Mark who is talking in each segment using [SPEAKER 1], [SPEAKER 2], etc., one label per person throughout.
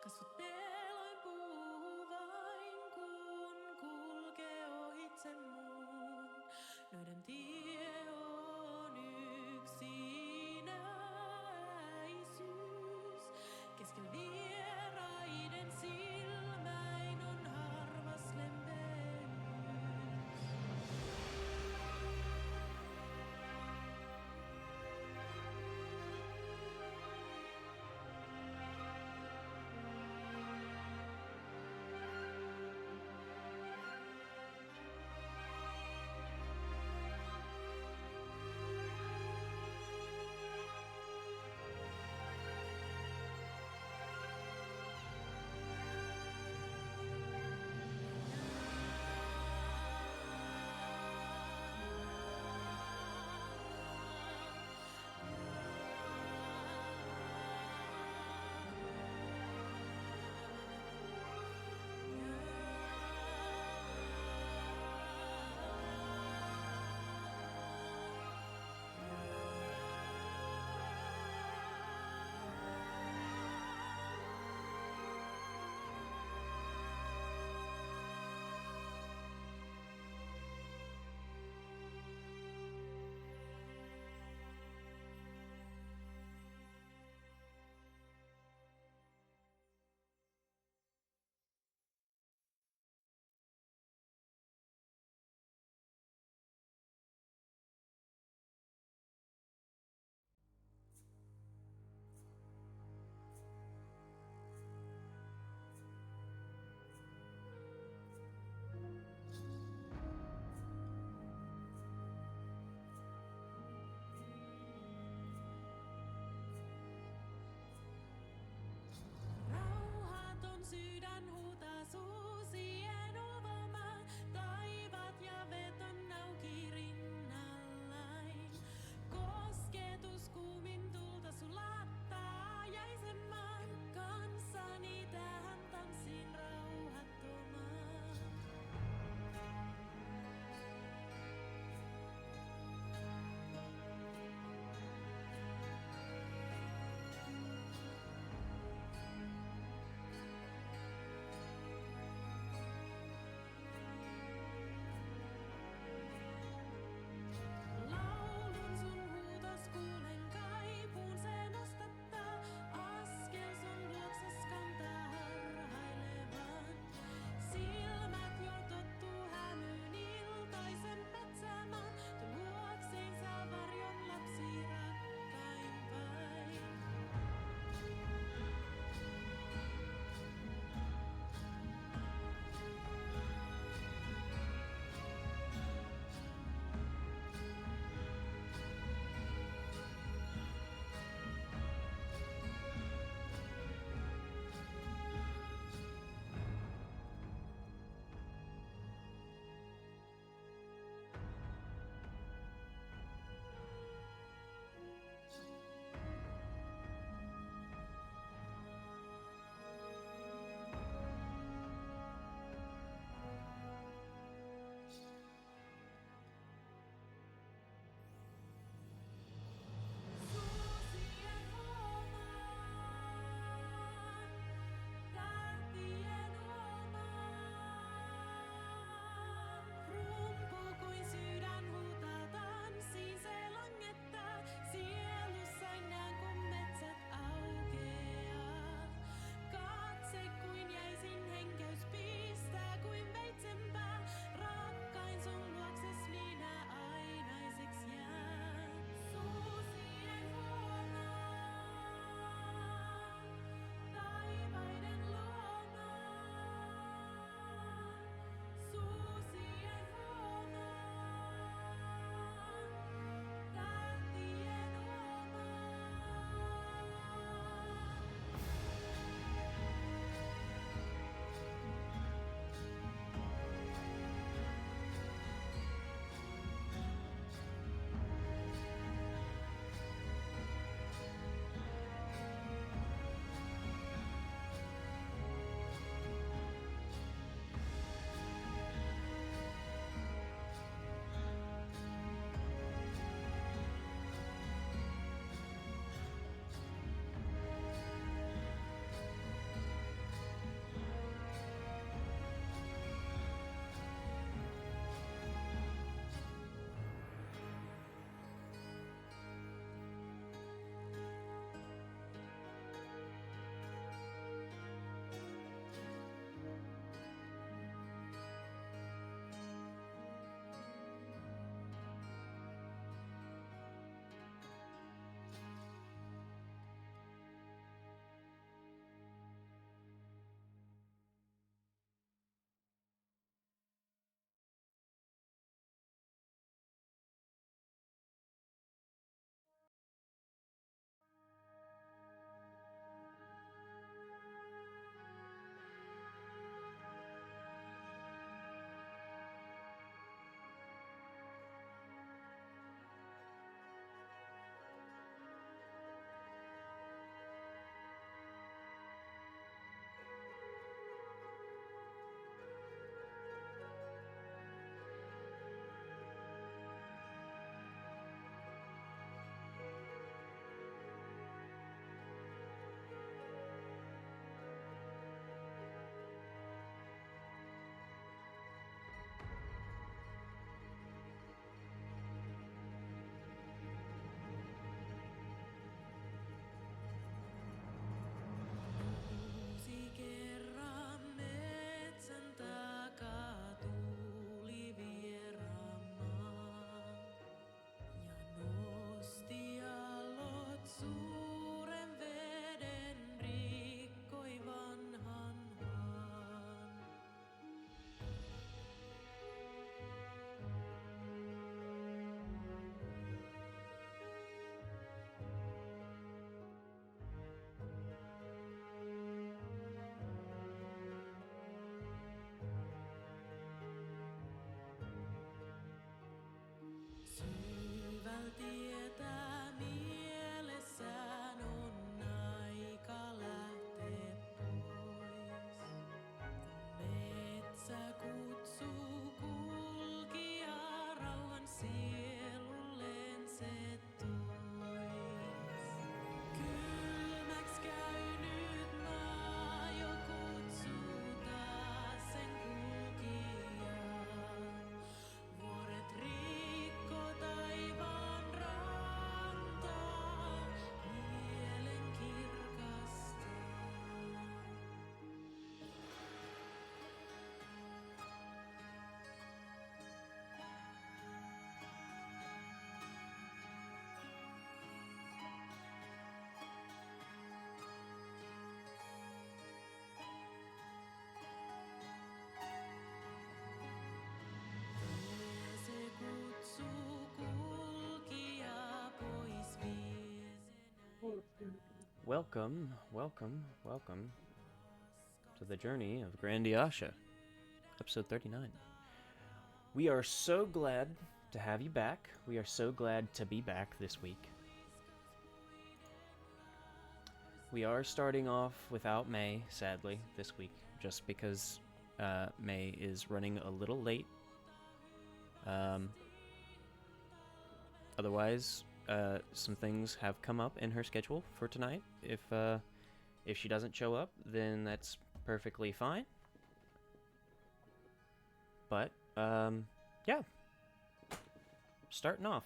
[SPEAKER 1] Kasvot peloin puhuu vain, kun kulkee ohitse muun. Noiden tie on yksinäisyys. Kesken vieraiden silmäin on harvas lempeys. tietää mielessään on aika lähteä pois. Metsä kutsuu kulkijaa rauhan sielulleen se tois. Kylmäks käynyt maa jo kutsuu taas sen kulkijaa. Vuoret rikko taivaan rantaa, mielen kirkastaa. Se kutsuu kulkijaa pois
[SPEAKER 2] Welcome to the journey of Grandiasha, episode 39. We are so glad to have you back. We are so glad to be back this week. We are starting off without May, sadly, this week, just because May is running a little late. Otherwise, some things have come up in her schedule for tonight. If she doesn't show up, then that's perfectly fine. But yeah, starting off.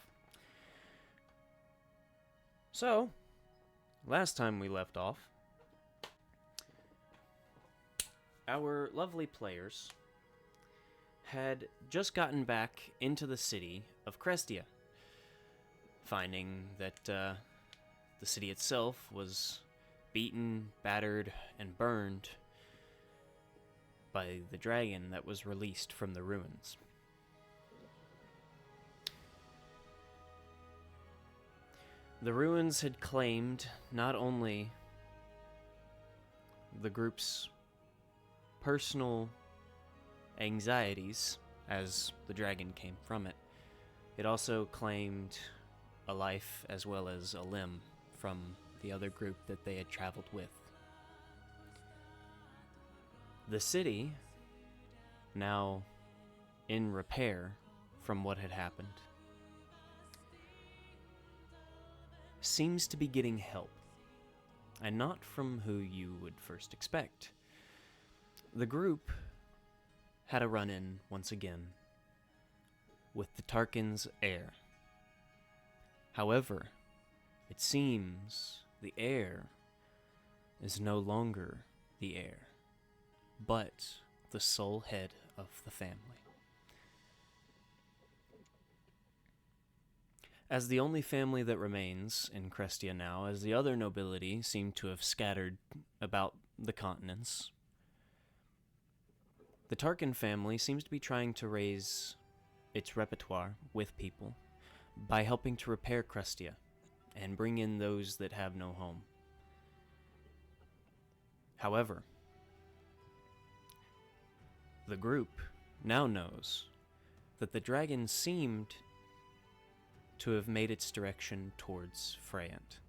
[SPEAKER 2] So, last time we left off, our lovely players had just gotten back into the city of Crestia, finding that the city itself was beaten, battered, and burned by the dragon that was released from the ruins. The ruins had claimed not only the group's personal anxieties, as the dragon came from it, it also claimed a life as well as a limb from the other group that they had traveled with. The city, now in repair from what had happened, seems to be getting help, and not from who you would first expect. The group had a run-in once again with the Tarkin's heir. However, it seems the heir is no longer the heir, but the sole head of the family. As the only family that remains in Crestia now, as the other nobility seem to have scattered about the continents, the Tarkin family seems to be trying to raise its repertoire with people by helping to repair Crestia and bring in those that have no home. However, the group now knows that the dragon seemed to have made its direction towards Freyant,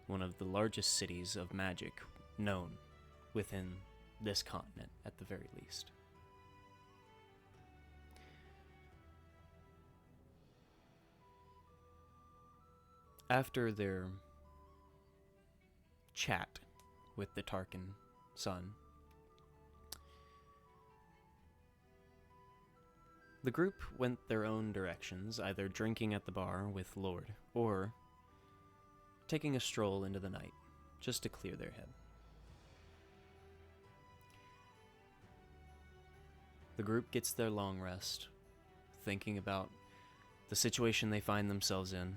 [SPEAKER 2] one of the largest cities of magic known within this continent at the very least. After their chat with the Tarkin son, the group went their own directions, either drinking at the bar with Lord, or taking a stroll into the night, just to clear their head. The group gets their long rest, thinking about the situation they find themselves in,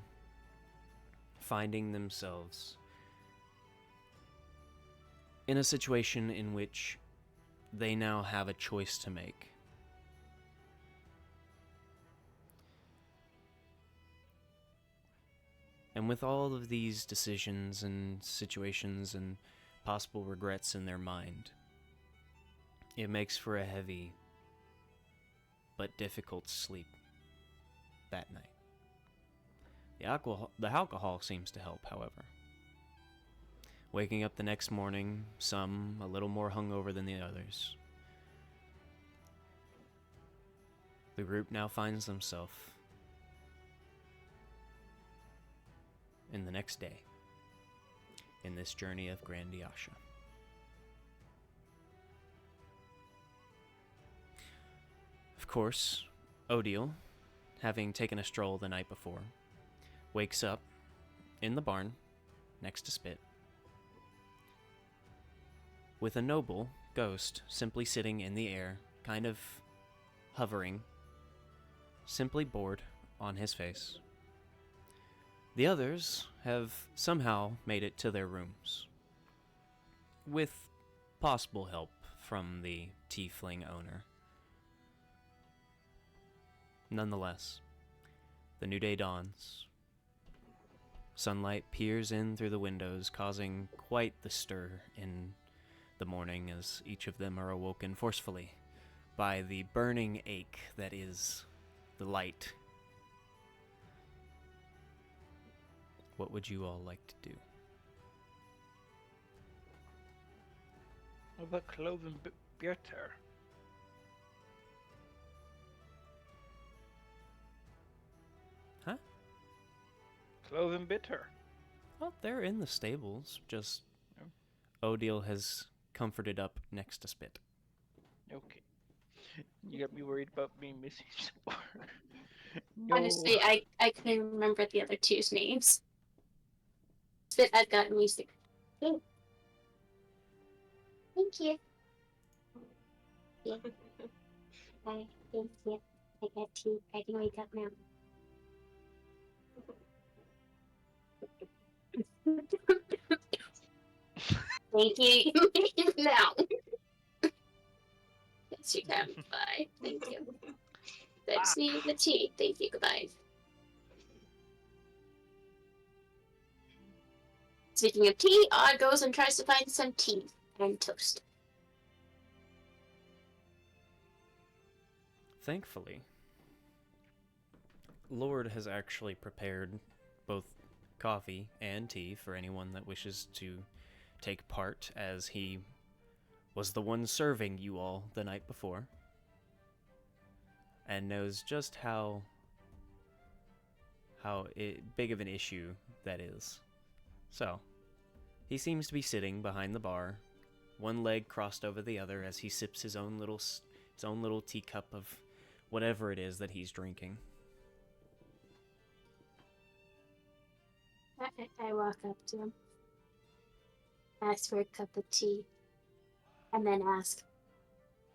[SPEAKER 2] finding themselves in a situation in which they now have a choice to make. And with all of these decisions and situations and possible regrets in their mind, it makes for a heavy but difficult sleep that night. The alcohol seems to help, however. Waking up the next morning, some a little more hungover than the others. The group now finds themselves in the next day in this journey of Grandiasha. Of course, Odile, having taken a stroll the night before, wakes up in the barn next to Spit with a noble ghost simply sitting in the air, kind of hovering, simply bored on his face. The others have somehow made it to their rooms, with possible help from the tiefling owner. Nonetheless, the new day dawns. Sunlight peers in through the windows, causing quite the stir in the morning as each of them are awoken forcefully by the burning ache that is the light. What would you all like to do?
[SPEAKER 3] What about cloven bitter?
[SPEAKER 2] Huh?
[SPEAKER 3] Cloven bitter.
[SPEAKER 2] Well, they're in the stables, just
[SPEAKER 3] Oh.
[SPEAKER 2] Odile has comforted up next to Spit.
[SPEAKER 3] Okay. You got me worried about me missing some. No.
[SPEAKER 4] Honestly, I couldn't remember the other two's names. But I've got music. Thank you. Yeah. Bye. Thank you. I got tea. I can wake up now. Thank you. Now. Yes, you can. Bye. Thank you. That's me, the tea. Thank you. Goodbye. Speaking of tea, Odd goes and tries to find some tea and toast.
[SPEAKER 2] Thankfully, Lord has actually prepared both coffee and tea for anyone that wishes to take part, as he was the one serving you all the night before, and knows just how big of an issue that is. So, he seems to be sitting behind the bar, one leg crossed over the other as he sips his own little teacup of whatever it is that he's drinking.
[SPEAKER 4] I walk up to him, ask for a cup of tea, and then ask,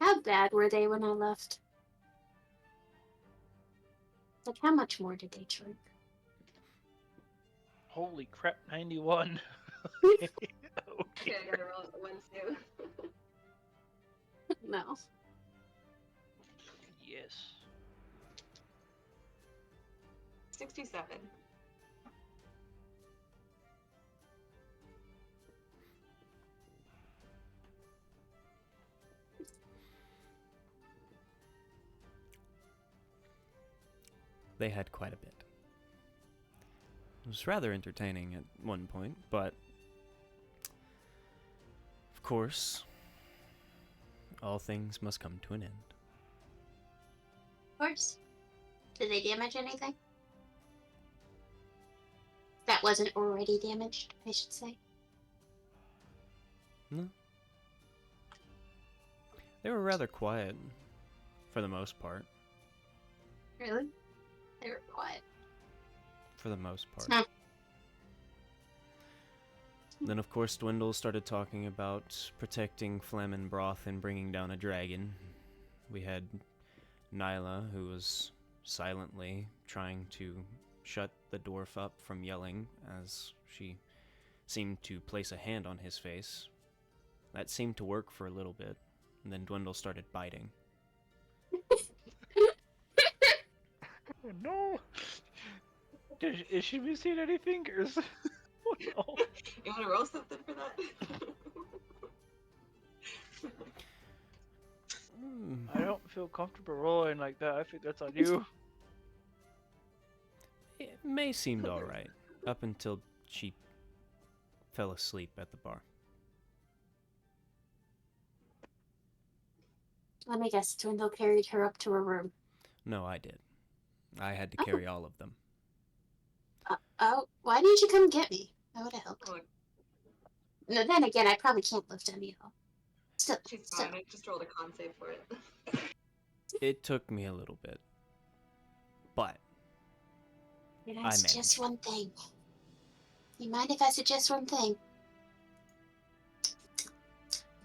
[SPEAKER 4] how bad were they when I left? Like, how much more did they drink?
[SPEAKER 3] Holy crap, 91.
[SPEAKER 5] Okay,
[SPEAKER 3] Okay.
[SPEAKER 5] I gotta roll it once too.
[SPEAKER 4] No.
[SPEAKER 3] Yes.
[SPEAKER 5] 67.
[SPEAKER 2] They had quite a bit. It was rather entertaining at one point, but of course, all things must come to an end.
[SPEAKER 4] Of course. Did they damage anything? That wasn't already damaged, I should say.
[SPEAKER 2] No. They were rather quiet, for the most part.
[SPEAKER 4] Really? They were quiet.
[SPEAKER 2] For the most part.
[SPEAKER 4] Huh.
[SPEAKER 2] Then, of course, Dwindle started talking about protecting Flamin Broth and bringing down a dragon. We had Nyla, who was silently trying to shut the dwarf up from yelling as she seemed to place a hand on his face. That seemed to work for a little bit, and then Dwindle started biting.
[SPEAKER 3] Oh, no. Is she missing any fingers? Oh no.
[SPEAKER 5] You wanna roll something for that?
[SPEAKER 3] I don't feel comfortable rolling like that. I think that's on you.
[SPEAKER 2] May seemed alright, up until she fell asleep at the bar.
[SPEAKER 4] Let me guess, Dwindle carried her up to her room.
[SPEAKER 2] No, I did. I had to
[SPEAKER 4] Oh.
[SPEAKER 2] carry all of them.
[SPEAKER 4] Oh, why didn't you come get me? That would have helped.
[SPEAKER 5] Oh,
[SPEAKER 4] No, then again, I probably can't lift any of them. Still,
[SPEAKER 5] she's fine. I just rolled a con save for it.
[SPEAKER 2] It took me a little bit. But
[SPEAKER 4] Can
[SPEAKER 2] I
[SPEAKER 4] I
[SPEAKER 2] managed.
[SPEAKER 4] suggest one thing? You mind if I suggest one thing?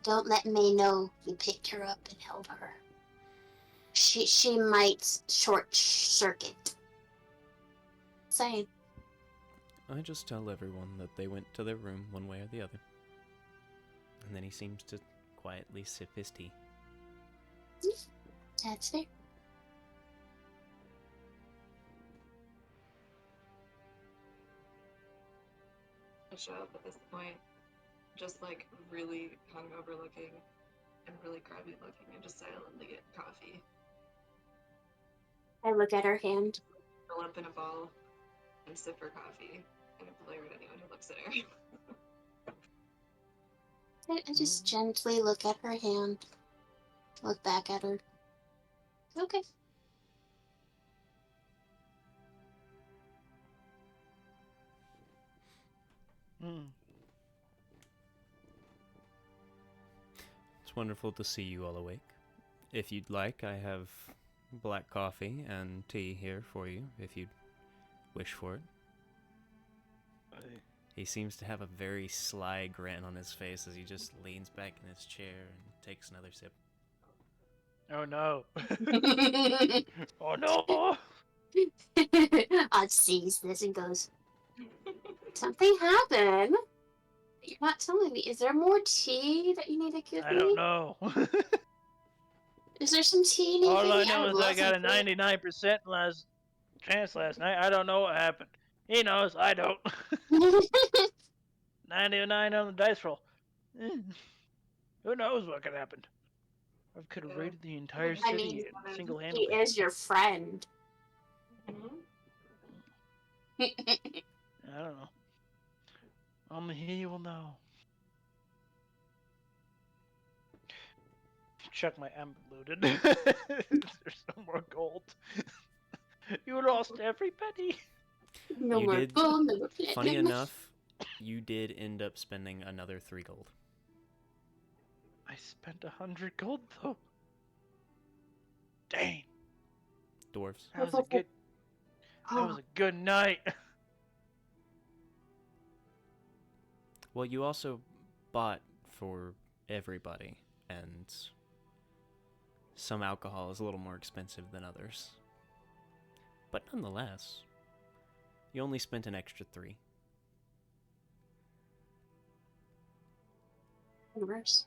[SPEAKER 4] Don't let May know you picked her up and held her. She might short circuit. Saying.
[SPEAKER 2] I just tell everyone that they went to their room one way or the other. And then he seems to quietly sip his tea.
[SPEAKER 4] That's fair.
[SPEAKER 5] I show up at this point, just like really hungover looking and really crabby looking, and just silently get coffee.
[SPEAKER 4] I look at her hand.
[SPEAKER 5] Roll up in a ball and sip her coffee and glare at anyone who looks at her.
[SPEAKER 4] I just gently look at her hand. Look back at her. Okay.
[SPEAKER 2] It's wonderful to see you all awake. If you'd like, I have black coffee and tea here for you, if you'd wish for it. He seems to have a very sly grin on his face as he just leans back in his chair and takes another sip.
[SPEAKER 3] Oh no. Oh no.
[SPEAKER 4] Odd sees this and goes, something happened. You're not telling me. Is there more tea that you need to give
[SPEAKER 3] I
[SPEAKER 4] me?
[SPEAKER 3] don't know.
[SPEAKER 4] Is there some tea you need
[SPEAKER 3] All
[SPEAKER 4] to give
[SPEAKER 3] I
[SPEAKER 4] me?
[SPEAKER 3] know
[SPEAKER 4] would
[SPEAKER 3] is I
[SPEAKER 4] love
[SPEAKER 3] got a
[SPEAKER 4] some tea.
[SPEAKER 3] 99% last chance last night. I don't know what happened. He knows. I don't. 99 on the dice roll. Who knows what could happen? I could have
[SPEAKER 5] Yeah.
[SPEAKER 3] raided the entire
[SPEAKER 4] I
[SPEAKER 3] city
[SPEAKER 4] mean, he
[SPEAKER 3] single-handedly.
[SPEAKER 4] is your friend.
[SPEAKER 3] I don't know. Only he will know. Check my amber looted. There's no more gold. You lost every penny.
[SPEAKER 4] No
[SPEAKER 2] You
[SPEAKER 4] more
[SPEAKER 2] did-
[SPEAKER 4] gold, no more platinum.
[SPEAKER 2] Funny enough, you did end up spending another 3 gold.
[SPEAKER 3] I spent 100 gold though. Dang.
[SPEAKER 2] Dwarves.
[SPEAKER 3] That was a good. That was a good night.
[SPEAKER 2] Well, you also bought for everybody, and some alcohol is a little more expensive than others. But nonetheless, you only spent an extra 3.
[SPEAKER 4] Universe.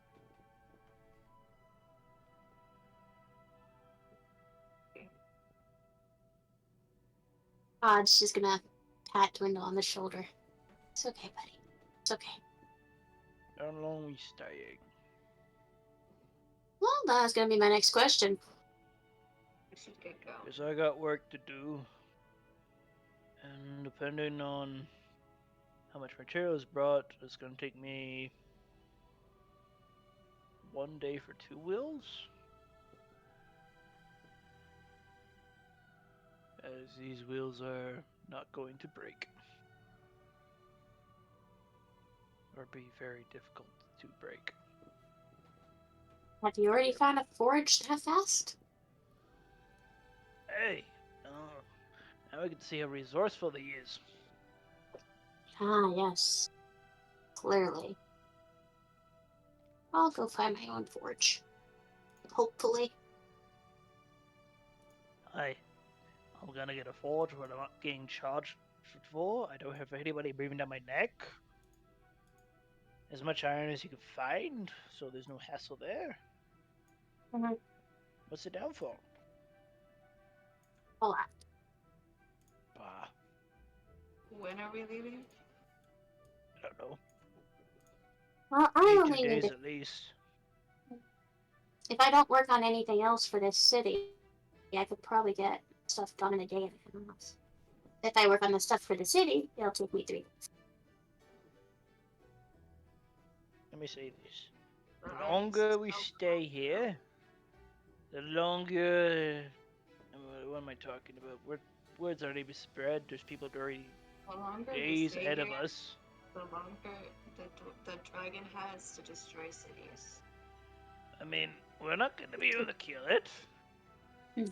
[SPEAKER 4] Odd's just gonna pat Dwindle on the shoulder. It's okay, buddy. It's okay.
[SPEAKER 3] How long we staying?
[SPEAKER 4] Well, that was gonna be my next question.
[SPEAKER 5] I should get going.
[SPEAKER 3] Because I got work to do. And depending on how much material is brought, it's going to take me 1 day for 2 wheels. As these wheels are not going to break. Or be very difficult to break.
[SPEAKER 4] Have you already found a forge that fast?
[SPEAKER 3] Hey! Now we can see how resourceful he is.
[SPEAKER 4] Ah, yes. Clearly. I'll go find my own forge. Hopefully.
[SPEAKER 3] I'm gonna get a forge where I'm not getting charged for. I don't have anybody breathing down my neck. As much iron as you can find, so there's no hassle there.
[SPEAKER 4] Mhm.
[SPEAKER 3] What's it down for?
[SPEAKER 4] A lot.
[SPEAKER 3] Bah,
[SPEAKER 5] When are we leaving?
[SPEAKER 3] I don't know.
[SPEAKER 4] Well, I
[SPEAKER 3] Need 2
[SPEAKER 4] only need
[SPEAKER 3] days
[SPEAKER 4] to,
[SPEAKER 3] at least.
[SPEAKER 4] if I don't work on anything else for this city, I could probably get stuff done in a day and a half. If I work on the stuff for the city, it'll take me 3 days.
[SPEAKER 3] Let me say this.
[SPEAKER 5] Or
[SPEAKER 3] The
[SPEAKER 5] I
[SPEAKER 3] longer
[SPEAKER 5] just
[SPEAKER 3] we
[SPEAKER 5] tell
[SPEAKER 3] stay
[SPEAKER 5] people,
[SPEAKER 3] here, the longer. What am I talking about? Words already been spread. There's people already
[SPEAKER 5] the longer we
[SPEAKER 3] days
[SPEAKER 5] stay
[SPEAKER 3] ahead of
[SPEAKER 5] here,
[SPEAKER 3] us.
[SPEAKER 5] the longer the dragon has to destroy cities.
[SPEAKER 3] I mean, we're not gonna be able to kill it.
[SPEAKER 4] Hmm.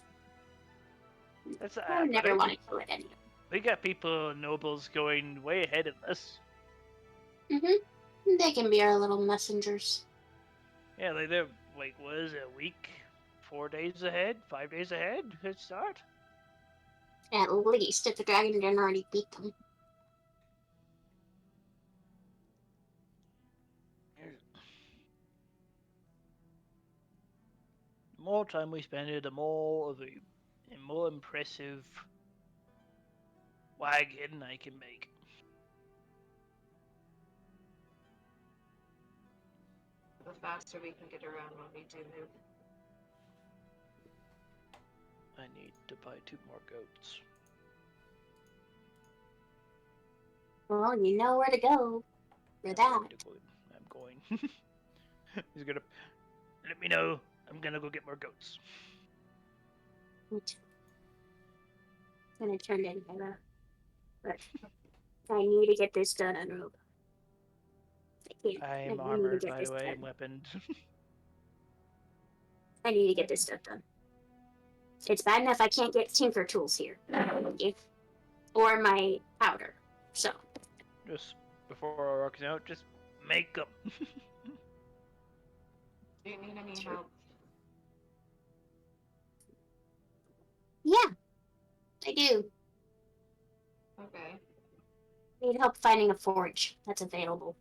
[SPEAKER 3] That's
[SPEAKER 4] I would never
[SPEAKER 3] happening.
[SPEAKER 4] want to kill it anyway.
[SPEAKER 3] We got people, nobles, going way ahead of us.
[SPEAKER 4] Mm-hmm. They can be our little messengers.
[SPEAKER 3] Yeah, like they're like, what is it, a week, 4 days ahead, 5 days ahead? Head start.
[SPEAKER 4] At least, if the dragon didn't already beat them.
[SPEAKER 3] The more time we spend here, the more of a more impressive wagon I can make.
[SPEAKER 5] The faster we can get around when we do move.
[SPEAKER 3] I need to buy 2 more goats.
[SPEAKER 4] Well, you know where to go for
[SPEAKER 3] I'm
[SPEAKER 4] that.
[SPEAKER 3] going to go. I'm going. He's gonna let me know. I'm gonna go get more goats.
[SPEAKER 4] It's gonna turn into a. But I need to get this done on rope. I can't.
[SPEAKER 3] I
[SPEAKER 4] I
[SPEAKER 3] am
[SPEAKER 4] need to
[SPEAKER 3] armored,
[SPEAKER 4] get
[SPEAKER 3] by
[SPEAKER 4] this
[SPEAKER 3] the way,
[SPEAKER 4] done.
[SPEAKER 3] and weaponed.
[SPEAKER 4] I need to get this stuff done. It's bad enough I can't get tinker tools here. Or my powder. So.
[SPEAKER 3] Just before our rocks out, just make them.
[SPEAKER 5] Do you need any
[SPEAKER 4] Sure.
[SPEAKER 5] help?
[SPEAKER 4] Yeah, I do.
[SPEAKER 5] Okay.
[SPEAKER 4] I need help finding a forge that's available.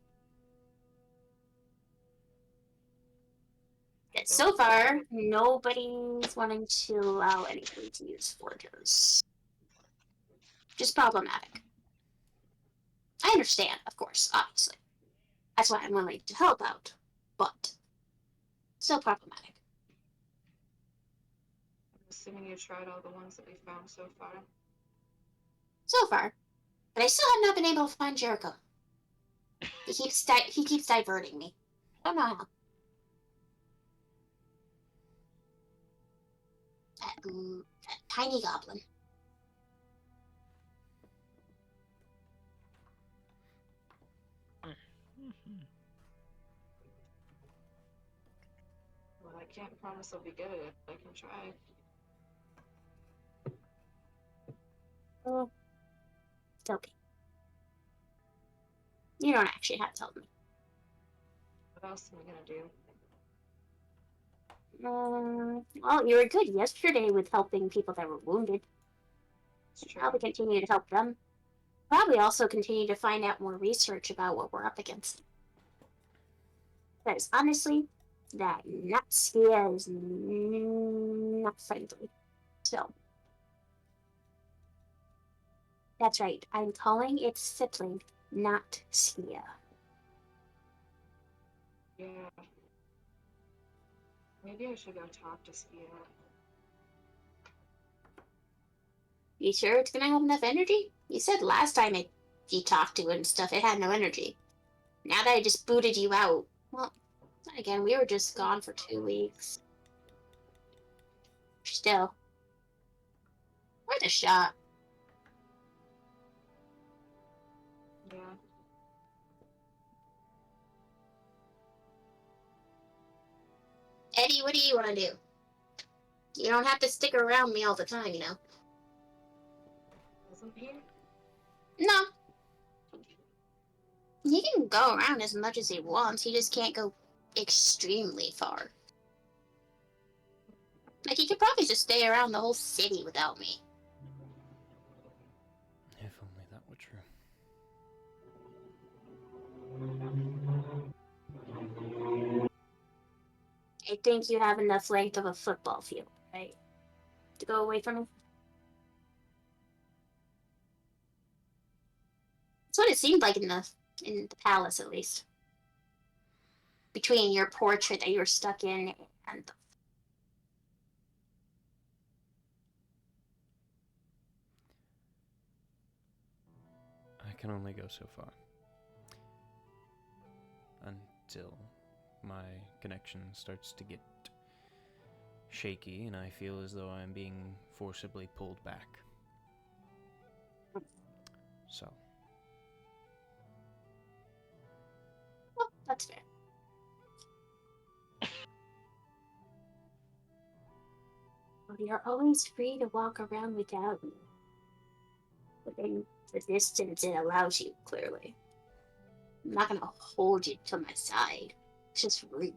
[SPEAKER 4] So far, nobody's wanting to allow anybody to use forges. Just problematic. I understand, of course, obviously. That's why I'm willing to help out. But still problematic.
[SPEAKER 5] I'm assuming you tried all the ones that we found so far.
[SPEAKER 4] So far. But I still have not been able to find Jericho. He keeps diverting me. I don't know how. That tiny goblin.
[SPEAKER 5] Well, I can't promise I'll be good at it, but I can try.
[SPEAKER 4] Oh, it's okay. You don't actually have to help me.
[SPEAKER 5] What else am I gonna do?
[SPEAKER 4] Well, you were good yesterday with helping people that were wounded.
[SPEAKER 5] It's true.
[SPEAKER 4] Probably continue to help them. Probably also continue to find out more research about what we're up against. Because honestly, that Natskia is not friendly. So, that's right. I'm calling it sibling, not Skia.
[SPEAKER 5] Yeah. Maybe I should go talk to Skia.
[SPEAKER 4] You sure it's gonna have enough energy? You said last time you talked to it and stuff, it had no energy. Now that I just booted you out, well, again, we were just gone for 2 weeks. Still, worth a shot.
[SPEAKER 5] Yeah.
[SPEAKER 4] Eddie, what do you want to do? You don't have to stick around me all the time, you know.
[SPEAKER 5] Wasn't he?
[SPEAKER 4] No. He can go around as much as he wants, he just can't go extremely far. Like, he could probably just stay around the whole city without me.
[SPEAKER 2] If only that were true.
[SPEAKER 4] I think you have enough length of a football field, right? To go away from me? That's what it seemed like in the palace, at least. Between your portrait that you were stuck in and the...
[SPEAKER 2] can only go so far. Until my connection starts to get shaky and I feel as though I'm being forcibly pulled back. So.
[SPEAKER 4] Well, that's fair. Well, you're always free to walk around without me. Within the distance it allows you, clearly. I'm not gonna hold you to my side. It's just rude.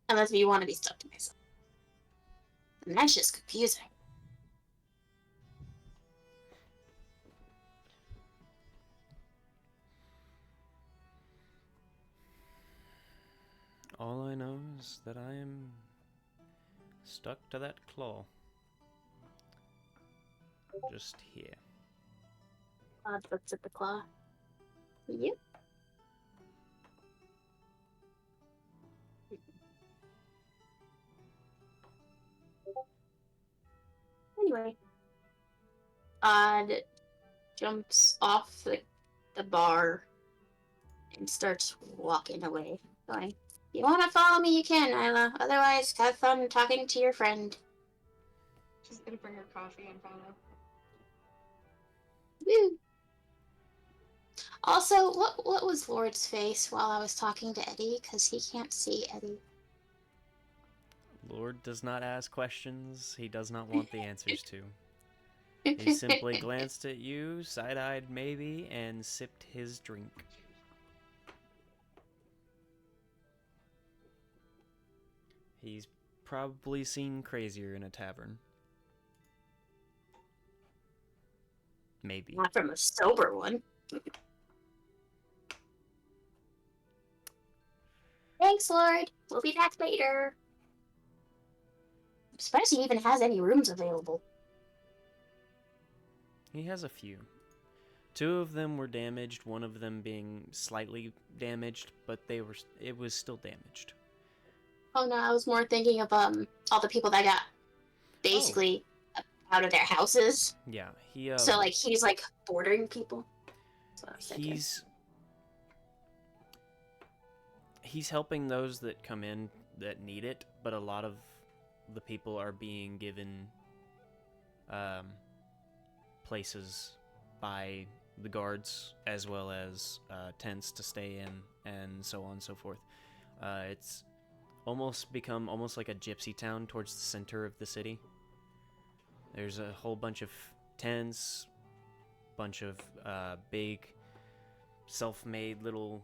[SPEAKER 4] Unless you want to be stuck to myself. And that's just confusing.
[SPEAKER 2] All I know is that I am stuck to that claw. Just here.
[SPEAKER 4] Odd looks at the claw. Yep. Anyway. Odd jumps off the bar and starts walking away. Going, if you want to follow me, you can, Isla. Otherwise, have fun talking to your friend.
[SPEAKER 5] She's gonna bring her coffee and follow.
[SPEAKER 4] Woo. Also, what was Lord's face while I was talking to Eddie? Because he can't see Eddie.
[SPEAKER 2] Lord does not ask questions he does not want the answers to. He simply glanced at you, side-eyed maybe, and sipped his drink. He's probably seen crazier in a tavern. Maybe.
[SPEAKER 4] Not from a sober one. Thanks, Lord. We'll be back later. I'm surprised he even has any rooms available.
[SPEAKER 2] He has a few. 2 of them were damaged, one of them being slightly damaged, but it was still damaged.
[SPEAKER 4] Oh no, I was more thinking of all the people that got basically out of their houses.
[SPEAKER 2] Yeah, he
[SPEAKER 4] So like he's like bordering people. That's what I was thinking.
[SPEAKER 2] He's helping those that come in that need it, but a lot of the people are being given places by the guards, as well as tents to stay in, and so on and so forth. It's almost become like a gypsy town towards the center of the city. There's a whole bunch of tents, bunch of big, self-made little,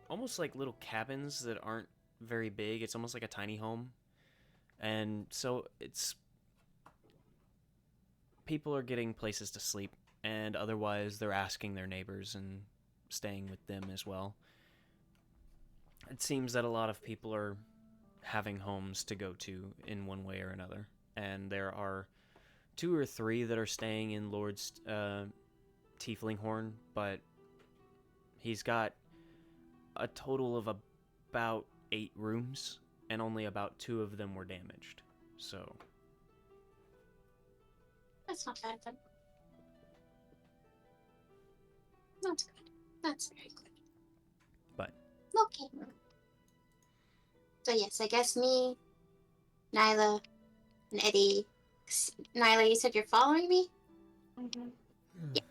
[SPEAKER 2] almost like little cabins that aren't very big. It's almost like a tiny home. And so it's, people are getting places to sleep, and otherwise they're asking their neighbors and staying with them as well. It seems that a lot of people are having homes to go to in one way or another, and there are 2 or 3 that are staying in Lord's Tiefling Horn, but he's got a total of about 8 rooms, and only about 2 of them were damaged. So
[SPEAKER 4] That's not bad then. That's good. That's very good.
[SPEAKER 2] But
[SPEAKER 4] Okay. So yes, I guess me, Nyla, and Eddie. Nyla, you said you're following me?
[SPEAKER 5] Mm-hmm.
[SPEAKER 4] Yeah.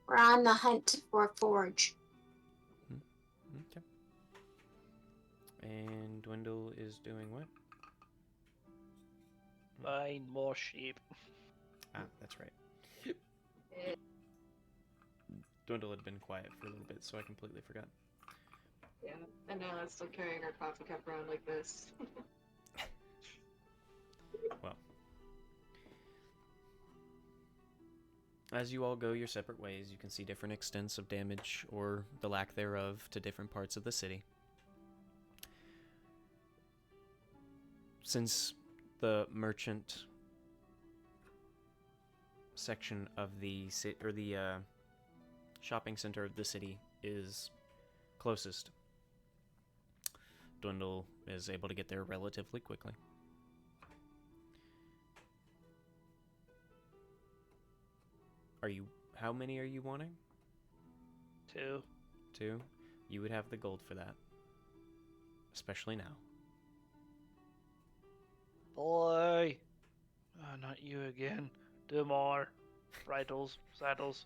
[SPEAKER 4] We're on the hunt for a forge.
[SPEAKER 2] okay. And Dwindle is doing what?
[SPEAKER 3] Find more sheep.
[SPEAKER 2] Ah, that's right. Dwindle had been quiet for a little bit, so I completely forgot.
[SPEAKER 5] Yeah, and now I'm still carrying our coffee cup around like this.
[SPEAKER 2] Well, as you all go your separate ways, you can see different extents of damage, or the lack thereof, to different parts of the city. Since the merchant section of the shopping center of the city is closest, Dwindle is able to get there relatively quickly. Are you? How many are you wanting?
[SPEAKER 3] 2.
[SPEAKER 2] 2. You would have the gold for that, especially now.
[SPEAKER 3] Boy! Oh, not you again. Do more. Bridles, saddles.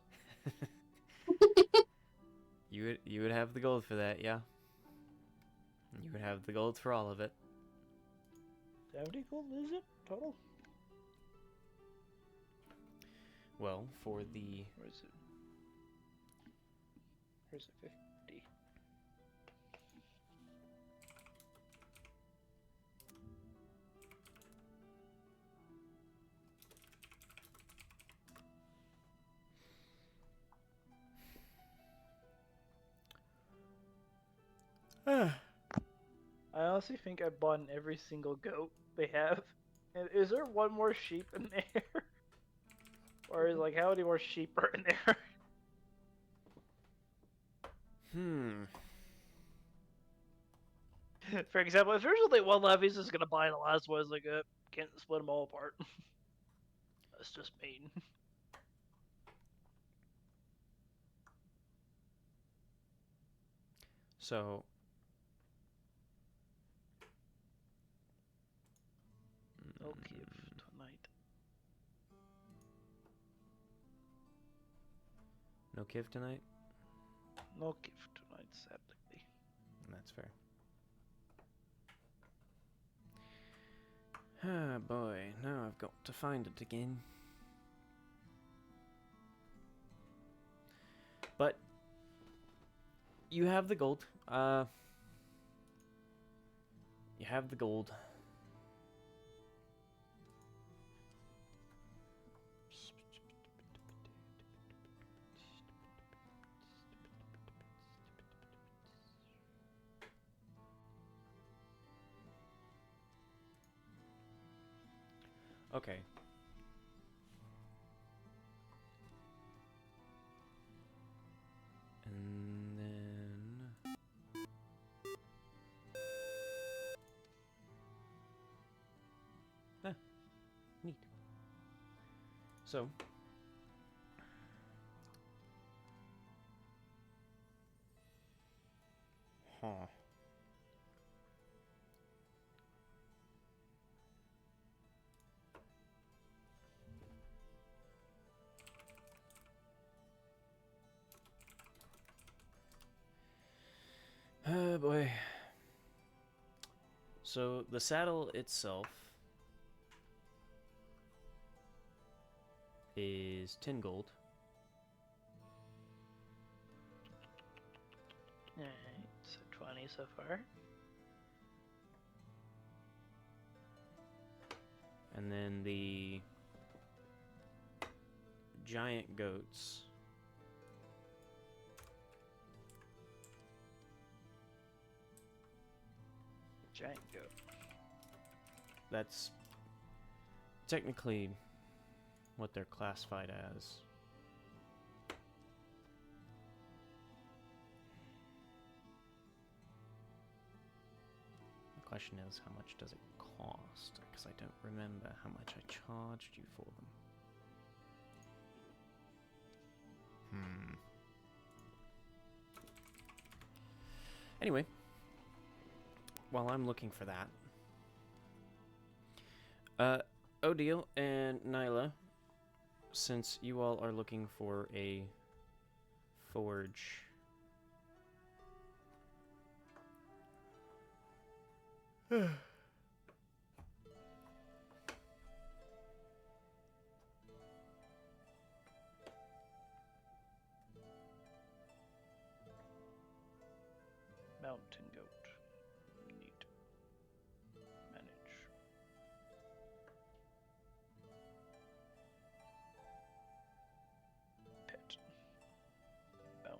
[SPEAKER 2] You would have the gold for that, yeah. You would have the gold for all of it.
[SPEAKER 3] 70 gold is it? Total?
[SPEAKER 2] Well, for the
[SPEAKER 3] Where is it? Where's it? 50. I honestly think I bought every single goat they have. And is there one more sheep in there? Or is like how many more sheep are in there? For example, if there's only one left, he's just gonna buy the last one. It's like, can't split them all apart. That's just mean.
[SPEAKER 2] So
[SPEAKER 3] No give tonight.
[SPEAKER 2] no kiv tonight?
[SPEAKER 3] No give tonight, sadly.
[SPEAKER 2] That's fair. Ah, boy, now I've got to find it again. But you have the gold. You have the gold. Okay. And then... Ah, neat. So... Huh. Oh boy. So the saddle itself is 10 gold.
[SPEAKER 3] Alright, so 20 so far.
[SPEAKER 2] And then the giant goats.
[SPEAKER 3] Giant goat.
[SPEAKER 2] That's technically what they're classified as. The question is, how much does it cost? Because I don't remember how much I charged you for them. Anyway, while I'm looking for that, Odile and Nyla, since you all are looking for a forge,
[SPEAKER 3] Mountain goat. Neat. Manage. Pet. Bound.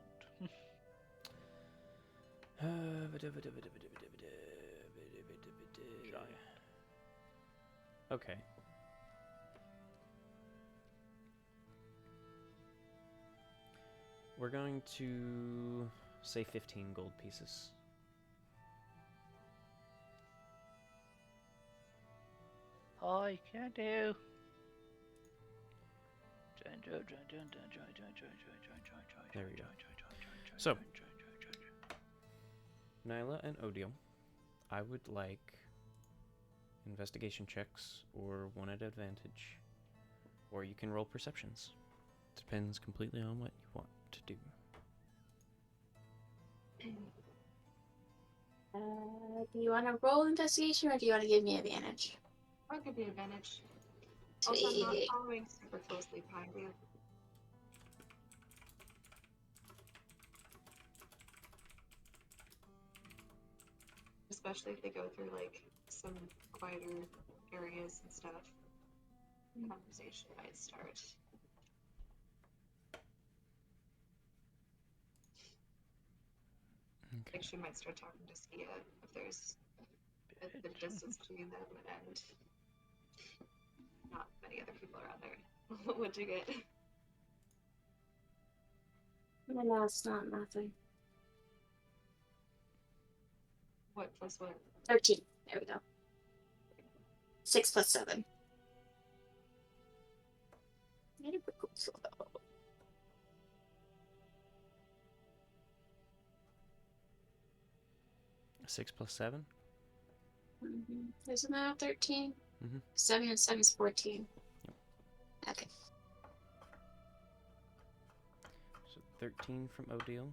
[SPEAKER 3] Giant.
[SPEAKER 2] Okay. We're going to say 15 gold pieces.
[SPEAKER 3] I can do.
[SPEAKER 2] There we go. So, Nyla and Odile, I would like investigation checks or one at advantage, or you can roll perceptions. Depends completely on what you want to do.
[SPEAKER 4] Do you want to roll investigation or do you want to give me advantage?
[SPEAKER 5] I'll give you advantage. Also, I'm not
[SPEAKER 4] Sweet.
[SPEAKER 5] following super closely behind you. Especially if they go through like some quieter areas and stuff. Conversation might start. Like she might start talking to Sia if there's a bit distance between them and not many other people around there. What'd you get?
[SPEAKER 4] No, it's not nothing.
[SPEAKER 5] What plus what?
[SPEAKER 4] 13. There we go. 6 plus 7.
[SPEAKER 2] Six plus 7?
[SPEAKER 4] Isn't that 13?
[SPEAKER 2] Mm-hmm.
[SPEAKER 4] 7 and 7 is 14.
[SPEAKER 2] Yep.
[SPEAKER 4] Okay.
[SPEAKER 2] So 13 from Odile.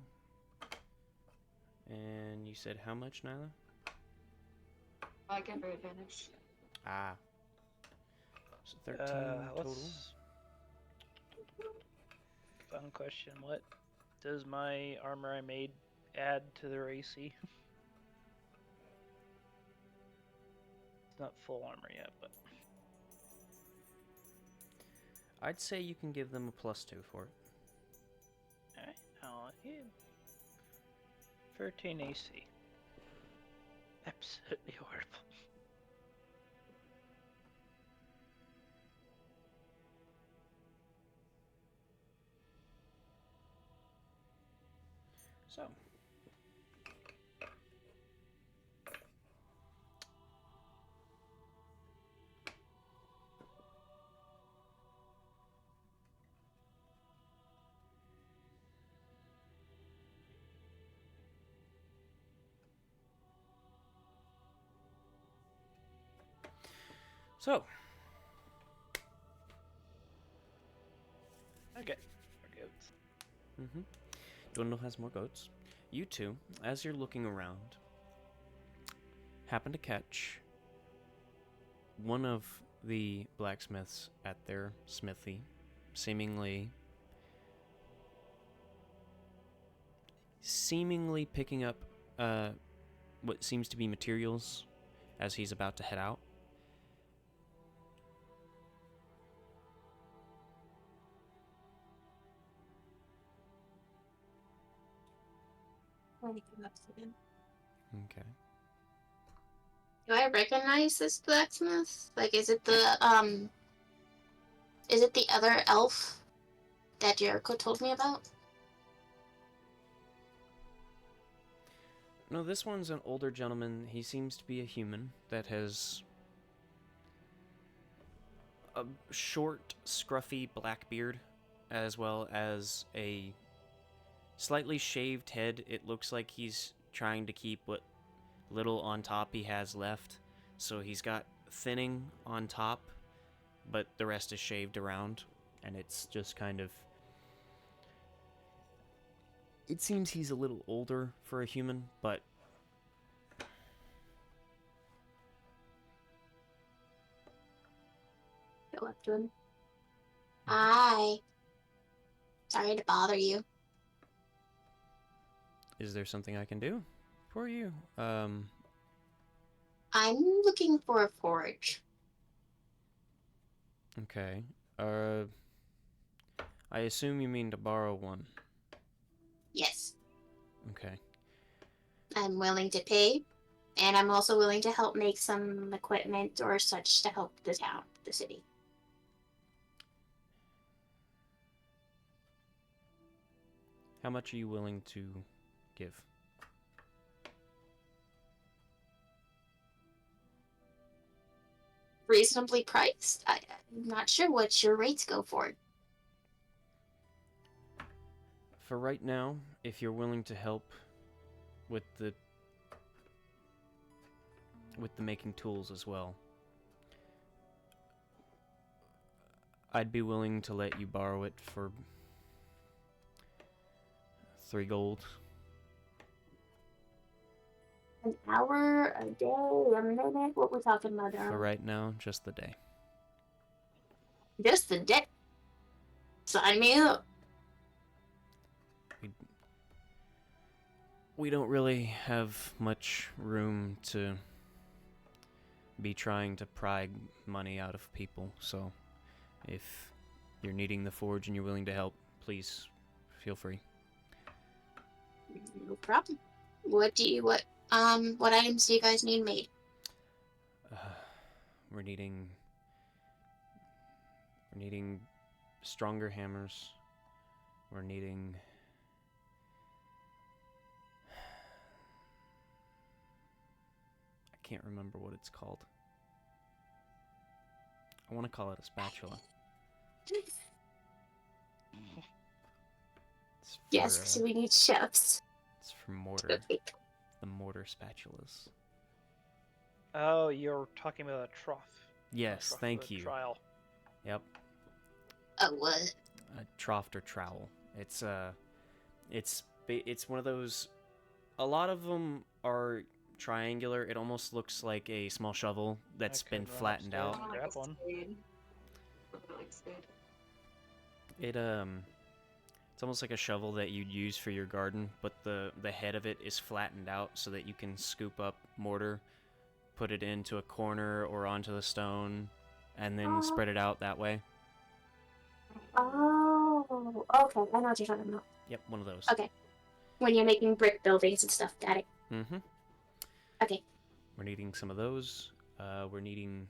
[SPEAKER 2] And you said how much, Nyla?
[SPEAKER 5] I give her advantage.
[SPEAKER 2] Ah. So 13 total.
[SPEAKER 3] Fun question. What does my armor I made add to their AC? It's not full armor yet, but
[SPEAKER 2] I'd say you can give them a +2 for it.
[SPEAKER 3] alright, I'll give 13 AC. Absolutely horrible.
[SPEAKER 2] So. So.
[SPEAKER 3] Okay, more goats.
[SPEAKER 2] Mm-hmm. Dwindle has more goats. You two, as you're looking around, happen to catch one of the blacksmiths at their smithy, seemingly picking up what seems to be materials as he's about to head out. Okay.
[SPEAKER 4] Do I recognize this blacksmith? Like, is it the other elf that Jericho told me about?
[SPEAKER 2] No, this one's an older gentleman. He seems to be a human that has a short, scruffy black beard, as well as a slightly shaved head. It looks like he's trying to keep what little on top he has left. So he's got thinning on top, but the rest is shaved around, and it's just kind of... It seems he's a little older for a human, but...
[SPEAKER 4] Go up to him. Hi. Sorry to bother you.
[SPEAKER 2] Is there something I can do for you?
[SPEAKER 4] I'm looking for a forge.
[SPEAKER 2] Okay. I assume you mean to borrow one.
[SPEAKER 4] Yes.
[SPEAKER 2] Okay.
[SPEAKER 4] I'm willing to pay, and I'm also willing to help make some equipment or such to help the town, the city.
[SPEAKER 2] How much are you willing to give?
[SPEAKER 4] Reasonably priced. I'm not sure what your rates go for.
[SPEAKER 2] For right now, if you're willing to help with the making tools as well, I'd be willing to let you borrow it for 3 gold.
[SPEAKER 4] An hour, a day, a minute? What we're talking about?
[SPEAKER 2] For right now, just the day.
[SPEAKER 4] Just the day. Sign me up.
[SPEAKER 2] We don't really have much room to be trying to pry money out of people, so if you're needing the forge and you're willing to help, please feel free.
[SPEAKER 4] No problem. What items do you guys need made?
[SPEAKER 2] We're needing stronger hammers. We're needing I can't remember what it's called. I want to call it a spatula.
[SPEAKER 4] Yes, because we need chefs.
[SPEAKER 2] It's for mortar. The mortar spatulas.
[SPEAKER 3] Oh, you're talking about a trough.
[SPEAKER 2] Yes,
[SPEAKER 3] Trough
[SPEAKER 2] thank
[SPEAKER 3] for the
[SPEAKER 2] you.
[SPEAKER 3] Trial.
[SPEAKER 2] Yep.
[SPEAKER 4] A what?
[SPEAKER 2] A trough or trowel. It's one of those. A lot of them are triangular. It almost looks like a small shovel that's
[SPEAKER 3] I
[SPEAKER 2] been
[SPEAKER 3] could run
[SPEAKER 2] flattened
[SPEAKER 3] upstairs
[SPEAKER 2] out.
[SPEAKER 3] and grab one.
[SPEAKER 2] It's almost like a shovel that you'd use for your garden, but the head of it is flattened out so that you can scoop up mortar, put it into a corner or onto the stone, and then spread it out that way.
[SPEAKER 4] Oh, okay. I know what you're talking about.
[SPEAKER 2] Yep, one of those.
[SPEAKER 4] Okay. When you're making brick buildings and stuff, got it.
[SPEAKER 2] Mm-hmm.
[SPEAKER 4] Okay.
[SPEAKER 2] We're needing some of those. We're needing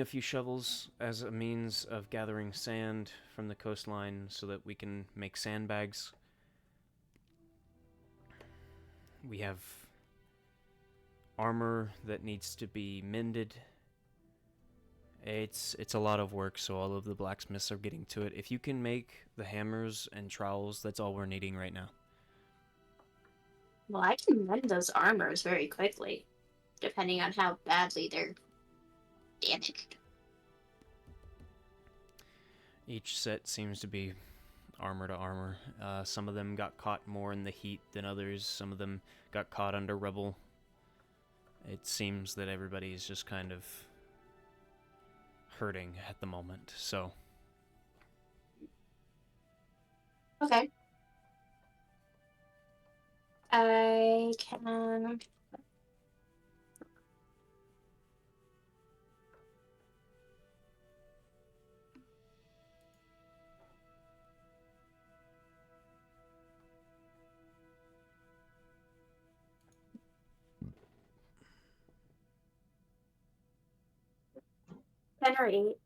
[SPEAKER 2] a few shovels as a means of gathering sand from the coastline so that we can make sandbags. We have armor that needs to be mended. It's a lot of work, so all of the blacksmiths are getting to it. If you can make the hammers and trowels, that's all we're needing right now.
[SPEAKER 4] Well, I can mend those armors very quickly, depending on how badly they're damaged.
[SPEAKER 2] Each set seems to be armor to armor. Some of them got caught more in the heat than others. Some of them got caught under rubble. It seems that everybody is just kind of hurting at the moment, so...
[SPEAKER 4] Okay. I can... Ten or 8.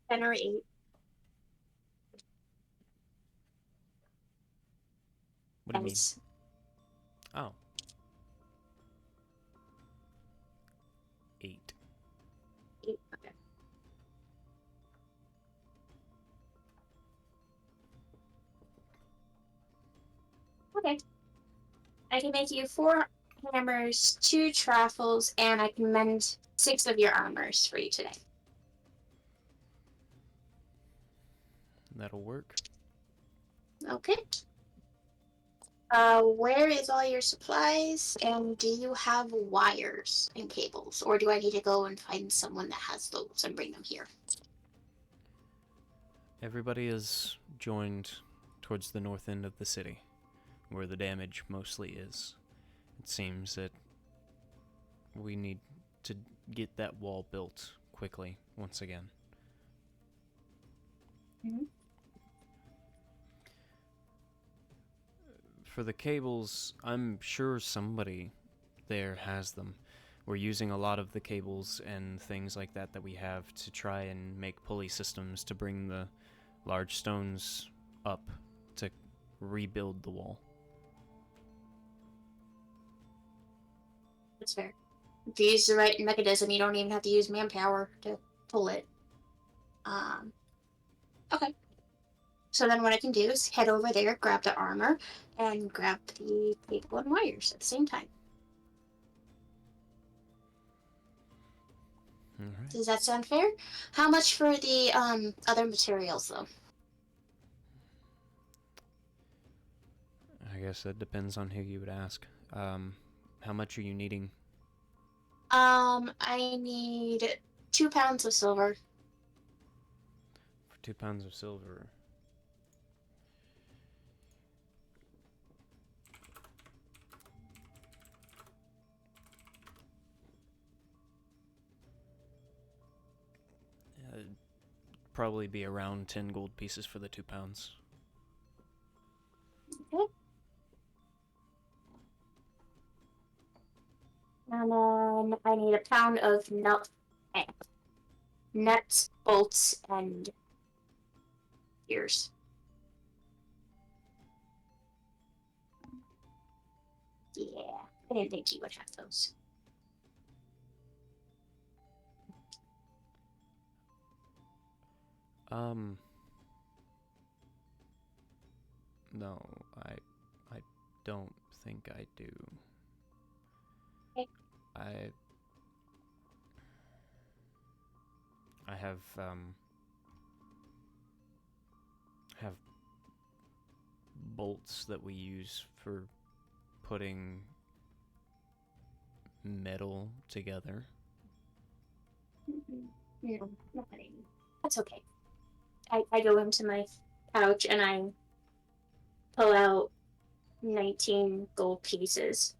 [SPEAKER 4] 10 or 8.
[SPEAKER 2] What do you mean?
[SPEAKER 4] Yes.
[SPEAKER 2] Oh. 8.
[SPEAKER 4] 8. Okay. Okay. I can make you 4 hammers, 2 trifles, and I can mend 6 of your armors for you today.
[SPEAKER 2] That'll work.
[SPEAKER 4] Okay. Where is all your supplies? And do you have wires and cables? Or do I need to go and find someone that has those and bring them here?
[SPEAKER 2] Everybody is joined towards the north end of the city, where the damage mostly is. It seems that we need to get that wall built quickly, once again.
[SPEAKER 4] Mm-hmm.
[SPEAKER 2] For the cables, I'm sure somebody there has them. We're using a lot of the cables and things like that we have to try and make pulley systems to bring the large stones up to rebuild the wall.
[SPEAKER 4] That's fair. If you use the right mechanism, you don't even have to use manpower to pull it. Okay. So then what I can do is head over there, grab the armor, and grab the cable and wires at the same time.
[SPEAKER 2] All right.
[SPEAKER 4] Does that sound fair? How much for the other materials though?
[SPEAKER 2] I guess that depends on who you would ask. How much are you needing?
[SPEAKER 4] I need 2 pounds of silver.
[SPEAKER 2] For 2 pounds of silver. It'd probably be around 10 gold pieces for the 2 pounds.
[SPEAKER 4] Okay. And then I need a pound of nuts, bolts, and gears. Yeah, I didn't think you would have those.
[SPEAKER 2] No, I don't think I do.
[SPEAKER 4] Okay.
[SPEAKER 2] I have bolts that we use for putting metal together.
[SPEAKER 4] No, nothing. That's okay. I go into my pouch and I pull out 19 gold pieces.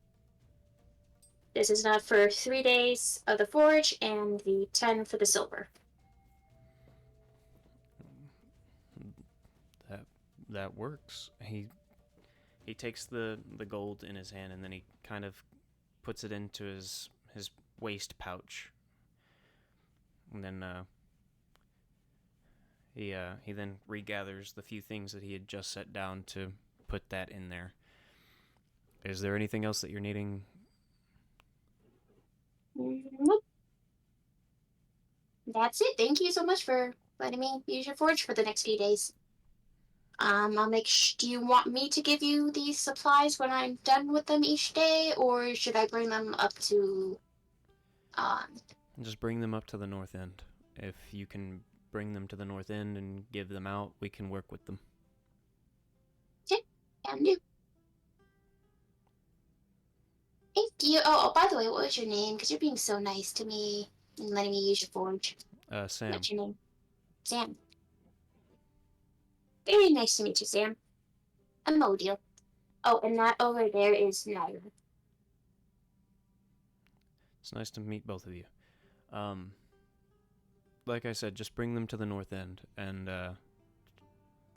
[SPEAKER 4] This is enough for 3 days of the forge and the 10 for the silver.
[SPEAKER 2] That works. He takes the gold in his hand and then he kind of puts it into his waist pouch. And then he then regathers the few things that he had just set down to put that in there. Is there anything else that you're needing?
[SPEAKER 4] Nope. That's it. Thank you so much for letting me use your forge for the next few days. I'll make do you want me to give you these supplies when I'm done with them each day, or should I bring them up to,
[SPEAKER 2] Just bring them up to the north end. If you can bring them to the north end and give them out, we can work with them.
[SPEAKER 4] Okay, can do. Thank you. Oh, by the way, what was your name? Because you're being so nice to me and letting me use your forge.
[SPEAKER 2] Sam.
[SPEAKER 4] What's your name? Sam. Very nice to meet you, Sam. I'm Odile. Oh, and that over there is Naira.
[SPEAKER 2] It's nice to meet both of you. Like I said, just bring them to the north end and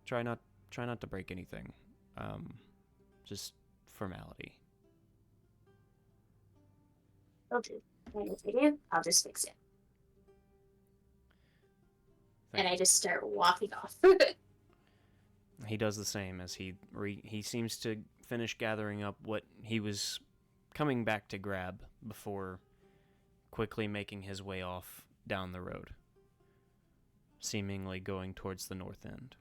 [SPEAKER 2] try not to break anything. Just formality.
[SPEAKER 4] Will do. And if I do, I'll just fix it.
[SPEAKER 2] Thank
[SPEAKER 4] and
[SPEAKER 2] you.
[SPEAKER 4] I just start walking off.
[SPEAKER 2] He does the same as he seems to finish gathering up what he was coming back to grab before quickly making his way off down the road, seemingly going towards the north end.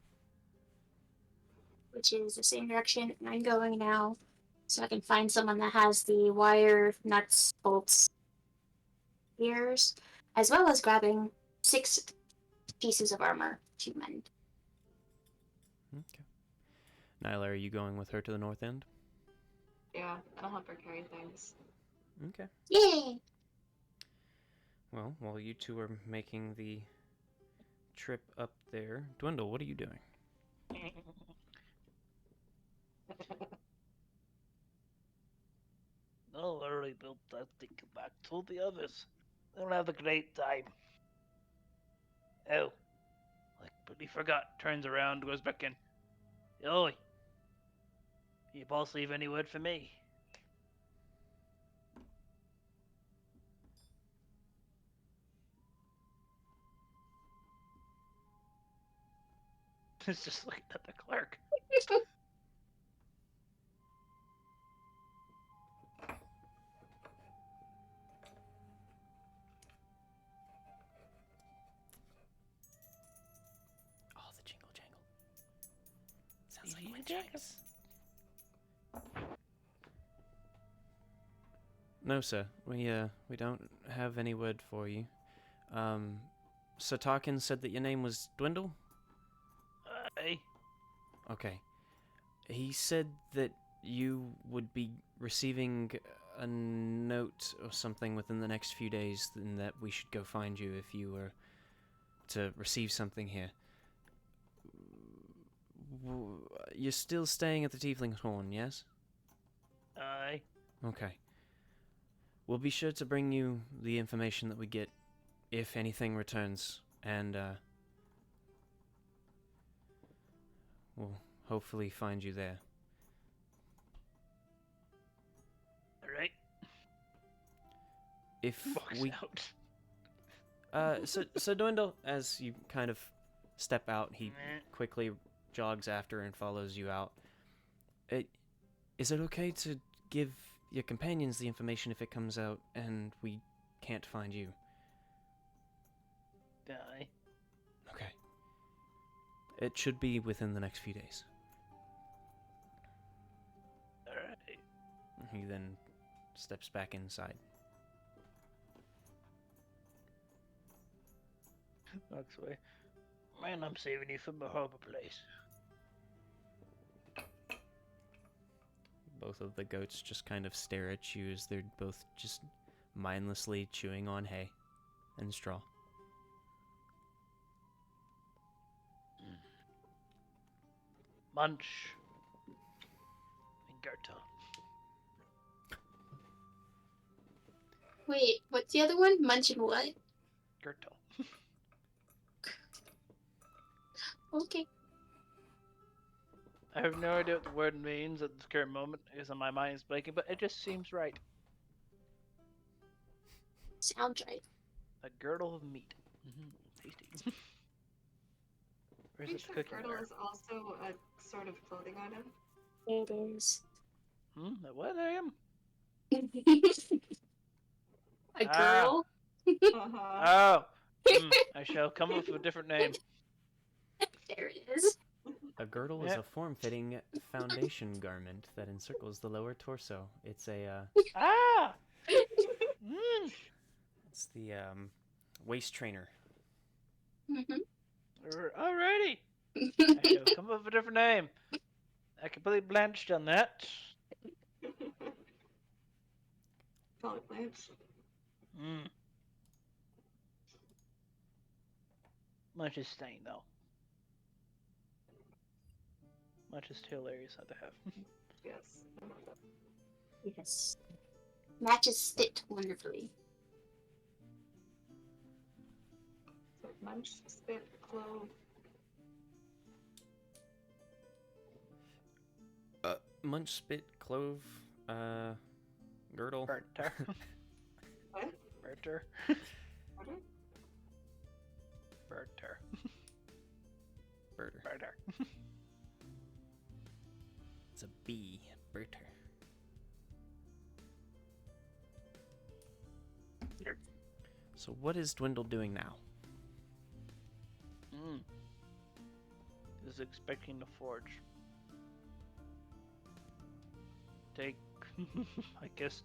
[SPEAKER 4] Which is the same direction I'm going now. So I can find someone that has the wire, nuts, bolts, gears, as well as grabbing 6 pieces of armor to mend.
[SPEAKER 2] Okay. Nyla, are you going with her to the north end?
[SPEAKER 5] Yeah, I'll help her carry things.
[SPEAKER 2] Okay.
[SPEAKER 4] Yay!
[SPEAKER 2] Well, while you two are making the trip up there, Dwindle, what are you doing?
[SPEAKER 3] No, early built that thing back to the others. They'll have a great time. Oh, I completely forgot. Turns around, goes back in. Oi, you boss leave any word for me? It's just looking at the clerk. Jacob.
[SPEAKER 2] No, sir. We don't have any word for you. Sir Tarkin said that your name was Dwindle?
[SPEAKER 3] Aye.
[SPEAKER 2] Okay. He said that you would be receiving a note or something within the next few days, and that we should go find you if you were to receive something here. You're still staying at the Tiefling's Horn, yes?
[SPEAKER 3] Aye.
[SPEAKER 2] Okay. We'll be sure to bring you the information that we get if anything returns, and we'll hopefully find you there.
[SPEAKER 3] Alright.
[SPEAKER 2] If
[SPEAKER 3] Walks
[SPEAKER 2] we
[SPEAKER 3] out.
[SPEAKER 2] so Dwindle, as you kind of step out, he
[SPEAKER 3] Meh.
[SPEAKER 2] quickly jogs after and follows you out. Is it okay to give your companions the information if it comes out and we can't find you?
[SPEAKER 3] Aye.
[SPEAKER 2] Okay. It should be within the next few days.
[SPEAKER 3] Alright.
[SPEAKER 2] He then steps back inside.
[SPEAKER 3] Walks away. Man, I'm saving you from a horrible place.
[SPEAKER 2] Both of the goats just kind of stare at you as they're both just mindlessly chewing on hay and straw.
[SPEAKER 3] Munch. And Gertel.
[SPEAKER 4] Wait, what's the other one? Munch and what?
[SPEAKER 3] Gertel.
[SPEAKER 4] Okay.
[SPEAKER 3] I have no idea what the word means at this current moment because my mind is blanking, but it just seems right.
[SPEAKER 4] Sounds right.
[SPEAKER 3] A girdle of meat. Tasty. Where's
[SPEAKER 5] Pretty
[SPEAKER 3] this
[SPEAKER 5] sure
[SPEAKER 3] cooking
[SPEAKER 5] girdle
[SPEAKER 3] ware?
[SPEAKER 5] is also a sort of clothing item.
[SPEAKER 4] It is.
[SPEAKER 3] What I am?
[SPEAKER 4] A
[SPEAKER 3] Ah.
[SPEAKER 4] girl?
[SPEAKER 5] Uh-huh.
[SPEAKER 3] Oh! I shall come up with a different name.
[SPEAKER 4] There it is.
[SPEAKER 2] A girdle is a form-fitting foundation garment that encircles the lower torso. It's a
[SPEAKER 3] Ah!
[SPEAKER 2] it's the waist trainer.
[SPEAKER 4] Mhm.
[SPEAKER 3] Alrighty! I shall come up with a different name. I completely blanched on that.
[SPEAKER 5] Call it Blanche.
[SPEAKER 3] Much is staying though. Much is hilarious not to have.
[SPEAKER 5] Yes.
[SPEAKER 4] Yes. Matches fit wonderfully.
[SPEAKER 5] So munch, spit, clove.
[SPEAKER 2] Munch, spit, clove, girdle.
[SPEAKER 3] Burter.
[SPEAKER 5] What?
[SPEAKER 3] Burter.
[SPEAKER 5] Pardon?
[SPEAKER 3] Burter.
[SPEAKER 2] Birder.
[SPEAKER 3] Burter.
[SPEAKER 2] It's a bee. Birter. So what is Dwindle doing now?
[SPEAKER 3] Is expecting to forge. I guess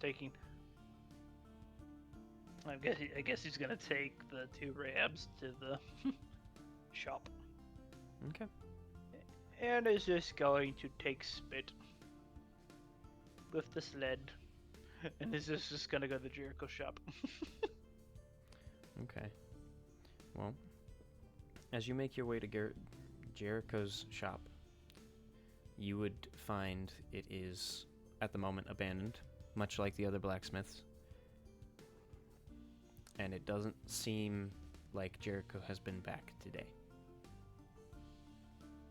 [SPEAKER 3] he's gonna take the 2 rams to the shop.
[SPEAKER 2] Okay.
[SPEAKER 3] And is just going to take spit with the sled. And is just gonna go to the Jericho shop.
[SPEAKER 2] Okay. Well, as you make your way to Jericho's shop, you would find it is, at the moment, abandoned, much like the other blacksmiths. And it doesn't seem like Jericho has been back today.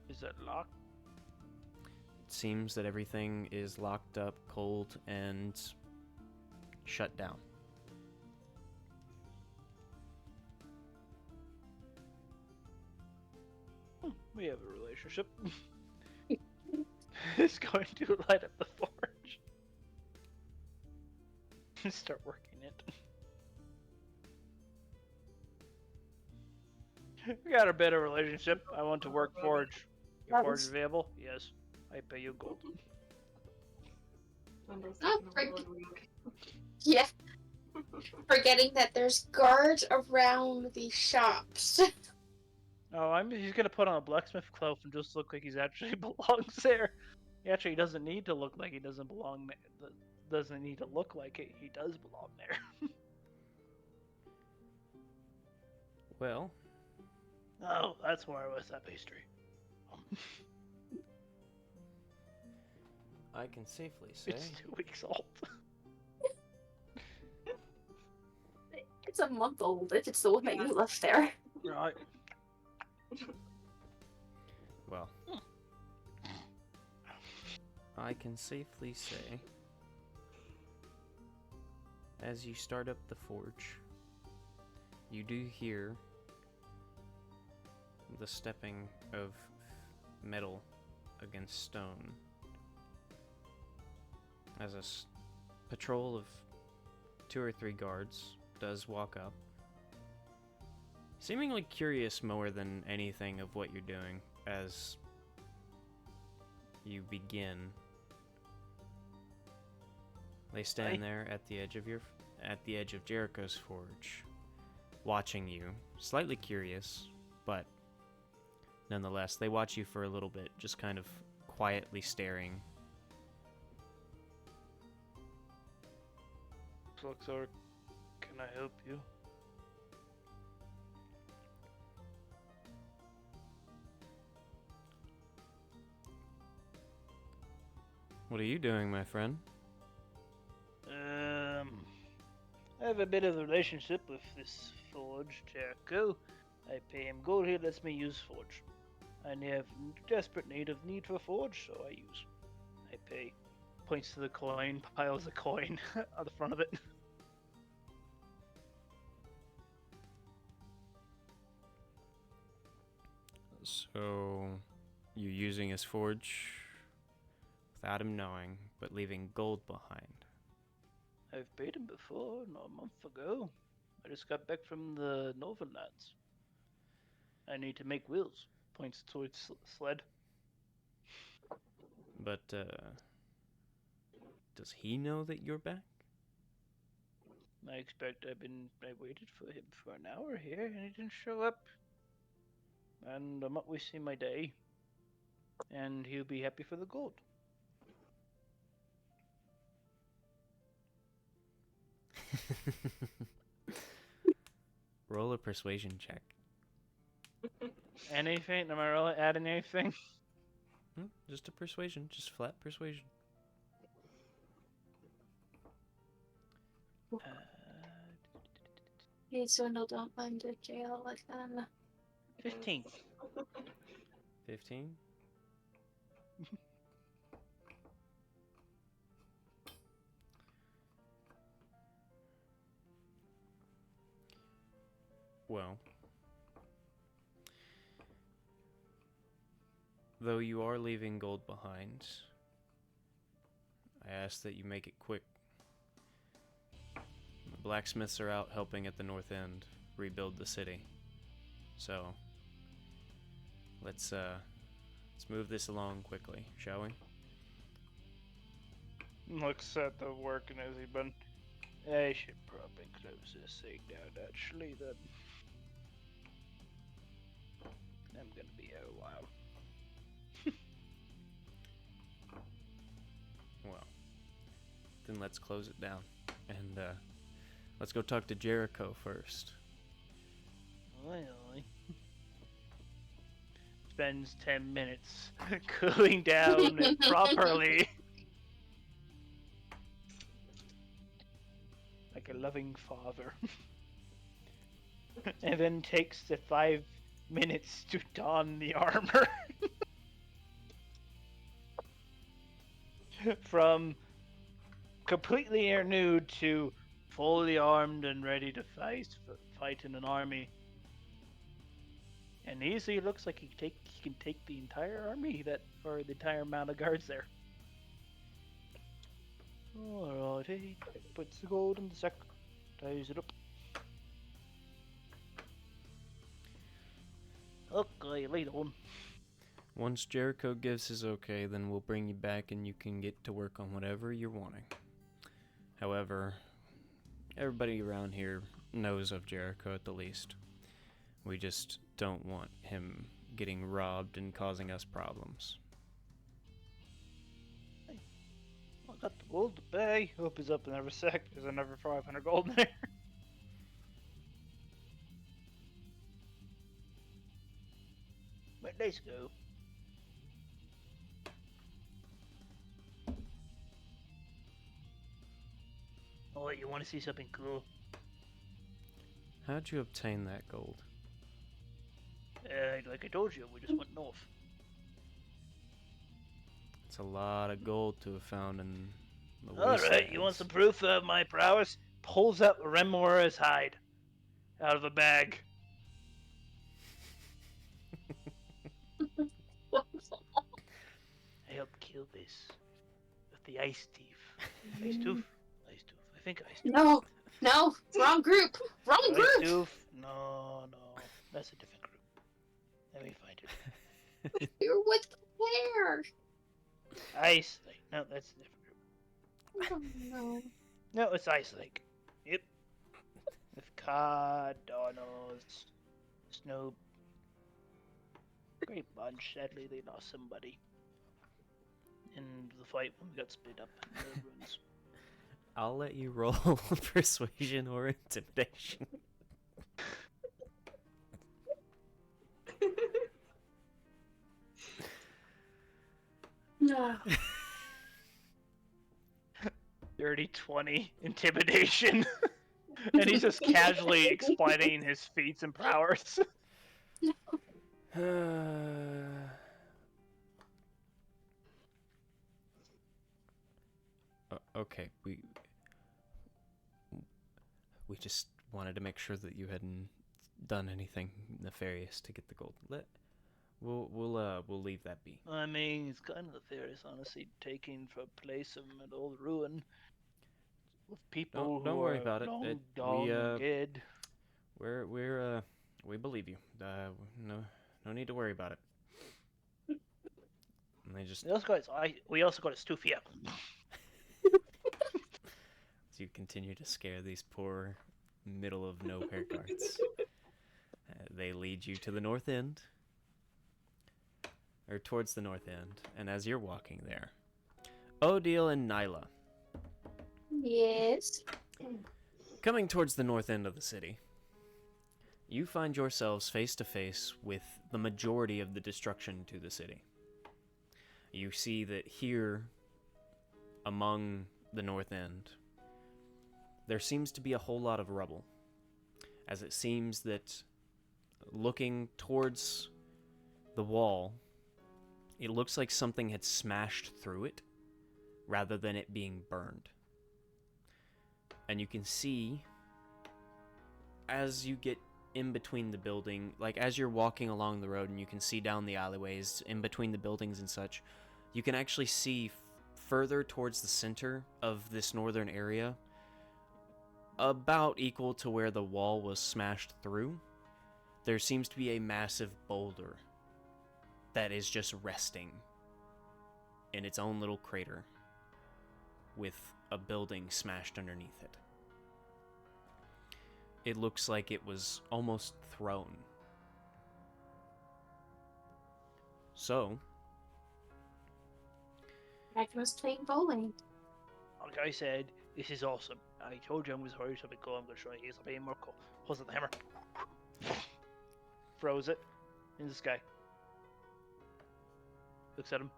[SPEAKER 3] Is it locked?
[SPEAKER 2] It seems that everything is locked up, cold, and shut down.
[SPEAKER 3] We have a relationship. It's going to light up the forge. Start working it. We got a better relationship. I want to work forge. Your forge available? Yes. I pay you gold.
[SPEAKER 5] Wendell's
[SPEAKER 4] Oh,
[SPEAKER 5] taking a
[SPEAKER 4] right.
[SPEAKER 5] little and weak.
[SPEAKER 4] Yeah. Forgetting that there's guards around the shops.
[SPEAKER 3] Oh, he's gonna put on a blacksmith cloak and just look like he's actually belongs there. He actually doesn't need to look like he doesn't belong there. Doesn't need to look like it. He does belong there.
[SPEAKER 2] Well,
[SPEAKER 3] Oh, that's where I was that pastry.
[SPEAKER 2] I can safely say
[SPEAKER 3] It's 2 weeks old.
[SPEAKER 4] It's a month old if it's the one that you left there.
[SPEAKER 3] Right.
[SPEAKER 2] well. I can safely say as you start up the forge, you do hear the stepping of metal against stone as a patrol of 2 or 3 guards does walk up, seemingly curious more than anything of what you're doing as you begin. They stand there at the edge of Jericho's forge, watching you, slightly curious, but nonetheless, they watch you for a little bit, just kind of quietly staring.
[SPEAKER 3] Fluxor, can I help you?
[SPEAKER 2] What are you doing, my friend?
[SPEAKER 3] I have a bit of a relationship with this forge, Jericho. I pay him gold, he lets me use forge. I have desperate need for forge, so I use. I pay. Points to the coin, piles a coin on the front of it.
[SPEAKER 2] So, you're using his forge without him knowing, but leaving gold behind.
[SPEAKER 3] I've paid him before, not a month ago. I just got back from the Northern Lands. I need to make wheels. Points towards sled.
[SPEAKER 2] But, does he know that you're back?
[SPEAKER 3] I waited for him for an hour here and he didn't show up. And I'm not wasting my day. And he'll be happy for the gold.
[SPEAKER 2] Roll a persuasion check.
[SPEAKER 3] Anything? Am I really adding anything?
[SPEAKER 2] Just a persuasion, just flat persuasion.
[SPEAKER 4] Hey, Swindle, don't mind to jail with them.
[SPEAKER 3] 15.
[SPEAKER 2] 15? Well, though you are leaving gold behind, I ask that you make it quick. The blacksmiths are out helping at the north end rebuild the city. So, let's move this along quickly, shall we?
[SPEAKER 3] Looks at the working as he been. I should probably close this thing down actually then. I'm gonna be here a while.
[SPEAKER 2] Well, then let's close it down. And let's go talk to Jericho first.
[SPEAKER 3] Well, spends 10 minutes cooling down properly. Like a loving father. And then takes the 5 minutes to don the armor. From completely air nude to fully armed and ready to fight in an army. And easily looks like he can take the entire army or the entire amount of guards there. Alrighty, puts the gold in the sack, ties it up. Okay, later on.
[SPEAKER 2] Once Jericho gives his okay, then we'll bring you back and you can get to work on whatever you're wanting. However, everybody around here knows of Jericho at the least. We just don't want him getting robbed and causing us problems.
[SPEAKER 3] I got the gold to pay. Hope he's up in every sec. There's another 500 gold in there. But let's go. Oh, wait, you want to see something cool?
[SPEAKER 2] How'd you obtain that gold?
[SPEAKER 3] Like I told you, we just went north.
[SPEAKER 2] It's a lot of gold to have found in the
[SPEAKER 3] Alright, you want some proof of my prowess? Pulls out Remora's hide out of a bag. I helped kill this with the ice thief. Ice tooth? Ice tooth. I think ice tooth.
[SPEAKER 4] No, wrong group. Wrong
[SPEAKER 3] Ice
[SPEAKER 4] group.
[SPEAKER 3] tooth? No, that's a different group. Let me find it.
[SPEAKER 4] You're with the hair.
[SPEAKER 3] Ice Lake. No, that's a different group.
[SPEAKER 4] Oh, no.
[SPEAKER 3] No, it's Ice Lake. Yep. With Cardonos, Snow. Great bunch. Sadly, they lost somebody in the fight when we got split up in the ruins.
[SPEAKER 2] I'll let you roll persuasion or intimidation.
[SPEAKER 4] No.
[SPEAKER 3] Dirty 20 intimidation. And he's just casually explaining his feats and prowess.
[SPEAKER 2] Okay, we just wanted to make sure that you hadn't done anything nefarious to get the gold. We'll leave that be.
[SPEAKER 3] I mean, it's kind of nefarious, honestly, taking for place of an old ruin with people
[SPEAKER 2] Don't
[SPEAKER 3] who
[SPEAKER 2] worry
[SPEAKER 3] are
[SPEAKER 2] about it.
[SPEAKER 3] long
[SPEAKER 2] We
[SPEAKER 3] gone and dead.
[SPEAKER 2] we believe you. No need to worry about it. And they just
[SPEAKER 3] We also got a stoof here.
[SPEAKER 2] as you continue to scare these poor middle of nowhere guards. They lead you to the north end, or towards the north end, and as you're walking there, Odile and Nyla,
[SPEAKER 4] Yes.
[SPEAKER 2] coming towards the north end of the city, you find yourselves face to face with the majority of the destruction to the city. You see that here, among the north end, there seems to be a whole lot of rubble, as it seems that looking towards the wall, it looks like something had smashed through it rather than it being burned. And you can see, as you get in between the building, like as you're walking along the road and you can see down the alleyways in between the buildings and such, you can actually see further towards the center of this northern area, about equal to where the wall was smashed through, there seems to be a massive boulder that is just resting in its own little crater with a building smashed underneath it. It looks like it was almost thrown. So,
[SPEAKER 4] Magnus playing bowling.
[SPEAKER 3] Like I said, this is awesome. I told you I'm going to show you something cool. I'm going to show you something more cool. Pulls out the hammer. Throws it in the sky. Looks at him.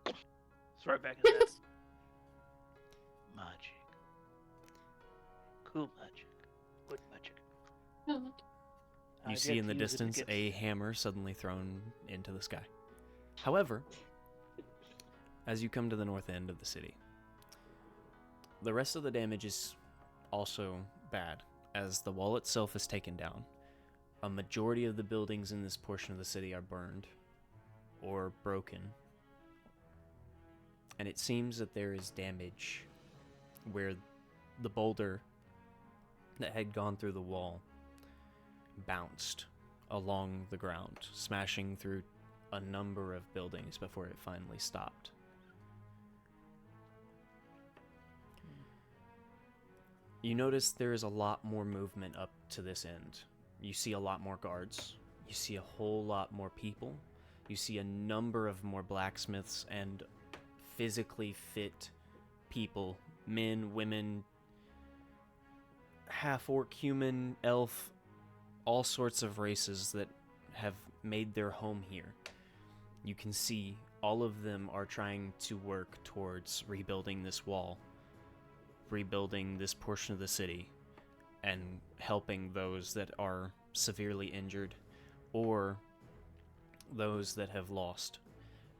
[SPEAKER 3] It's right back in his head. Magic. Cool magic. Good magic.
[SPEAKER 2] you see in the distance a hammer suddenly thrown into the sky. However, as you come to the north end of the city, the rest of the damage is also bad, as the wall itself is taken down. A majority of the buildings in this portion of the city are burned or broken, and it seems that there is damage where the boulder that had gone through the wall bounced along the ground, smashing through a number of buildings before it finally stopped. You notice there is a lot more movement up to this end. You see a lot more guards. You see a whole lot more people. You see a number of more blacksmiths and physically fit people, men, women, half-orc, human, elf, all sorts of races that have made their home here. You can see all of them are trying to work towards rebuilding this wall, rebuilding this portion of the city, and helping those that are severely injured or those that have lost.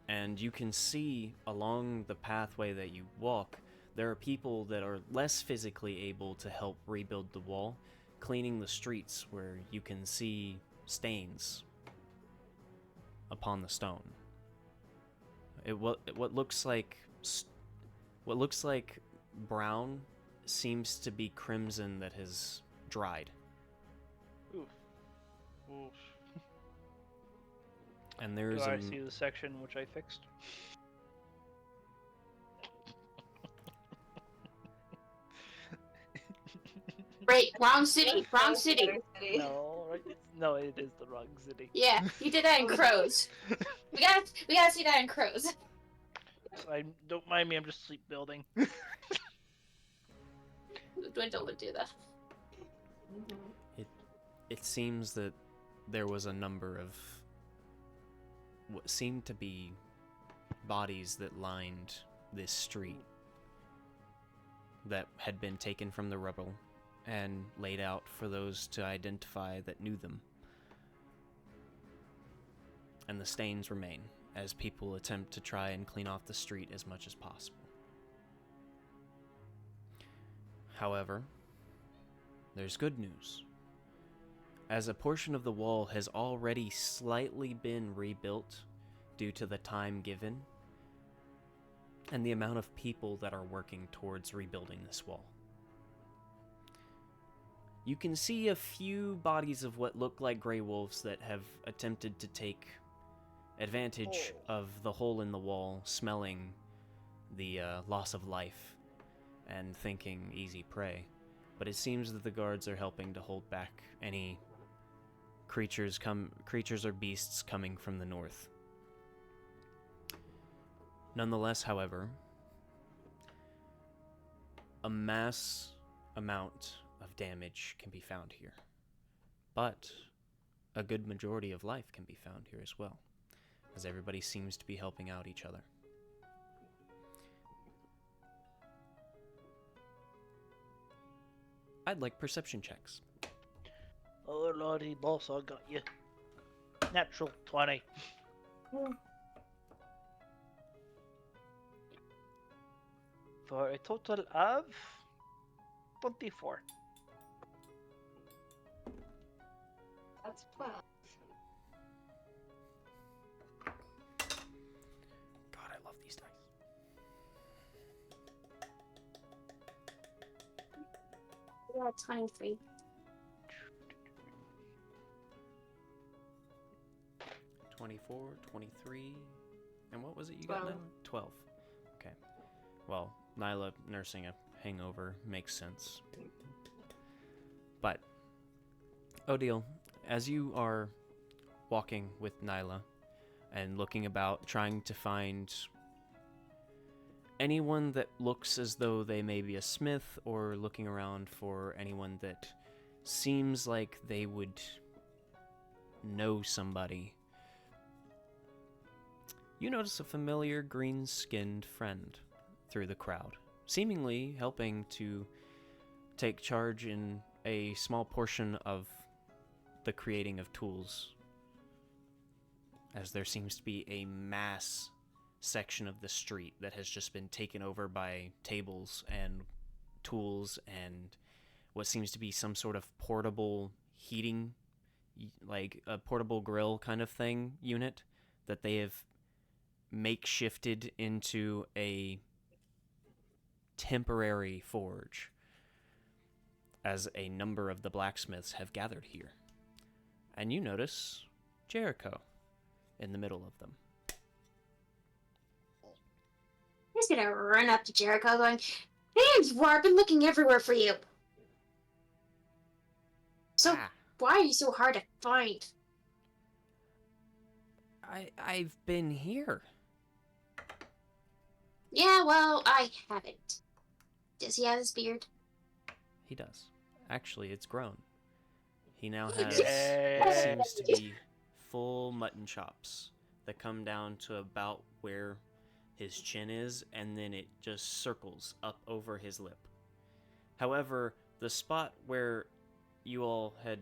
[SPEAKER 2] And you can see along the pathway that you walk, there are people that are less physically able to help rebuild the wall, cleaning the streets where you can see stains upon the stone. What looks like brown seems to be crimson that has dried.
[SPEAKER 3] Oof. Oof.
[SPEAKER 2] And there's
[SPEAKER 3] Do I see the section which I fixed?
[SPEAKER 4] Right, wrong city, wrong city.
[SPEAKER 3] No, right? No, it is the wrong city.
[SPEAKER 4] Yeah, you did that in Crows. We gotta see that in Crows.
[SPEAKER 3] Don't mind me, I'm just sleep building.
[SPEAKER 4] Dwindle would do that.
[SPEAKER 2] It seems that there was a number of what seemed to be bodies that lined this street that had been taken from the rubble and laid out for those to identify that knew them. And the stains remain as people attempt to try and clean off the street as much as possible. However, there's good news. As a portion of the wall has already slightly been rebuilt due to the time given and the amount of people that are working towards rebuilding this wall. You can see a few bodies of what look like gray wolves that have attempted to take advantage of the hole in the wall, smelling the loss of life and thinking easy prey. But it seems that the guards are helping to hold back any creatures or beasts coming from the north. Nonetheless, however, a mass amount of damage can be found here. But a good majority of life can be found here as well, as everybody seems to be helping out each other. I'd like perception checks.
[SPEAKER 3] Oh lordy, boss, I got you. Natural 20. For a total of 24.
[SPEAKER 5] That's 12.
[SPEAKER 2] God, I love these dice.
[SPEAKER 4] Yeah, 23.
[SPEAKER 2] 24, 23, and what was it you
[SPEAKER 5] 12.
[SPEAKER 2] got, Nyla? 12. Okay. Well, Nyla nursing a hangover makes sense. But, Odile, as you are walking with Nyla and looking about, trying to find anyone that looks as though they may be a smith, or looking around for anyone that seems like they would know somebody, you notice a familiar green-skinned friend through the crowd, seemingly helping to take charge in a small portion of the creating of tools, as there seems to be a mass section of the street that has just been taken over by tables and tools and what seems to be some sort of portable heating, like a portable grill kind of thing unit that they have makeshifted into a temporary forge, as a number of the blacksmiths have gathered here. And you notice Jericho in the middle of them.
[SPEAKER 4] He's gonna run up to Jericho going, "Hey, I've been looking everywhere for you. So, why are you so hard to find?"
[SPEAKER 2] I've been here.
[SPEAKER 4] Yeah, well, I haven't. Does he have his beard?
[SPEAKER 2] He does. Actually, it's grown. He now has
[SPEAKER 3] Yay.
[SPEAKER 2] what seems to be full mutton chops that come down to about where his chin is, and then it just circles up over his lip. However, the spot where you all had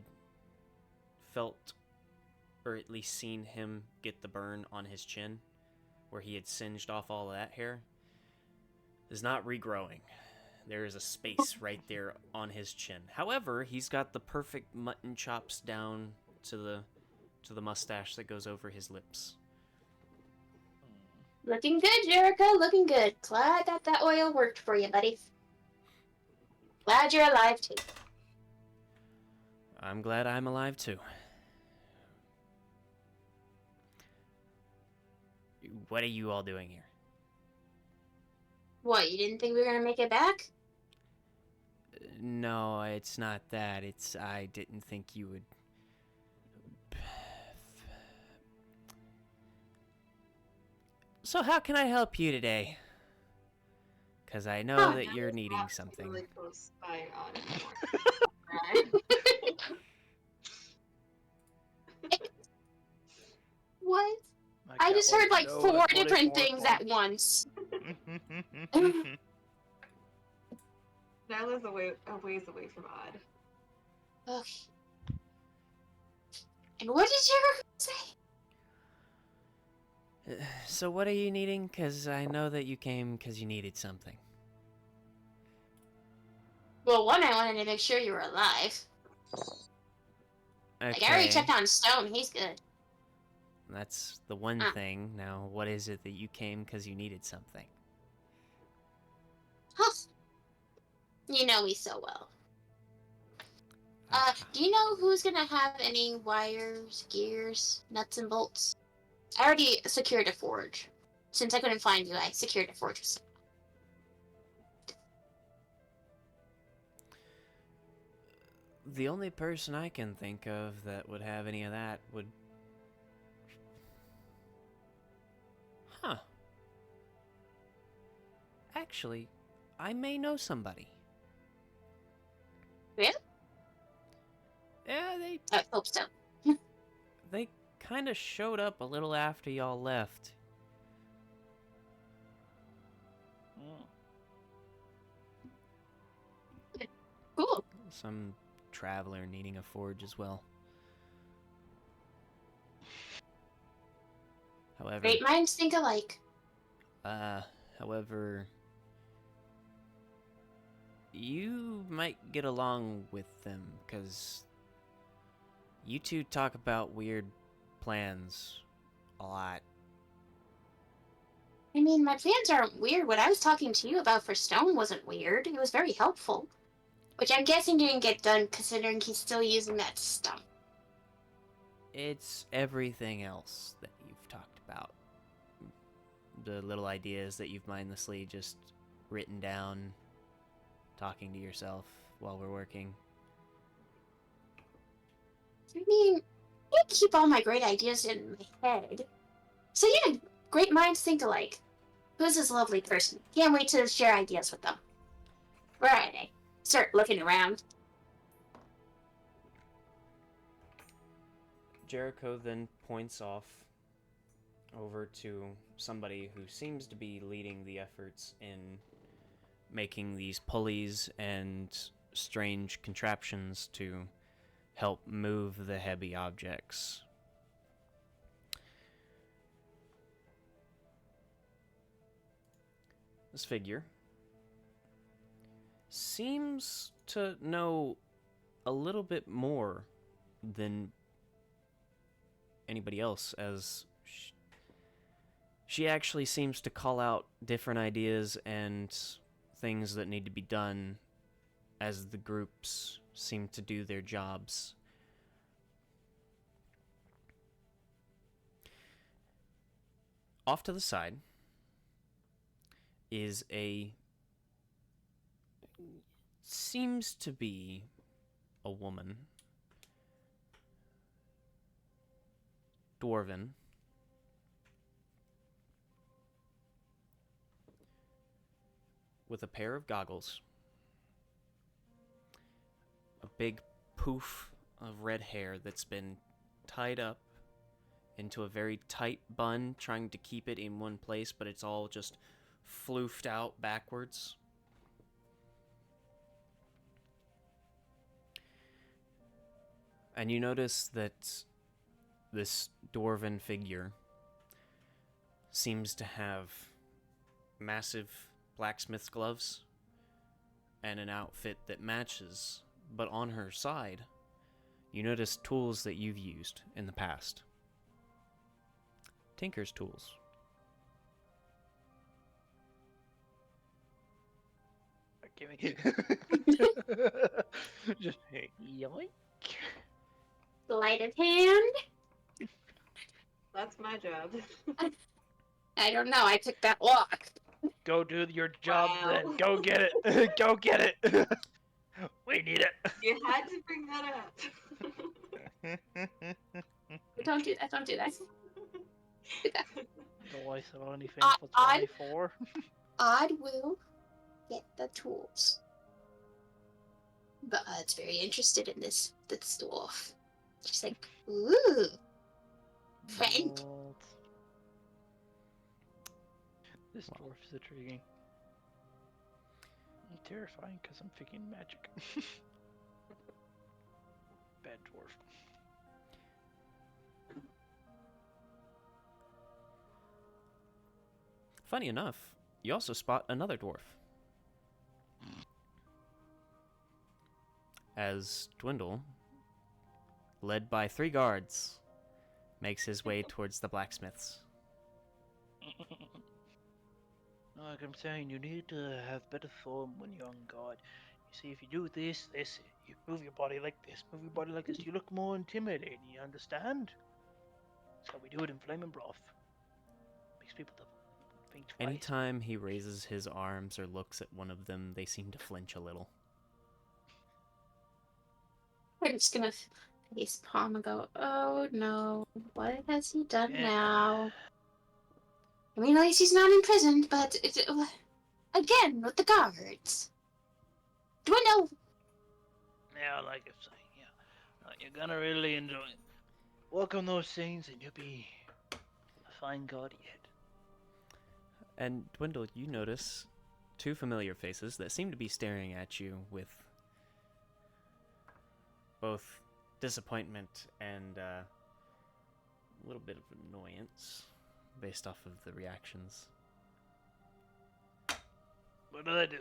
[SPEAKER 2] felt, or at least seen him get the burn on his chin, where he had singed off all of that hair, is not regrowing. There is a space right there on his chin. However, he's got the perfect mutton chops down to the mustache that goes over his lips.
[SPEAKER 4] Looking good, Jericho, looking good. Glad that oil worked for you, buddy. Glad you're alive, too.
[SPEAKER 2] I'm glad I'm alive, too. What are you all doing here?
[SPEAKER 4] What, you didn't think we were gonna make it back?
[SPEAKER 2] No, it's not that. It's I didn't think you would... So how can I help you today? Because I know that you're needing something.
[SPEAKER 5] Really close by on anymore.
[SPEAKER 4] What?
[SPEAKER 3] My
[SPEAKER 4] I
[SPEAKER 3] cat
[SPEAKER 4] just heard like
[SPEAKER 3] wants to know
[SPEAKER 4] 4
[SPEAKER 3] what a
[SPEAKER 4] different
[SPEAKER 3] 24
[SPEAKER 4] things at once.
[SPEAKER 5] Nyla's a ways away from Odd.
[SPEAKER 4] Ugh. And what did Jericho say?
[SPEAKER 2] So what are you needing? Because I know that you came because you needed something.
[SPEAKER 4] Well, one, I wanted to make sure you were alive.
[SPEAKER 2] Okay.
[SPEAKER 4] Like, I already checked on Stone, he's good.
[SPEAKER 2] That's the one thing. Now, what is it that you came because you needed something?
[SPEAKER 4] Huh. You know me so well. Do you know who's gonna have any wires, gears, nuts, and bolts? I already secured a forge. Since I couldn't find you, I secured a forge.
[SPEAKER 2] The only person I can think of that would have any of that would... Huh. Actually, I may know somebody.
[SPEAKER 4] Really?
[SPEAKER 2] Yeah,
[SPEAKER 4] I hope so.
[SPEAKER 2] they kind of showed up a little after y'all left.
[SPEAKER 4] Cool.
[SPEAKER 2] Some traveler needing a forge as well. However,
[SPEAKER 4] Great minds think alike.
[SPEAKER 2] however, you might get along with them, because you two talk about weird plans a lot.
[SPEAKER 4] I mean, my plans aren't weird. What I was talking to you about for Stone wasn't weird. It was very helpful. Which I'm guessing didn't get done considering he's still using that stuff.
[SPEAKER 2] It's everything else that you've talked about. The little ideas that you've mindlessly just written down, talking to yourself while we're working.
[SPEAKER 4] I mean, I keep all my great ideas in my head. So yeah, great minds think alike. Who's this lovely person? Can't wait to share ideas with them. Where are they? Start looking around.
[SPEAKER 2] Jericho then points off over to somebody who seems to be leading the efforts in making these pulleys and strange contraptions to help move the heavy objects. This figure seems to know a little bit more than anybody else, as she actually seems to call out different ideas and things that need to be done as the groups seem to do their jobs. Off to the side is a seems to be a woman, dwarven, with a pair of goggles, a big poof of red hair that's been tied up into a very tight bun, trying to keep it in one place, but it's all just floofed out backwards. And you notice that this dwarven figure seems to have massive blacksmith's gloves and an outfit that matches, but on her side, you notice tools that you've used in the past. Tinker's tools.
[SPEAKER 3] Give me. Just yoink.
[SPEAKER 4] Sleight of hand?
[SPEAKER 5] That's my job.
[SPEAKER 4] I don't know. I took that walk.
[SPEAKER 3] Go do your job
[SPEAKER 5] Wow.
[SPEAKER 3] then. Go get it. Go get it. We need it.
[SPEAKER 5] You had to bring that up.
[SPEAKER 4] Don't do that. Don't do that. Do that.
[SPEAKER 3] The voice of only
[SPEAKER 4] I-
[SPEAKER 3] faithful
[SPEAKER 4] I-
[SPEAKER 3] 24.
[SPEAKER 4] I will get the tools. But it's very interested in this dwarf. She's like, ooh, friend.
[SPEAKER 3] What? This dwarf is intriguing. And terrifying because I'm thinking magic. Bad dwarf.
[SPEAKER 2] Funny enough, you also spot another dwarf. As Dwindle, led by 3 guards, makes his way towards the blacksmiths.
[SPEAKER 3] Like I'm saying, you need to have better form when you're on guard. You see, if you do this, you move your body like this, move your body like this, you look more intimidating, you understand? That's how we do it in Flaming Broth. Makes people think twice.
[SPEAKER 2] Anytime he raises his arms or looks at one of them, they seem to flinch a little.
[SPEAKER 4] I'm just gonna face palm and go, oh no, what has he done
[SPEAKER 3] Yeah.
[SPEAKER 4] now? I mean, at least he's not imprisoned, but again, with the guards. Do I know?
[SPEAKER 3] Yeah, like I'm saying, yeah. You're gonna really enjoy it. Work on those things and you'll be a fine guard yet.
[SPEAKER 2] And Dwindle, you notice 2 familiar faces that seem to be staring at you with both disappointment and a little bit of annoyance based off of the reactions.
[SPEAKER 3] What did I do?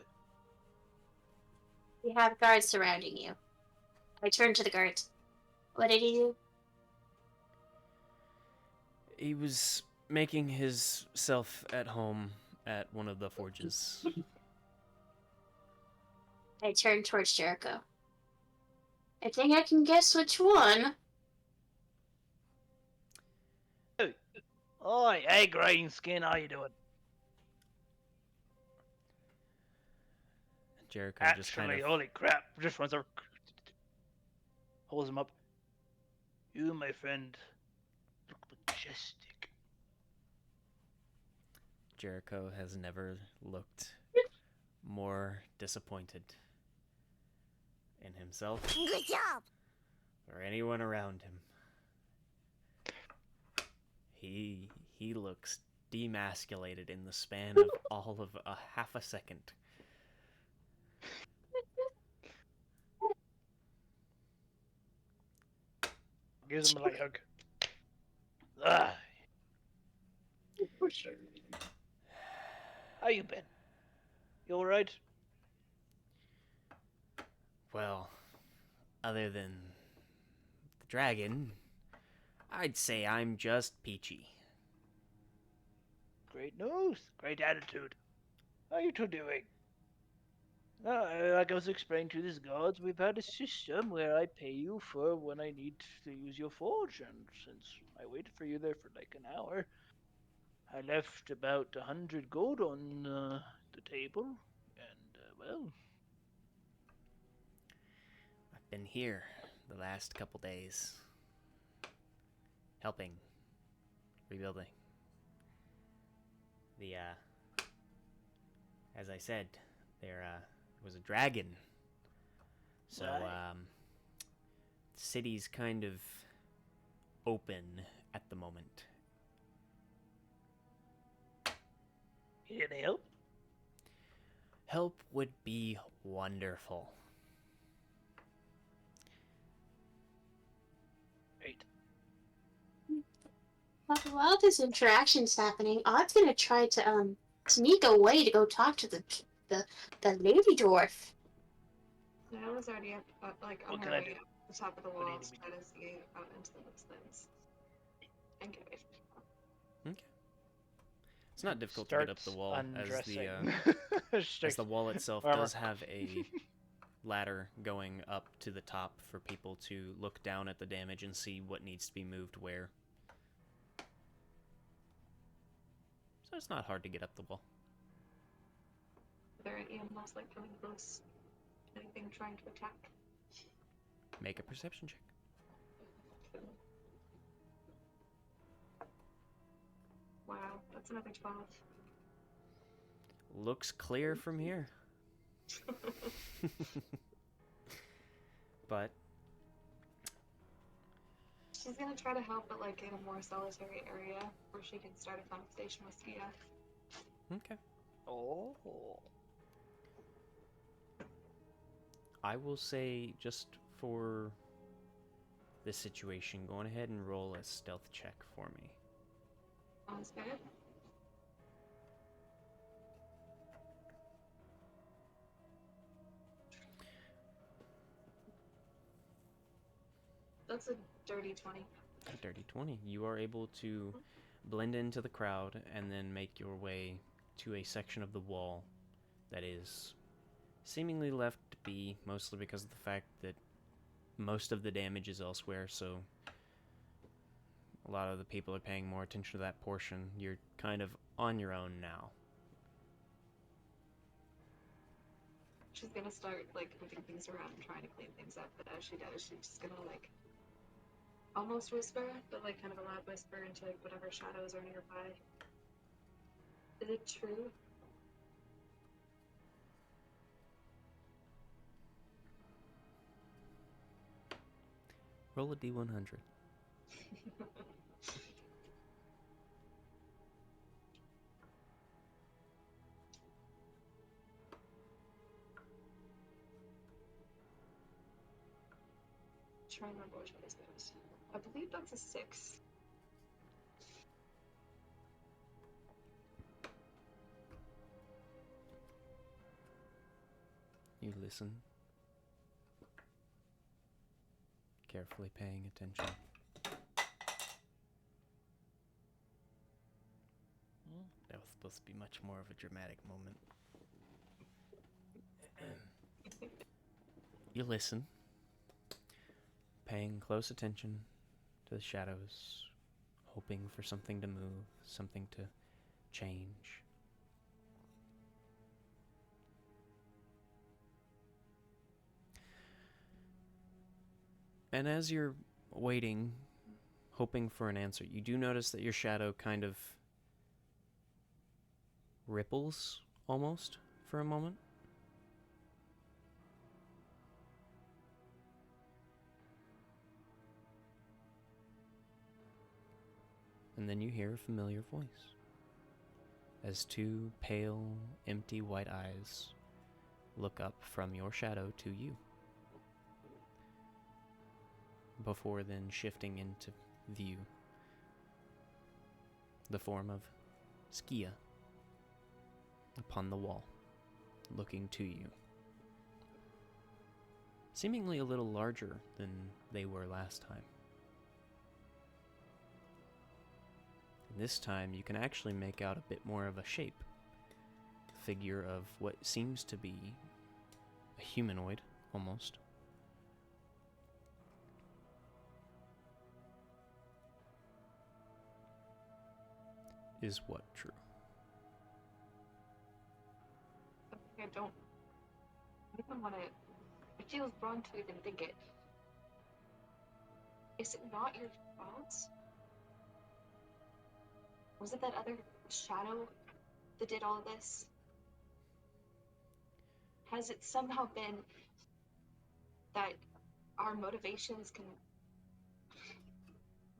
[SPEAKER 4] We have guards surrounding you. I turn to the guards. What did he do?
[SPEAKER 2] He was making himself at home at one of the forges.
[SPEAKER 4] I turn towards Jericho. I think I can guess which one.
[SPEAKER 3] Oi, hey, green skin, how you doing?
[SPEAKER 2] Jericho just kind
[SPEAKER 3] Actually,
[SPEAKER 2] of...
[SPEAKER 3] holy crap, just runs over, holds him up. You, my friend, look majestic.
[SPEAKER 2] Jericho has never looked more disappointed in himself.
[SPEAKER 6] Good job!
[SPEAKER 2] Or anyone around him. He looks demasculated in the span of all of a half a second.
[SPEAKER 3] Gives him a light hug. Ah, how you been? You alright?
[SPEAKER 2] Well, other than the dragon, I'd say I'm just peachy.
[SPEAKER 3] Great news, great attitude. How you two doing? Like I was explaining to these guards, we've had a system where I pay you for when I need to use your forge, and since I waited for you there for like an hour, I left about 100 gold on the table, and well,
[SPEAKER 2] I've been here the last couple days, helping, rebuilding. As I said, there was a dragon. So,
[SPEAKER 3] right.
[SPEAKER 2] the city's kind of open at the moment.
[SPEAKER 3] Need any help?
[SPEAKER 2] Help would be wonderful.
[SPEAKER 3] Right.
[SPEAKER 4] While this interaction's happening, Odd's gonna try to sneak away to go talk to the the lady dwarf.
[SPEAKER 5] I was already up, like on
[SPEAKER 3] What
[SPEAKER 5] her
[SPEAKER 3] can I
[SPEAKER 5] way
[SPEAKER 3] do?
[SPEAKER 5] up the top of the
[SPEAKER 3] What do you
[SPEAKER 5] wall
[SPEAKER 3] need
[SPEAKER 5] to
[SPEAKER 3] me
[SPEAKER 5] try
[SPEAKER 3] to
[SPEAKER 5] to see out into the woodslands and get away from
[SPEAKER 2] Okay. It's not difficult to get up the
[SPEAKER 3] Starts
[SPEAKER 2] wall,
[SPEAKER 3] undressing.
[SPEAKER 2] as the wall itself
[SPEAKER 3] Armor.
[SPEAKER 2] does have a ladder going up to the top for people to look down at the damage and see what needs to be moved where. So it's not hard to get up the wall.
[SPEAKER 5] Are there any animals like coming close? Anything trying to attack?
[SPEAKER 2] Make a perception check.
[SPEAKER 5] Wow, that's another 12.
[SPEAKER 2] Looks clear from here. But
[SPEAKER 5] She's gonna try to help, but like in a more solitary area where she can start a conversation with Skia.
[SPEAKER 2] okay.
[SPEAKER 3] Oh.
[SPEAKER 2] I will say, just for this situation, go on ahead and roll a stealth check for me.
[SPEAKER 5] Sounds good. That's a dirty 20.
[SPEAKER 2] A dirty 20. You are able to blend into the crowd and then make your way to a section of the wall that is seemingly left to be, mostly because of the fact that most of the damage is elsewhere, so a lot of the people are paying more attention to that portion. You're kind of on your own now.
[SPEAKER 5] She's gonna start like moving things around and trying to clean things up, but as she does, she's just gonna like almost whisper, but like kind of a loud whisper into like whatever shadows are nearby. Is it true?
[SPEAKER 2] Roll a d100.
[SPEAKER 5] Try and remember which one is those. I believe that's a 6.
[SPEAKER 2] You listen, carefully paying attention. That was supposed to be much more of a dramatic moment. You listen, paying close attention to the shadows, hoping for something to move, something to change. And as you're waiting, hoping for an answer, you do notice that your shadow kind of ripples, almost, for a moment. And then you hear a familiar voice, as two pale, empty white eyes look up from your shadow to you, before then shifting into view the form of Skia upon the wall, looking to you. Seemingly a little larger than they were last time. This time you can actually make out a bit more of a shape. Figure of what seems to be a humanoid, almost. Is what true?
[SPEAKER 5] Something I don't even want to. It feels wrong to even think it. Is it not your fault? Was it that other shadow that did all this? Has it somehow been that our motivations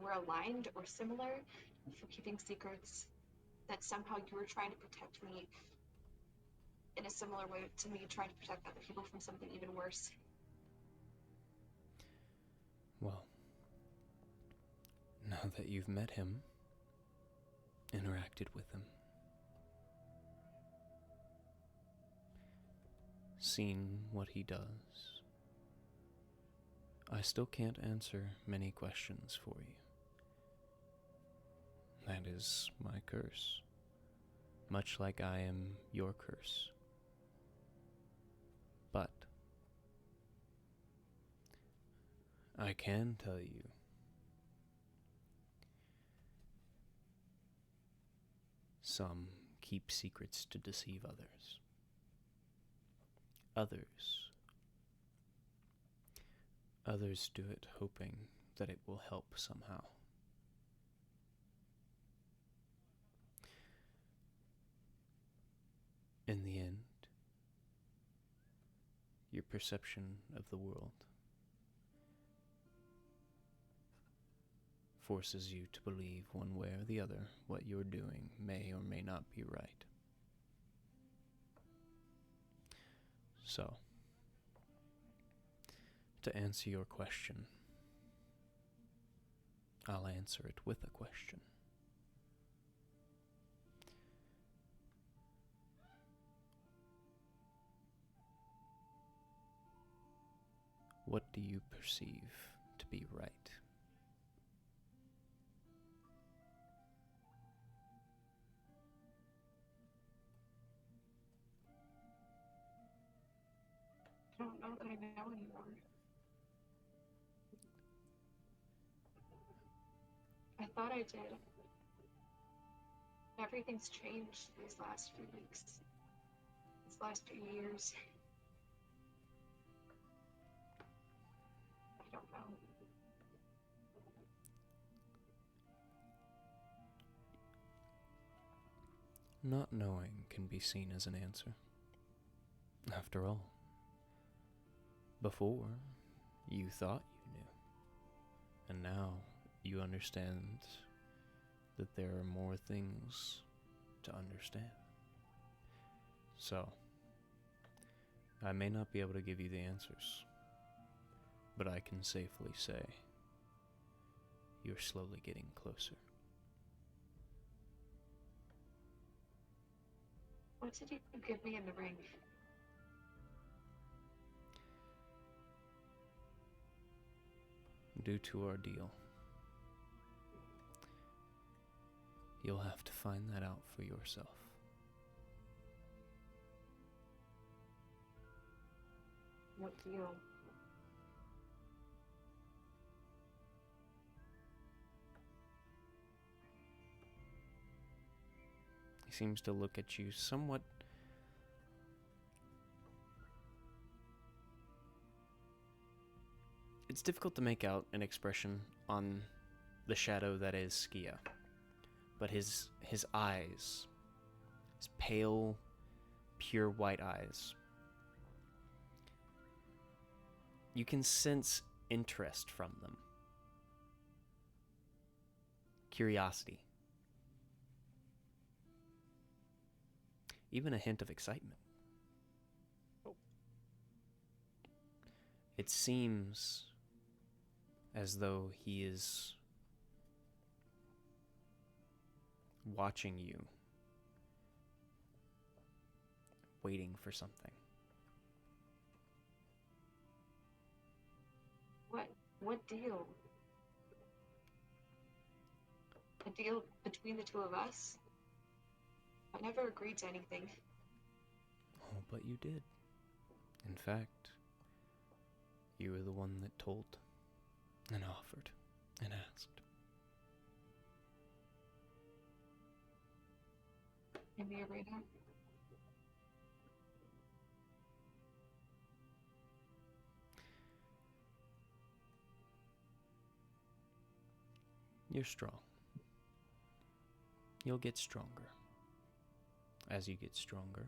[SPEAKER 5] were aligned or similar for keeping secrets? That somehow you were trying to protect me in a similar way to me trying to protect other people from something even worse?
[SPEAKER 2] Well, now that you've met him, interacted with him, seen what he does, I still can't answer many questions for you. That is my curse, much like I am your curse. But I can tell you some keep secrets to deceive others. Others do it hoping that it will help somehow. In the end, your perception of the world forces you to believe one way or the other what you're doing may or may not be right. So, to answer your question, I'll answer it with a question. What do you perceive to be right?
[SPEAKER 5] I don't know that I know anymore. I thought I did. Everything's changed these last few weeks, these last few years. I don't know.
[SPEAKER 2] Not knowing can be seen as an answer. After all, before, you thought you knew, and now you understand that there are more things to understand. So, I may not be able to give you the answers, but I can safely say you're slowly getting closer.
[SPEAKER 5] What did you give me in the ring?
[SPEAKER 2] Due to our deal, you'll have to find that out for yourself.
[SPEAKER 5] What deal?
[SPEAKER 2] He seems to look at you somewhat it's difficult to make out an expression on the shadow that is Skia. But his eyes, his pale, pure white eyes, you can sense interest from them. Curiosity. Even a hint of excitement. It seems as though he is watching you, waiting for something.
[SPEAKER 5] What deal? A deal between the two of us? I never agreed to anything.
[SPEAKER 2] Oh, but you did. In fact, you were the one that told and offered and asked.
[SPEAKER 5] in the arena.
[SPEAKER 2] You're strong. You'll get stronger. As you get stronger,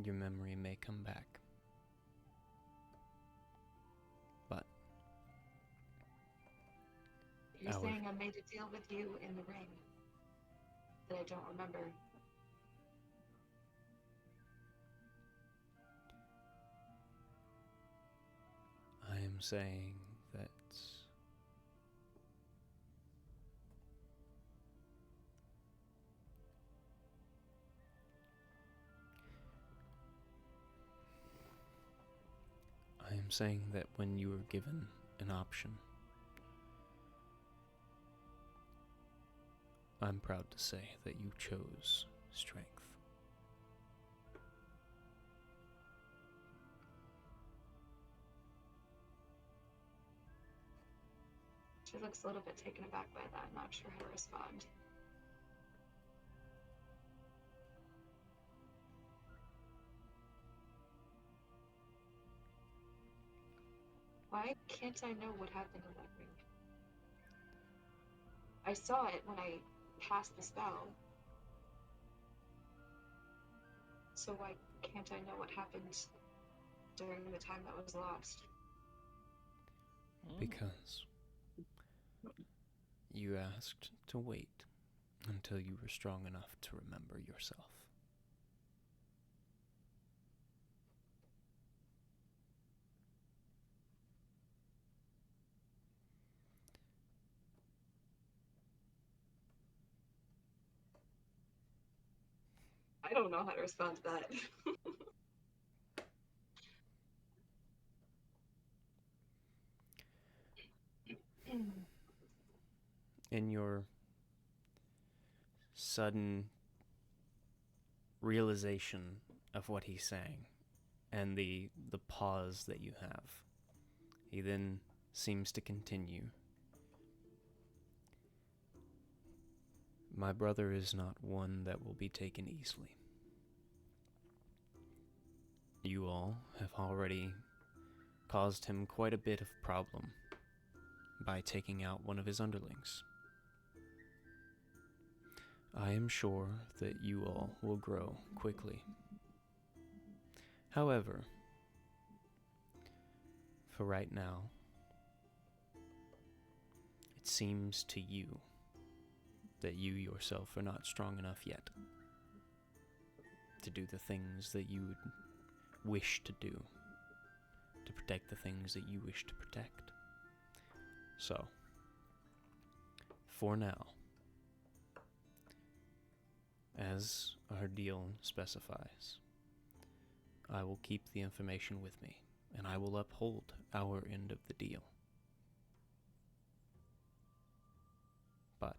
[SPEAKER 2] your memory may come back. But
[SPEAKER 5] You're saying I made a deal with you in the ring that I don't remember.
[SPEAKER 2] I am saying that when you were given an option, I'm proud to say that you chose strength.
[SPEAKER 5] She looks a little bit taken aback by that, not sure how to respond. Why can't I know what happened in that ring? I saw it when I cast the spell. So why can't I know what happened during the time that was lost?
[SPEAKER 2] Because you asked to wait until you were strong enough to remember yourself.
[SPEAKER 5] I don't know how to respond to that.
[SPEAKER 2] In your sudden realization of what he's saying and the pause that you have, he then seems to continue. My brother is not one that will be taken easily. You all have already caused him quite a bit of problem by taking out one of his underlings. I am sure that you all will grow quickly. However, for right now, it seems to you that you yourself are not strong enough yet to do the things that you would wish to do, to protect the things that you wish to protect. So, for now, as our deal specifies, I will keep the information with me, and I will uphold our end of the deal. But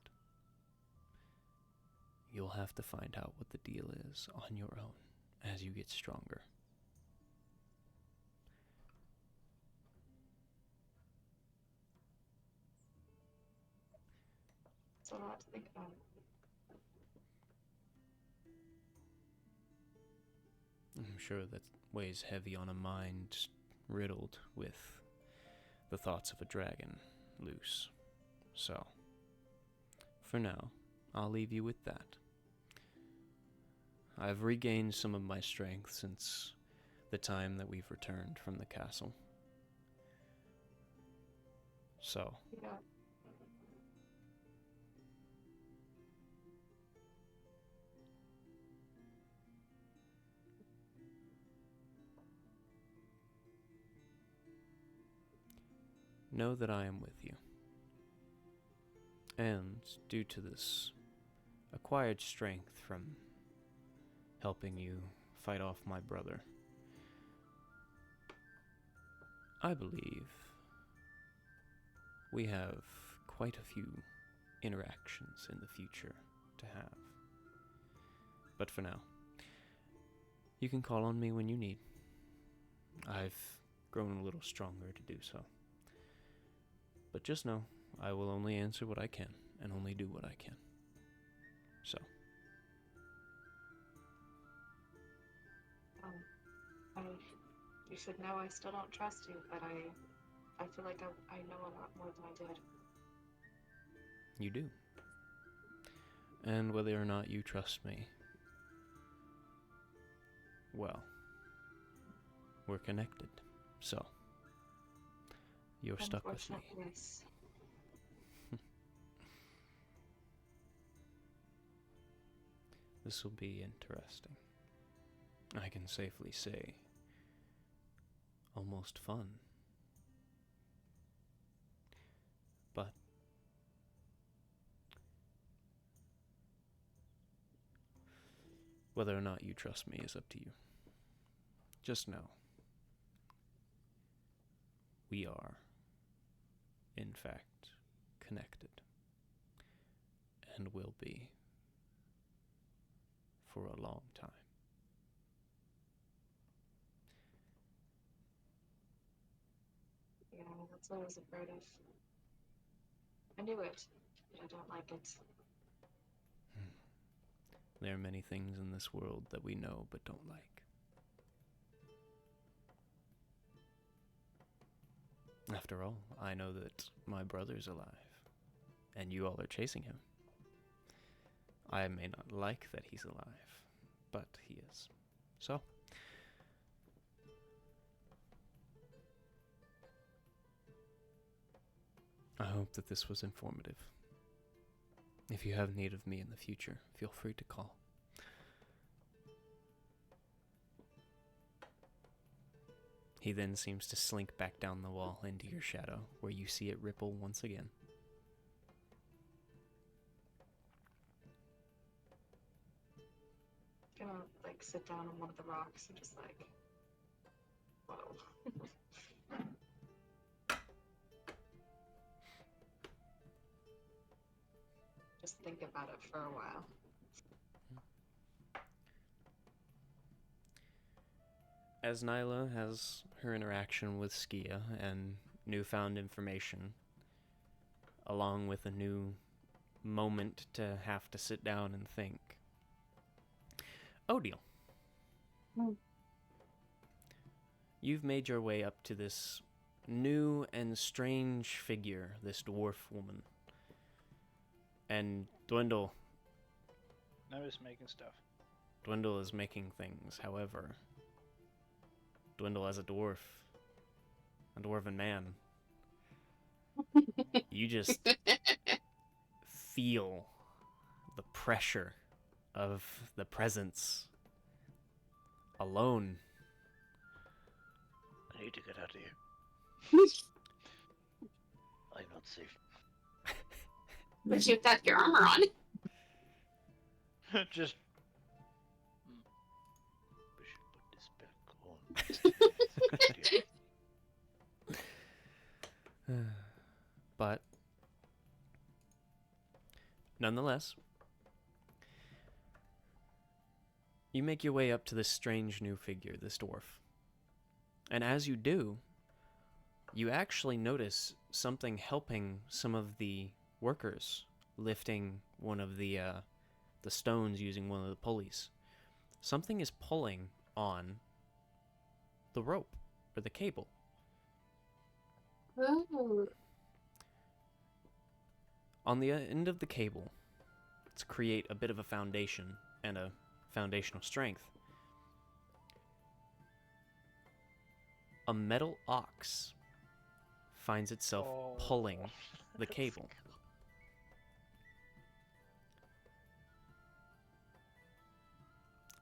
[SPEAKER 2] you'll have to find out what the deal is on your own as you get stronger.
[SPEAKER 5] It's a lot to think about.
[SPEAKER 2] I'm sure that weighs heavy on a mind riddled with the thoughts of a dragon loose. So, for now, I'll leave you with that. I've regained some of my strength since the time that we've returned from the castle. So,
[SPEAKER 5] Yeah.
[SPEAKER 2] know that I am with you. And due to this acquired strength from helping you fight off my brother, I believe we have quite a few interactions in the future to have. But for now, you can call on me when you need. I've grown a little stronger to do so. But just know, I will only answer what I can, and only do what I can. So,
[SPEAKER 5] You should know I still don't trust you, but I feel like I know a lot more than I did.
[SPEAKER 2] you do. And whether or not you trust me, well, we're connected. So, you're stuck with me.
[SPEAKER 5] Unfortunately, yes.
[SPEAKER 2] This will be interesting. I can safely say, almost fun. But whether or not you trust me is up to you. Just know, we are, in fact, connected, and will be for a long time.
[SPEAKER 5] Yeah, that's what I was afraid of. I knew it, but I don't like it.
[SPEAKER 2] There are many things in this world that we know but don't like. After all, I know that my brother's alive, and you all are chasing him. I may not like that he's alive, but he is. So, I hope that this was informative. If you have need of me in the future, feel free to call. He then seems to slink back down the wall into your shadow, where you see it ripple once again.
[SPEAKER 5] I'm gonna like sit down on one of the rocks and just like, whoa. Just think about it for a while.
[SPEAKER 2] As Nyla has her interaction with Skia and newfound information, along with a new moment to have to sit down and think, Odile, you've made your way up to this new and strange figure, this dwarf woman. And Dwindle
[SPEAKER 3] I'm just making stuff.
[SPEAKER 2] Dwindle is making things. However, Dwindle as a dwarven man, you just feel the pressure of the presence alone.
[SPEAKER 3] I need to get out of here. I'm not safe.
[SPEAKER 4] But you've got your armor on.
[SPEAKER 3] Just. We should put this back on.
[SPEAKER 2] But nonetheless, you make your way up to this strange new figure, this dwarf. And as you do, you actually notice something helping some of the workers lifting one of the stones using one of the pulleys. Something is pulling on the rope or the cable.
[SPEAKER 4] Ooh.
[SPEAKER 2] On the end of the cable, to create a bit of a foundation and a foundational strength, a metal ox finds itself pulling the cable.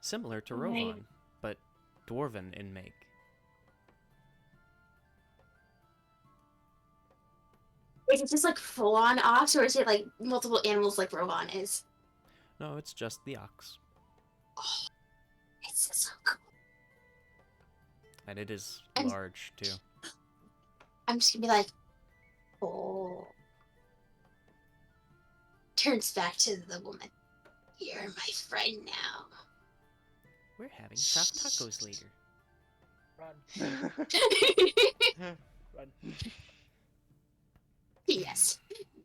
[SPEAKER 2] Similar to Rovan, but dwarven in make.
[SPEAKER 4] Is it just like full on ox, or is it like multiple animals like Rovan is?
[SPEAKER 2] No, it's just the ox.
[SPEAKER 4] Oh, it's so cool.
[SPEAKER 2] And it is
[SPEAKER 4] And-
[SPEAKER 2] large, too.
[SPEAKER 4] I'm just gonna be like, oh. Turns back to the woman. You're my friend now.
[SPEAKER 2] We're having soft tacos later.
[SPEAKER 3] Run. Run.
[SPEAKER 4] Yes,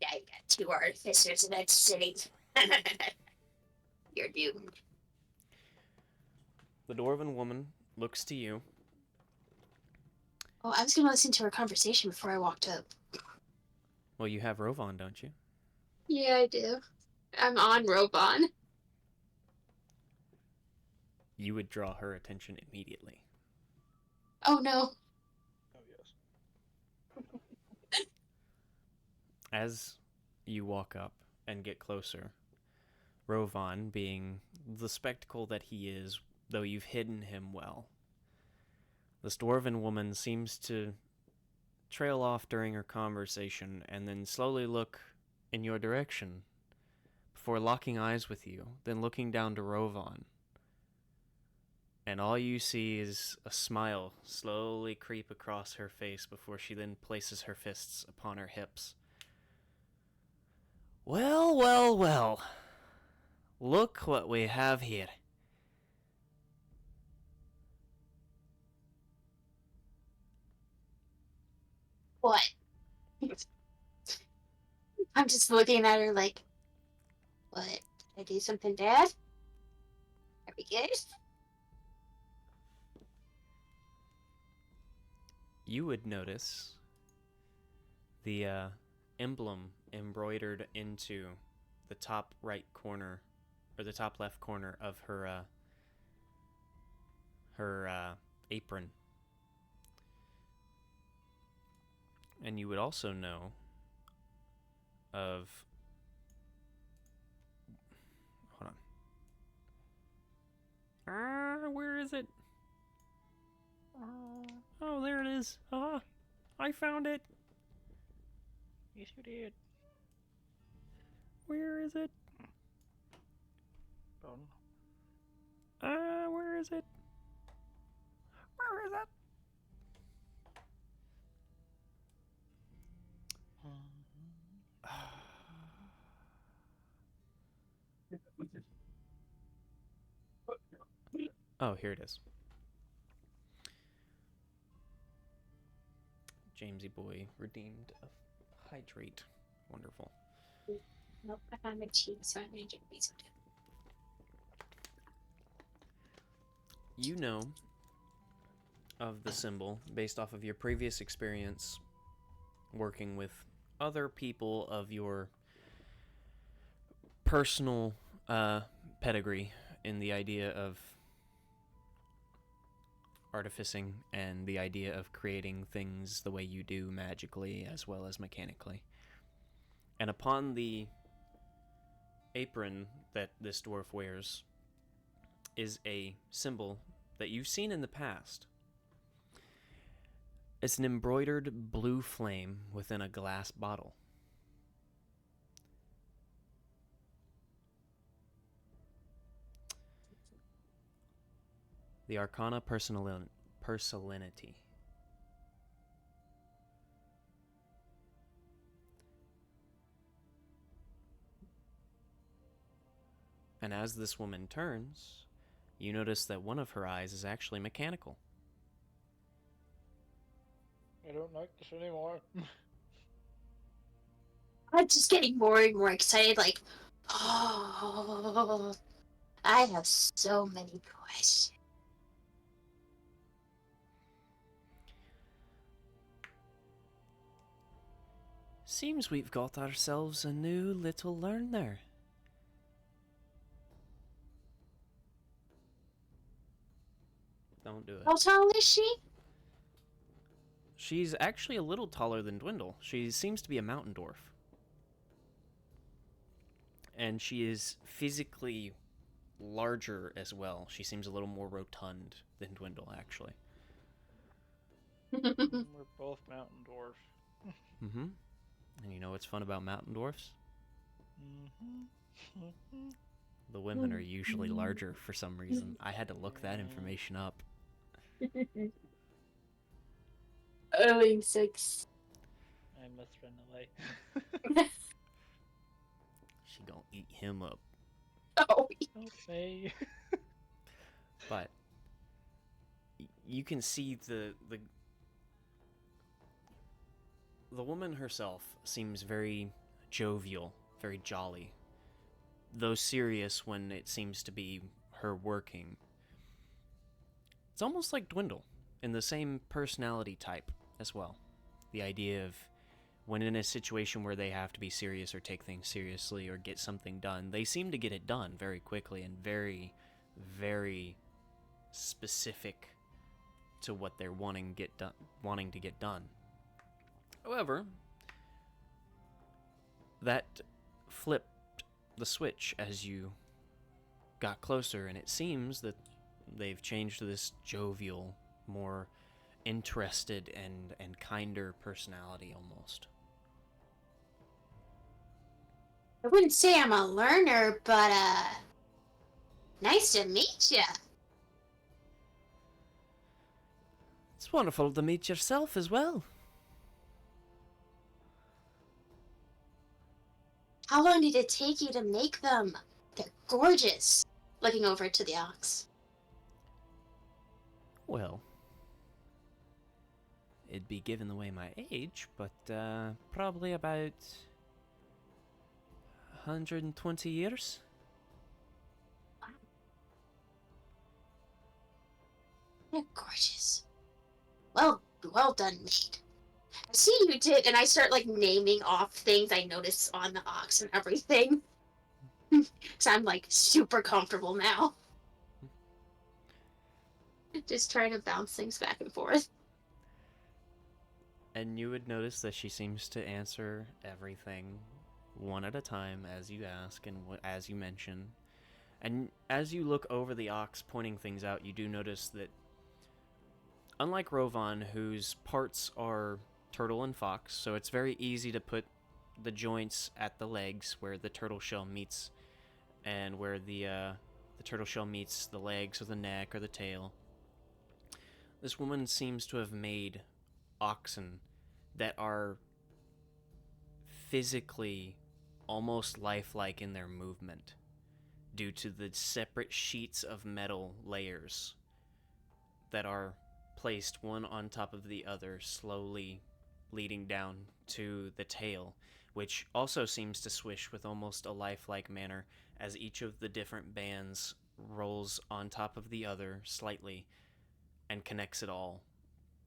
[SPEAKER 4] I got two artificers in that city. weird view.
[SPEAKER 2] The dwarven woman looks to you.
[SPEAKER 4] Oh, I was gonna listen to our conversation before I walked up.
[SPEAKER 2] Well, you have Rovan, don't you?
[SPEAKER 4] Yeah, I do. I'm on Robon.
[SPEAKER 2] You would draw her attention immediately.
[SPEAKER 4] Oh no.
[SPEAKER 3] Oh yes.
[SPEAKER 2] As you walk up and get closer, Rovan, being the spectacle that he is, though you've hidden him well, this dwarven woman seems to trail off during her conversation and then slowly look in your direction before locking eyes with you, then looking down to Rovan. And all you see is a smile slowly creep across her face before she then places her fists upon her hips. Well, well, well. Look what we have here.
[SPEAKER 4] What? I'm just looking at her like, what? Did I do something bad? Are we good?
[SPEAKER 2] You would notice the emblem embroidered into the top right corner, or the top left corner of her apron. And you would also know of... Hold on. Where is it? Oh, there it is. I found it.
[SPEAKER 3] Yes, you did.
[SPEAKER 2] Where is it?
[SPEAKER 3] Bone.
[SPEAKER 2] Where is it? Where is it? Oh, here it is. Jamesy boy redeemed a hydrate. Wonderful.
[SPEAKER 4] Nope, I found my cheese, so I'm gonna get these.
[SPEAKER 2] You know of the symbol based off of your previous experience working with other people of your personal pedigree in the idea of artificing and the idea of creating things the way you do magically as well as mechanically. And upon the apron that this dwarf wears is a symbol that you've seen in the past. It's an embroidered blue flame within a glass bottle. The Arcana Personality. And as this woman turns, you notice that one of her eyes is actually mechanical.
[SPEAKER 3] I don't like this anymore.
[SPEAKER 4] I'm just getting more and more excited, like, oh, I have so many questions.
[SPEAKER 2] Seems we've got ourselves a new little learner. Don't do it.
[SPEAKER 4] How tall is she?
[SPEAKER 2] She's actually a little taller than Dwindle. She seems to be a mountain dwarf. And she is physically larger as well. She seems a little more rotund than Dwindle, actually.
[SPEAKER 3] We're both mountain dwarfs.
[SPEAKER 2] Mm-hmm. And you know what's fun about mountain dwarfs?
[SPEAKER 3] Mm-hmm.
[SPEAKER 2] The women are usually larger for some reason. I had to look that information up.
[SPEAKER 4] Oh, 6.
[SPEAKER 3] I must run away.
[SPEAKER 2] She gonna eat him up.
[SPEAKER 4] Oh,
[SPEAKER 3] Okay.
[SPEAKER 2] But you can see the woman herself seems very jovial, very jolly. though serious when it seems to be her working. It's almost like Dwindle, in the same personality type as well. The idea of when in a situation where they have to be serious or take things seriously or get something done, they seem to get it done very quickly and very, very specific to what they're wanting to get done. However, that flipped the switch as you got closer, and it seems that they've changed to this jovial, more interested and kinder personality almost.
[SPEAKER 4] I wouldn't say I'm a learner, but nice to meet ya.
[SPEAKER 2] It's wonderful to meet yourself as well.
[SPEAKER 4] How long did it take you to make them? They're gorgeous. Looking over to the ox.
[SPEAKER 2] Well, it'd be giving away my age, but probably about 120 years.
[SPEAKER 4] They're gorgeous. Well done, maid. I see you did, and I start like naming off things I noticed on the ox and everything. So I'm like super comfortable now. Just trying to bounce things back and forth.
[SPEAKER 2] And you would notice that she seems to answer everything one at a time as you ask and as you mention. And as you look over the ox pointing things out, you do notice that unlike Rovan, whose parts are turtle and fox, so it's very easy to put the joints at the legs where the turtle shell meets and where the turtle shell meets the legs or the neck or the tail. This woman seems to have made oxen that are physically almost lifelike in their movement due to the separate sheets of metal layers that are placed one on top of the other, slowly leading down to the tail, which also seems to swish with almost a lifelike manner as each of the different bands rolls on top of the other slightly and connects it all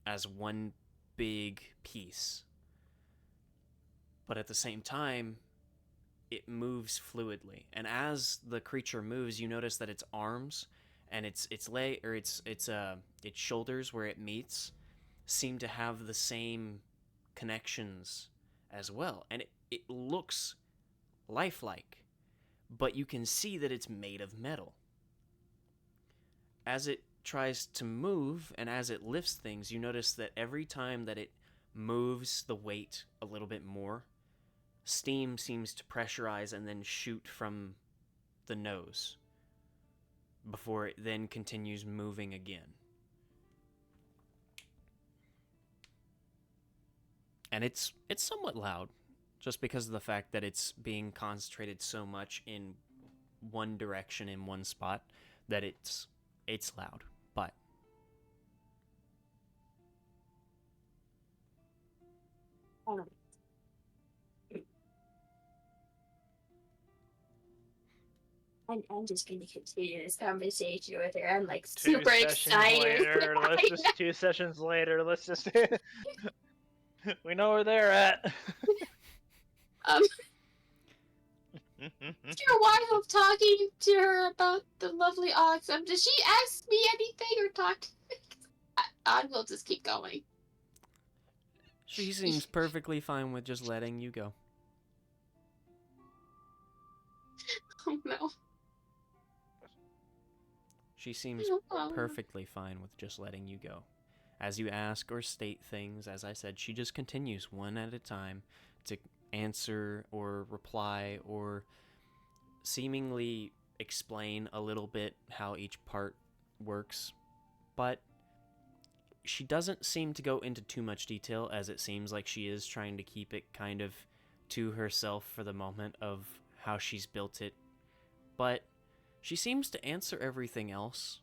[SPEAKER 2] as one big piece. But at the same time, it moves fluidly, and as the creature moves, you notice that its arms and its shoulders where it meets seem to have the same connections as well, and it looks lifelike, but you can see that it's made of metal. As it tries to move and as it lifts things, you notice that every time that it moves the weight a little bit more, steam seems to pressurize and then shoot from the nose before it then continues moving again. And it's somewhat loud, just because of the fact that it's being concentrated so much in one direction in one spot that it's loud. But
[SPEAKER 4] I'm just going to continue this conversation with her. I'm like
[SPEAKER 3] Two
[SPEAKER 4] super
[SPEAKER 3] sessions
[SPEAKER 4] excited.
[SPEAKER 3] later, let's just 2 sessions later. Let's just we know where they're at.
[SPEAKER 4] After a while of talking to her about the lovely ox, does she ask me anything or talk to me? I will just keep going.
[SPEAKER 2] she seems perfectly fine with just letting you go.
[SPEAKER 4] Oh no.
[SPEAKER 2] She seems perfectly fine with just letting you go. As you ask or state things, as I said, she just continues one at a time to answer or reply or seemingly explain a little bit how each part works. But she doesn't seem to go into too much detail, as it seems like she is trying to keep it kind of to herself for the moment of how she's built it. But she seems to answer everything else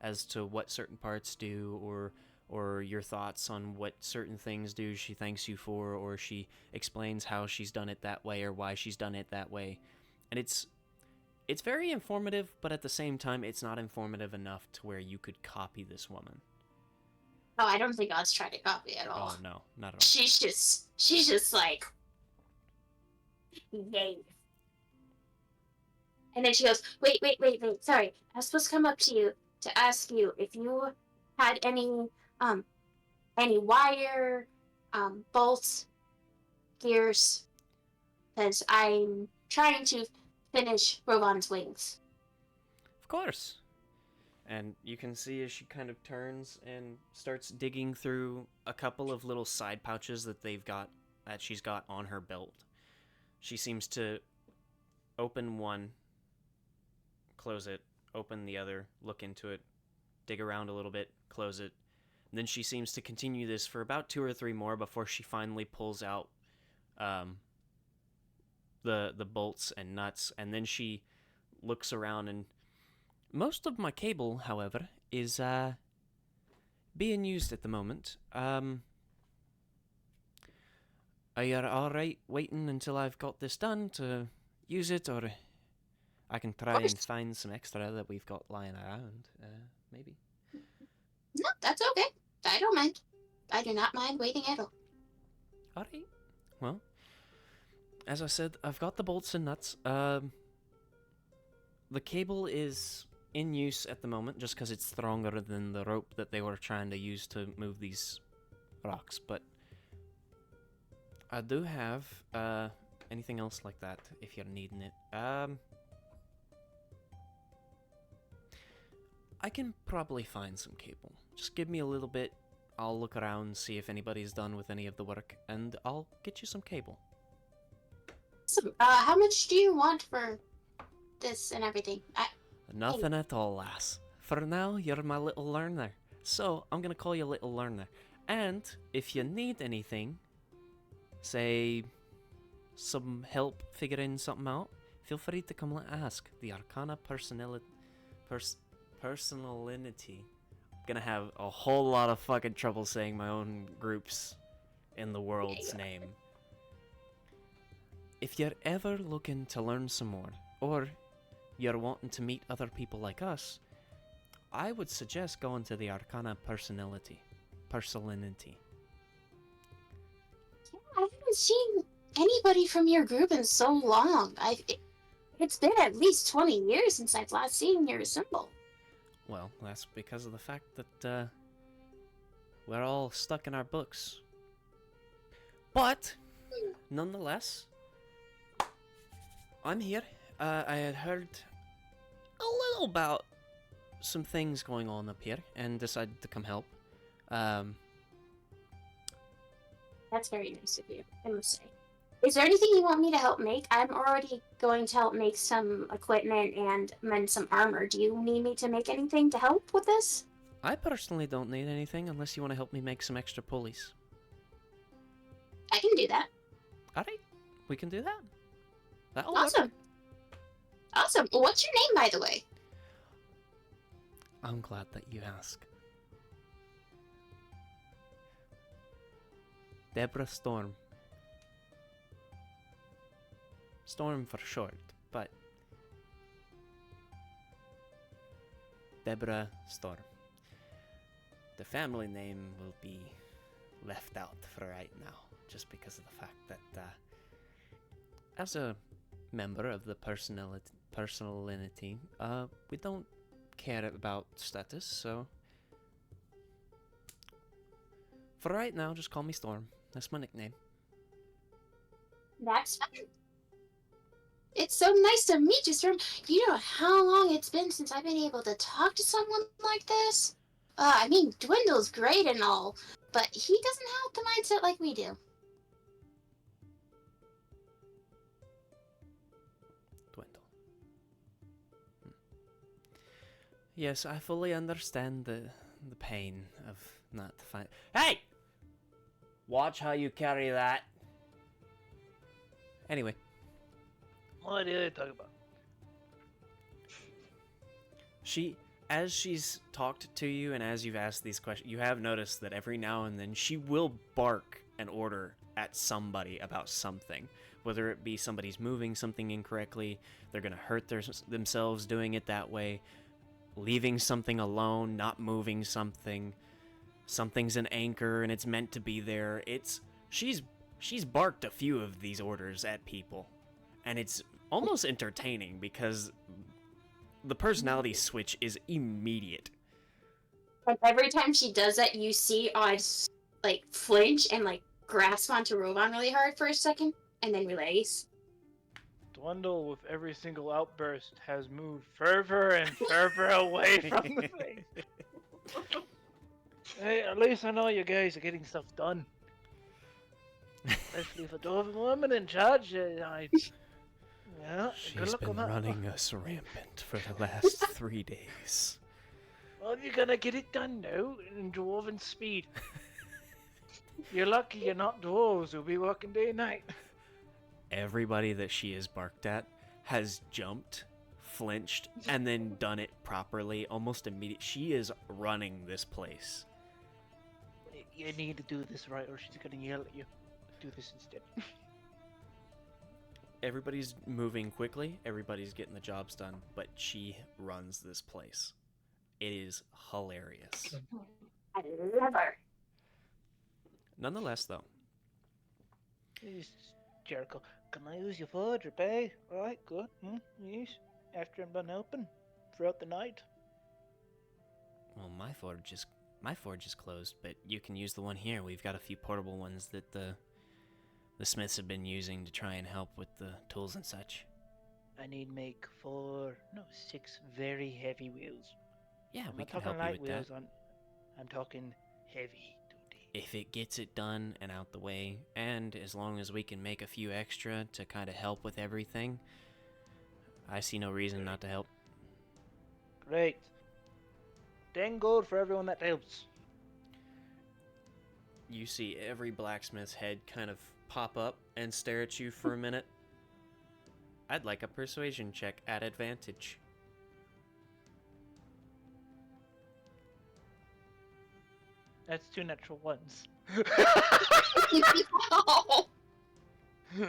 [SPEAKER 2] as to what certain parts do, or your thoughts on what certain things do she thanks you for, or she explains how she's done it that way or why she's done it that way. And It's very informative, but at the same time, it's not informative enough to where you could copy this woman.
[SPEAKER 4] Oh, I don't think I was trying to copy at all.
[SPEAKER 2] Oh, no, not at all.
[SPEAKER 4] She's just like, yay. And then she goes, wait, sorry. I was supposed to come up to you to ask you if you had any wire, bolts, gears, because I'm trying to finish Rovan's wings.
[SPEAKER 2] Of course. And you can see as she kind of turns and starts digging through a couple of little side pouches that she's got on her belt. She seems to open one, close it, open the other, look into it, dig around a little bit, close it. And then she seems to continue this for about 2 or 3 more before she finally pulls out the bolts and nuts. And then she looks around, and most of my cable, however, is being used at the moment. Are you alright waiting until I've got this done to use it, or I can try and find some extra that we've got lying around, maybe?
[SPEAKER 4] No, that's okay. I don't mind. I do not mind waiting at all.
[SPEAKER 2] Alright. Well, as I said, I've got the bolts and nuts. The cable is in use at the moment just because it's stronger than the rope that they were trying to use to move these rocks, but I do have anything else like that if you're needing it. I can probably find some cable. Just give me a little bit. I'll look around, see if anybody's done with any of the work, and I'll get you some cable.
[SPEAKER 4] So, how much do you want for this and everything?
[SPEAKER 2] Nothing at all, lass. For now, you're my little learner. So, I'm gonna call you Little Learner. And, if you need anything, say, some help figuring something out, feel free to come and ask. The Arcana Personality. I'm gonna have a whole lot of fucking trouble saying my own groups in the world's name. If you're ever looking to learn some more, or you're wanting to meet other people like us, I would suggest going to the Arcana Personality.
[SPEAKER 4] I haven't seen anybody from your group in so long. It's been at least 20 years since I've last seen your symbol.
[SPEAKER 2] Well, that's because of the fact that we're all stuck in our books. But, nonetheless, I'm here. I had heard a little about some things going on up here and decided to come help.
[SPEAKER 4] That's very nice of you, I must say. Is there anything you want me to help make? I'm already going to help make some equipment and mend some armor. Do you need me to make anything to help with this?
[SPEAKER 2] I personally don't need anything unless you want to help me make some extra pulleys.
[SPEAKER 4] I can do that.
[SPEAKER 2] Alright, we can do that. That'll
[SPEAKER 4] Awesome.
[SPEAKER 2] work.
[SPEAKER 4] Awesome. What's your name, by the way?
[SPEAKER 2] I'm glad that you asked. Deborah Storm. Storm for short, but Deborah Storm. The family name will be left out for right now, just because of the fact that as a member of the personality, we don't care about status, so for right now, just call me Storm. That's my nickname.
[SPEAKER 4] That's fine. It's so nice to meet you, Storm. You know how long it's been since I've been able to talk to someone like this? I mean, Dwindle's great and all, but he doesn't have the mindset like we do.
[SPEAKER 2] Dwindle. Yes, I fully understand the pain of not finding. Hey! Watch how you carry that. Anyway.
[SPEAKER 3] What are you talking about?
[SPEAKER 2] As she's talked to you and as you've asked these questions, you have noticed that every now and then she will bark an order at somebody about something. Whether it be somebody's moving something incorrectly, they're going to hurt themselves doing it that way, leaving something alone, not moving something, something's an anchor and it's meant to be there. She's barked a few of these orders at people, and it's almost entertaining because the personality switch is immediate.
[SPEAKER 4] And every time she does that, you see Odd like flinch and like grasp onto Rovan really hard for a second, and then release.
[SPEAKER 3] Dwindle with every single outburst has moved further and further away from the thing. Hey, at least I know you guys are getting stuff done. Especially if a dwarven woman in charge. Yeah, good
[SPEAKER 2] She's
[SPEAKER 3] luck
[SPEAKER 2] been
[SPEAKER 3] on that.
[SPEAKER 2] running us rampant for the last 3 days.
[SPEAKER 3] Well, you're gonna get it done now in dwarven speed. You're lucky you're not dwarves who'll be working day and night.
[SPEAKER 2] Everybody that she has barked at has jumped, flinched, and then done it properly, almost immediately. She is running this place.
[SPEAKER 3] You need to do this right or she's gonna yell at you. Do this instead.
[SPEAKER 2] Everybody's moving quickly, everybody's getting the jobs done, but she runs this place. It is hilarious.
[SPEAKER 4] I love her.
[SPEAKER 2] Nonetheless, though,
[SPEAKER 3] Yes, Jericho, can I use your forge or pay? Alright, good. Yes. After I'm done helping throughout the night.
[SPEAKER 2] well, my forge is closed, but you can use the one here. We've got a few portable ones that the smiths have been using to try and help with the tools and such.
[SPEAKER 3] I need make 6 very heavy wheels.
[SPEAKER 2] Yeah,
[SPEAKER 3] I'm
[SPEAKER 2] we
[SPEAKER 3] not
[SPEAKER 2] can
[SPEAKER 3] talking
[SPEAKER 2] help you
[SPEAKER 3] light
[SPEAKER 2] with
[SPEAKER 3] wheels.
[SPEAKER 2] that.
[SPEAKER 3] I'm talking heavy duty.
[SPEAKER 2] If it gets it done and out the way, and as long as we can make a few extra to kind of help with everything, I see no reason not to help.
[SPEAKER 3] Great. 10 gold for everyone that helps.
[SPEAKER 2] You see every blacksmith's head kind of pop up and stare at you for a minute. I'd like a persuasion check at advantage.
[SPEAKER 3] That's 2 natural ones.
[SPEAKER 4] Oh.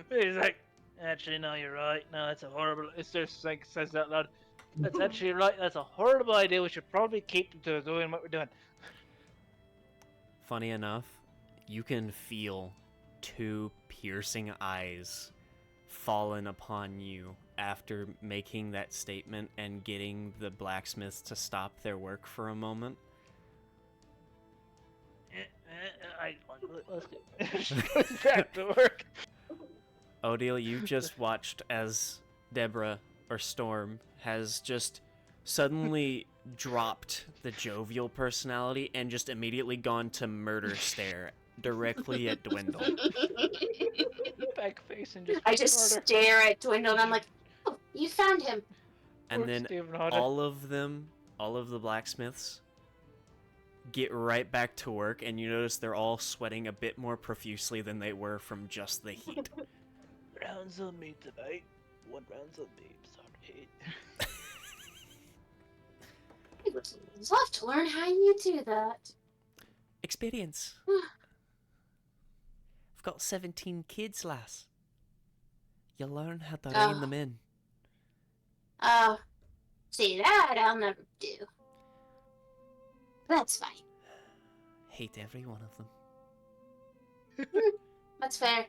[SPEAKER 3] He's like, actually, no, you're right. No, that's a horrible. It's just like says that loud. That's actually right. That's a horrible idea. We should probably keep to doing what we're doing.
[SPEAKER 2] Funny enough, you can feel 2 piercing eyes fallen upon you after making that statement and getting the blacksmiths to stop their work for a moment.
[SPEAKER 3] Let's get she goes back to work.
[SPEAKER 2] Odile, you just watched as Deborah, or Storm, has just suddenly dropped the jovial personality and just immediately gone to murder stare directly at Dwindle.
[SPEAKER 3] Back face and just.
[SPEAKER 4] I just stare at Dwindle and I'm like, oh, you found him.
[SPEAKER 2] And then
[SPEAKER 3] Stephen Hodder.
[SPEAKER 2] all of the blacksmiths, get right back to work, and you notice they're all sweating a bit more profusely than they were from just the heat.
[SPEAKER 3] Rounds on me tonight. 1 rounds on me. Sorry.
[SPEAKER 4] I would love to learn how you do that.
[SPEAKER 2] Experience. I've got 17 kids, lass. You learn how to rein them in.
[SPEAKER 4] See, that I'll never do. That's fine.
[SPEAKER 2] Hate every one of them.
[SPEAKER 4] That's fair.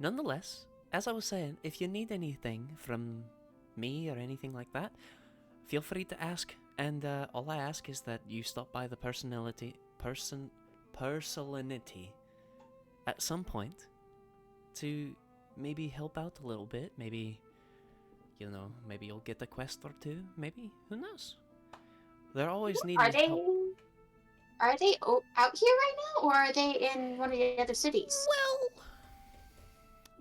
[SPEAKER 2] Nonetheless, as I was saying, if you need anything from me or anything like that, feel free to ask. And all I ask is that you stop by the personality at some point to maybe help out a little bit. Maybe, maybe you'll get a quest or 2. Maybe, who knows? They're always needing help.
[SPEAKER 4] Are they out here right now, or are they in one of the other cities?
[SPEAKER 2] Well,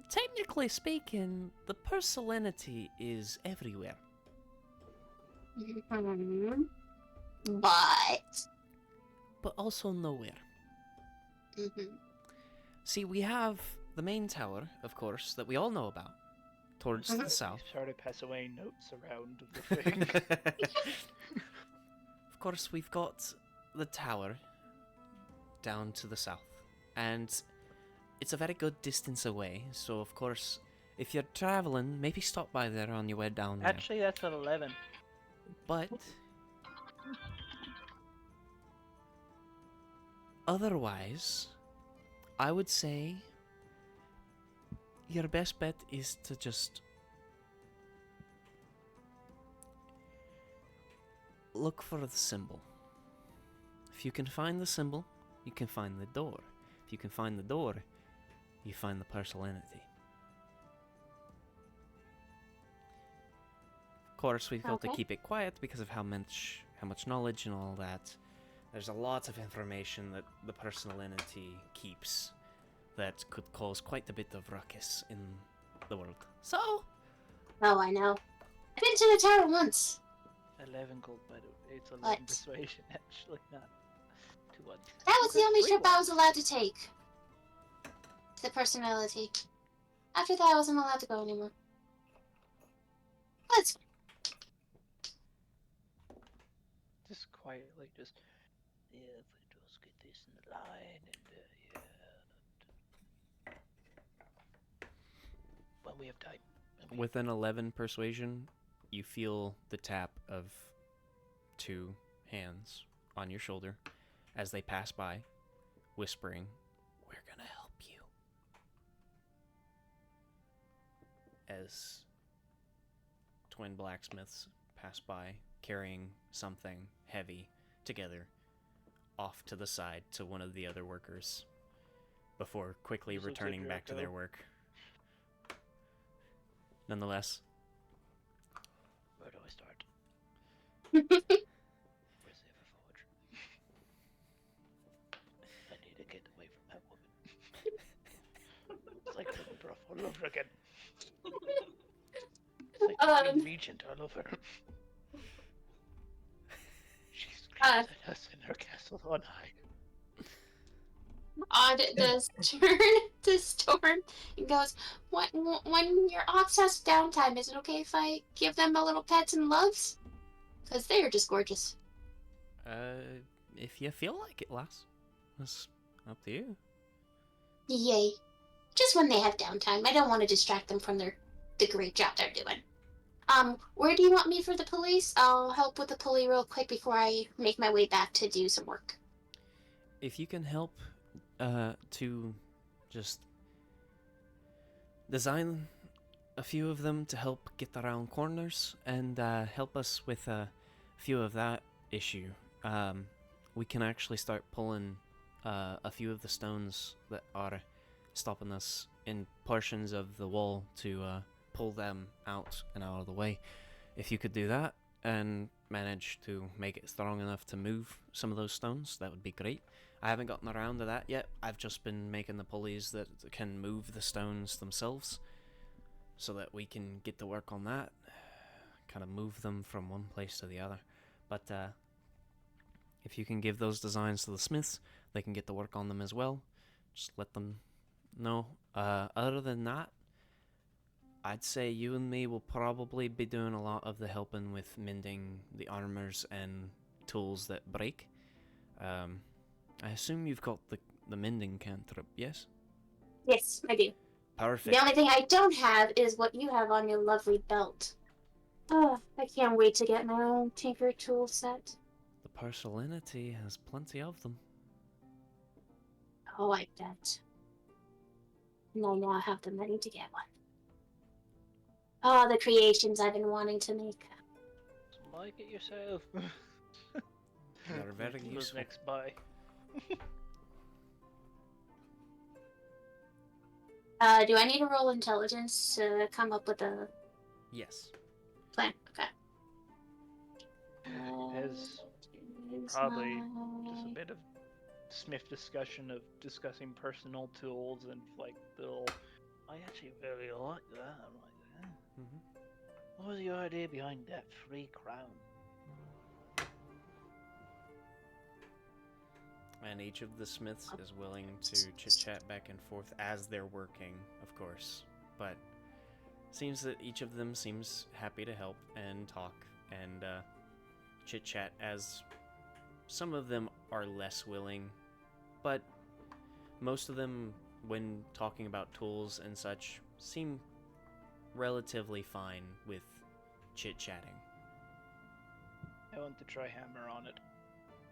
[SPEAKER 2] technically speaking, the personality is everywhere.
[SPEAKER 4] Mm-hmm.
[SPEAKER 2] But also nowhere.
[SPEAKER 4] Mm-hmm.
[SPEAKER 2] See, we have the main tower, of course, that we all know about, towards the south.
[SPEAKER 3] Sorry to pass away notes around the thing.
[SPEAKER 2] Of course, we've got the tower down to the south. And it's a very good distance away, so of course, if you're traveling, maybe stop by there on your way down there.
[SPEAKER 3] Actually, that's at 11.
[SPEAKER 2] But otherwise, I would say your best bet is to just look for the symbol. If you can find the symbol, you can find the door. If you can find the door, you find the partial entity. Of course, we felt to
[SPEAKER 4] Okay.
[SPEAKER 2] keep it quiet because of how much knowledge and all that. There's a lot of information that the personal entity keeps that could cause quite a bit of ruckus in the world. So,
[SPEAKER 4] Oh, I know. I've been to the tower once.
[SPEAKER 3] 11 gold, by the way. It's 11
[SPEAKER 4] What?
[SPEAKER 3] persuasion, actually, not 2 1.
[SPEAKER 4] That was the
[SPEAKER 3] Okay,
[SPEAKER 4] only
[SPEAKER 3] 3
[SPEAKER 4] trip I was
[SPEAKER 3] ones.
[SPEAKER 4] allowed to take. The personality. After that, I wasn't allowed to go anymore. That's
[SPEAKER 3] Just quietly, just. Yeah, if we just get this in the line, and yeah. Well, we have time. And we-
[SPEAKER 2] with an 11 persuasion, you feel the tap of 2 hands on your shoulder as they pass by, whispering, "We're gonna help you." As twin blacksmiths pass by, carrying something heavy together, off to the side to one of the other workers, before quickly
[SPEAKER 3] This looks like
[SPEAKER 2] returning back to their
[SPEAKER 3] Jericho.
[SPEAKER 2] work. Nonetheless,
[SPEAKER 3] Where do I start? Where's the other forge? I need to get away from that woman. It's like living Bruff all over again. It's like the Queen Regent all over. She screams at us in her castle on high.
[SPEAKER 4] odd does turn to Storm and goes, when your ox has downtime, is it okay if I give them a little pets and loves? Because they are just gorgeous.
[SPEAKER 2] if you feel like it, lass. That's up to you.
[SPEAKER 4] Yay. Just when they have downtime. I don't want to distract them from the great job they're doing. Where do you want me for the police? I'll help with the pulley real quick before I make my way back to do some work.
[SPEAKER 2] If you can help to just design a few of them to help get around corners and help us with a few of that issue, we can actually start pulling a few of the stones that are stopping us in portions of the wall to pull them out and out of the way. If you could do that and manage to make it strong enough to move some of those stones, that would be great. I haven't gotten around to that yet. I've just been making the pulleys that can move the stones themselves so that we can get to work on that. Kind of move them from one place to the other. But if you can give those designs to the smiths, they can get to work on them as well. Just let them know. Other than that, I'd say you and me will probably be doing a lot of the helping with mending the armors and tools that break. I assume you've got the mending cantrip, yes?
[SPEAKER 4] Yes, I do.
[SPEAKER 2] Perfect.
[SPEAKER 4] The only thing I don't have is what you have on your lovely belt. Oh, I can't wait to get my own tinker tool set.
[SPEAKER 2] The partial entity has plenty of them.
[SPEAKER 4] Oh, I bet. And I now have the money to get one. Oh, the creations I've been wanting to make.
[SPEAKER 3] Like it yourself.
[SPEAKER 2] They're very
[SPEAKER 3] Who's
[SPEAKER 2] useful.
[SPEAKER 3] next by?
[SPEAKER 4] Do I need to roll intelligence to come up with a
[SPEAKER 2] Yes.
[SPEAKER 4] plan? Okay.
[SPEAKER 3] There's
[SPEAKER 4] Is
[SPEAKER 3] probably just a
[SPEAKER 4] my-
[SPEAKER 3] bit of Smith discussion of discussing personal tools and like they'll. I actually really like that. I'm like,
[SPEAKER 2] Mm-hmm.
[SPEAKER 3] what was your idea behind that 3 crown?
[SPEAKER 2] And each of the smiths is willing to chit-chat back and forth as they're working, of course. But seems that each of them seems happy to help and talk and chit-chat, as some of them are less willing, but most of them when talking about tools and such, seem relatively fine with chit-chatting.
[SPEAKER 3] I want to try hammer on it.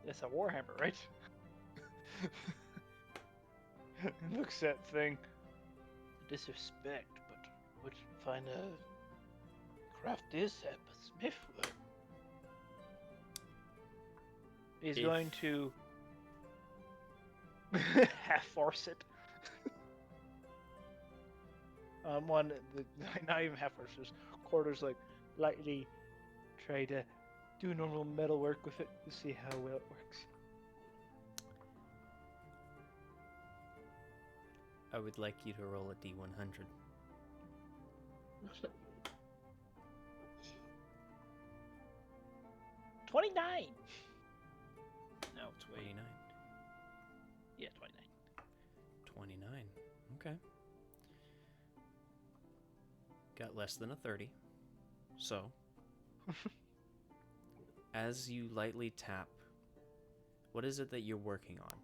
[SPEAKER 3] It's a warhammer, right? It looks that thing. Disrespect, but would find a craft this at a smith would. He's
[SPEAKER 2] If-
[SPEAKER 3] going to half force it. Not even half force, just quarters, like lightly try to do normal metal work with it to see how well it works.
[SPEAKER 2] I would like you to roll a D100.
[SPEAKER 3] 29. No,
[SPEAKER 2] 29.
[SPEAKER 3] yeah, 29.
[SPEAKER 2] 29. Okay. Got less than a 30. So, as you lightly tap, what is it that you're working on?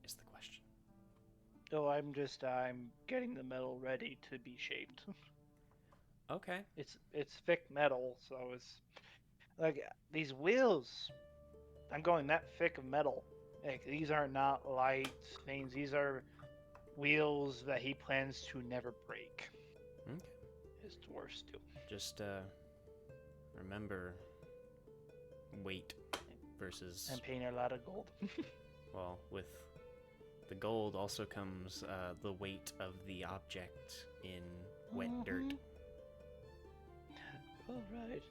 [SPEAKER 2] Is the question.
[SPEAKER 3] Oh, I'm getting the metal ready to be shaped.
[SPEAKER 2] Okay.
[SPEAKER 3] It's thick metal, so it's like these wheels. I'm going that thick of metal. Like these are not light things. These are wheels that he plans to never break.
[SPEAKER 2] Okay.
[SPEAKER 3] His dwarfs do.
[SPEAKER 2] Just remember weight versus,
[SPEAKER 3] I'm paying a lot of gold.
[SPEAKER 2] well, with the gold also comes the weight of the object in wet dirt.
[SPEAKER 3] All right.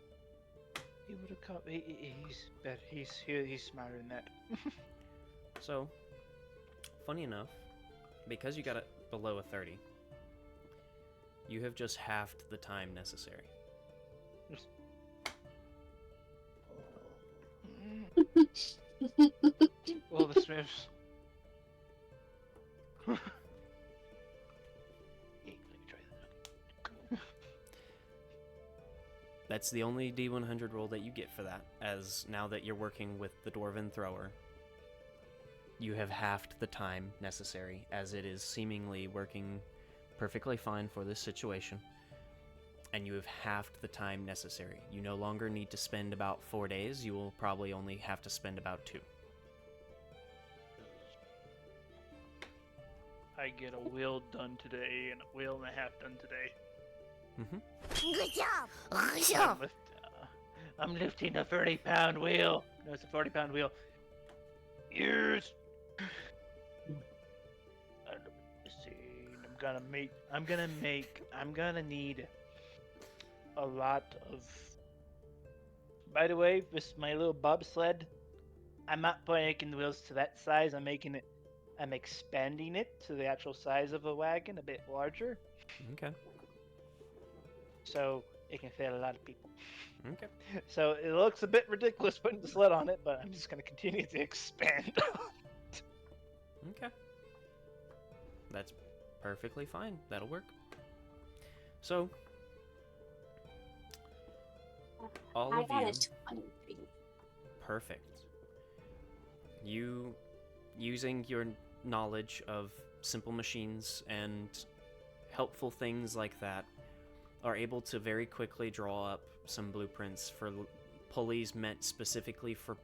[SPEAKER 3] He would have come. He's better. He's smarter than that.
[SPEAKER 2] So, funny enough, because you got it below a 30, you have just halved the time necessary.
[SPEAKER 3] Well, the Smiths. Hey, let me try that.
[SPEAKER 2] That's the only D100 roll that you get for that, as now that you're working with the Dwarven Thrower, you have halved the time necessary, as it is seemingly working perfectly fine for this situation, and you have halved the time necessary. You no longer need to spend about 4 days, you will probably only have to spend about 2.
[SPEAKER 3] I get a wheel done today and a wheel and a half done today.
[SPEAKER 2] Mm-hmm.
[SPEAKER 6] Good job.
[SPEAKER 3] I'm lifting a 30-pound wheel. No, it's a 40-pound wheel. Years. Let's see. I'm gonna need a lot of. By the way, this my little bobsled. I'm not making the wheels to that size. I'm expanding it to the actual size of a wagon, a bit larger,
[SPEAKER 2] Okay.
[SPEAKER 3] so it can fit a lot of people.
[SPEAKER 2] Okay.
[SPEAKER 3] So it looks a bit ridiculous putting the sled on it, but I'm just going to continue to expand.
[SPEAKER 2] Okay. That's perfectly fine. That'll work. So, all
[SPEAKER 4] I
[SPEAKER 2] of
[SPEAKER 4] got
[SPEAKER 2] you...
[SPEAKER 4] a 23.
[SPEAKER 2] Perfect. You, using your knowledge of simple machines and helpful things like that, are able to very quickly draw up some blueprints for pulleys meant specifically for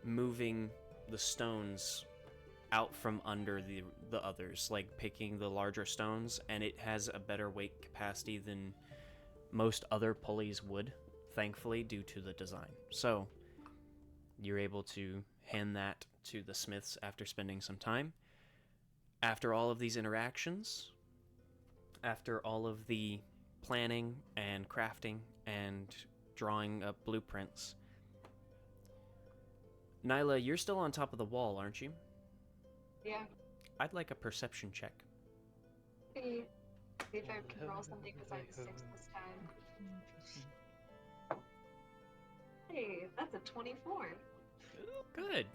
[SPEAKER 2] moving the stones out from under the others, like picking the larger stones, and it has a better weight capacity than most other pulleys would, thankfully, due to the design. So, you're able to hand that to the smiths after spending some time. After all of these interactions, after all of the planning and crafting and drawing up blueprints, Nyla, you're still on top of the wall, aren't you?
[SPEAKER 5] Yeah.
[SPEAKER 2] I'd like a perception check.
[SPEAKER 5] See if I can roll something besides 6 this time. Hey, that's a 24.
[SPEAKER 2] Good.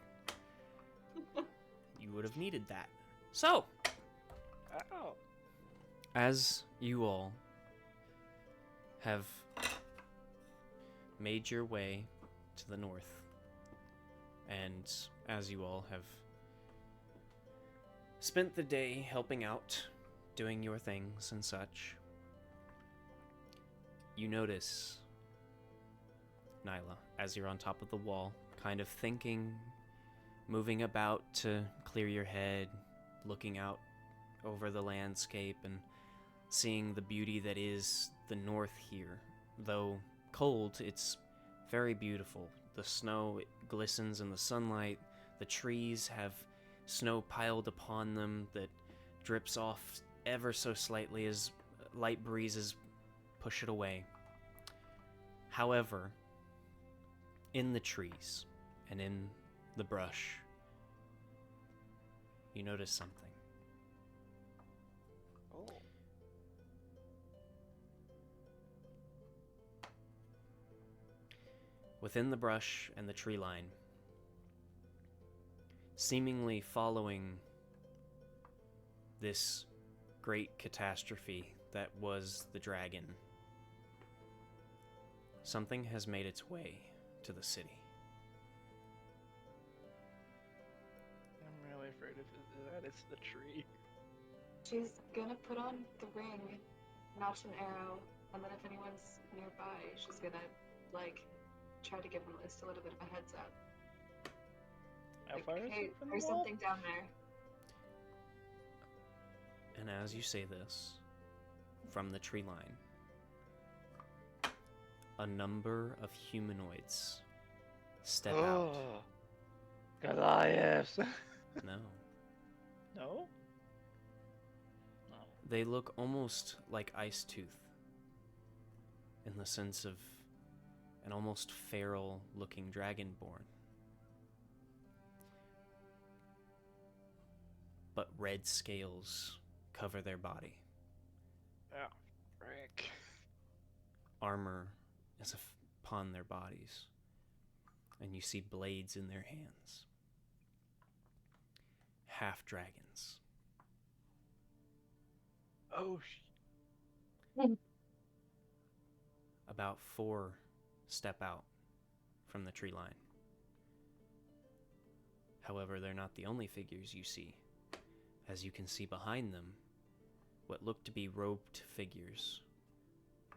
[SPEAKER 2] You would have needed that. So,
[SPEAKER 3] Ow.
[SPEAKER 2] as you all have made your way to the north, and as you all have spent the day helping out, doing your things and such, you notice, Nyla, as you're on top of the wall, kind of thinking, moving about to clear your head, looking out over the landscape and seeing the beauty that is the north here. Though cold, it's very beautiful. The snow glistens in the sunlight. The trees have snow piled upon them that drips off ever so slightly as light breezes push it away. However, in the trees and in the brush, you notice something.
[SPEAKER 3] Oh.
[SPEAKER 2] Within the brush and the tree line, seemingly following this great catastrophe that was the dragon, something has made its way to the city.
[SPEAKER 3] I'm really afraid of that. It's the tree.
[SPEAKER 5] She's gonna put on the ring, notch an arrow, and then if anyone's nearby, she's gonna, like, try to give them at least a little bit of a heads up.
[SPEAKER 3] How
[SPEAKER 5] Like,
[SPEAKER 3] far is
[SPEAKER 5] hey,
[SPEAKER 3] it from the
[SPEAKER 5] there's
[SPEAKER 3] wall?
[SPEAKER 5] something down there.
[SPEAKER 2] And as you say this, from the tree line, a number of humanoids step out.
[SPEAKER 3] Goliaths.
[SPEAKER 2] No.
[SPEAKER 3] No? No.
[SPEAKER 2] They look almost like Ice Tooth, in the sense of an almost feral-looking dragonborn. But red scales cover their body.
[SPEAKER 3] Oh, frick.
[SPEAKER 2] Armor is upon their bodies, and you see blades in their hands. Half dragons.
[SPEAKER 3] Oh,
[SPEAKER 2] About 4 step out from the tree line. However, they're not the only figures you see, as you can see behind them what look to be robed figures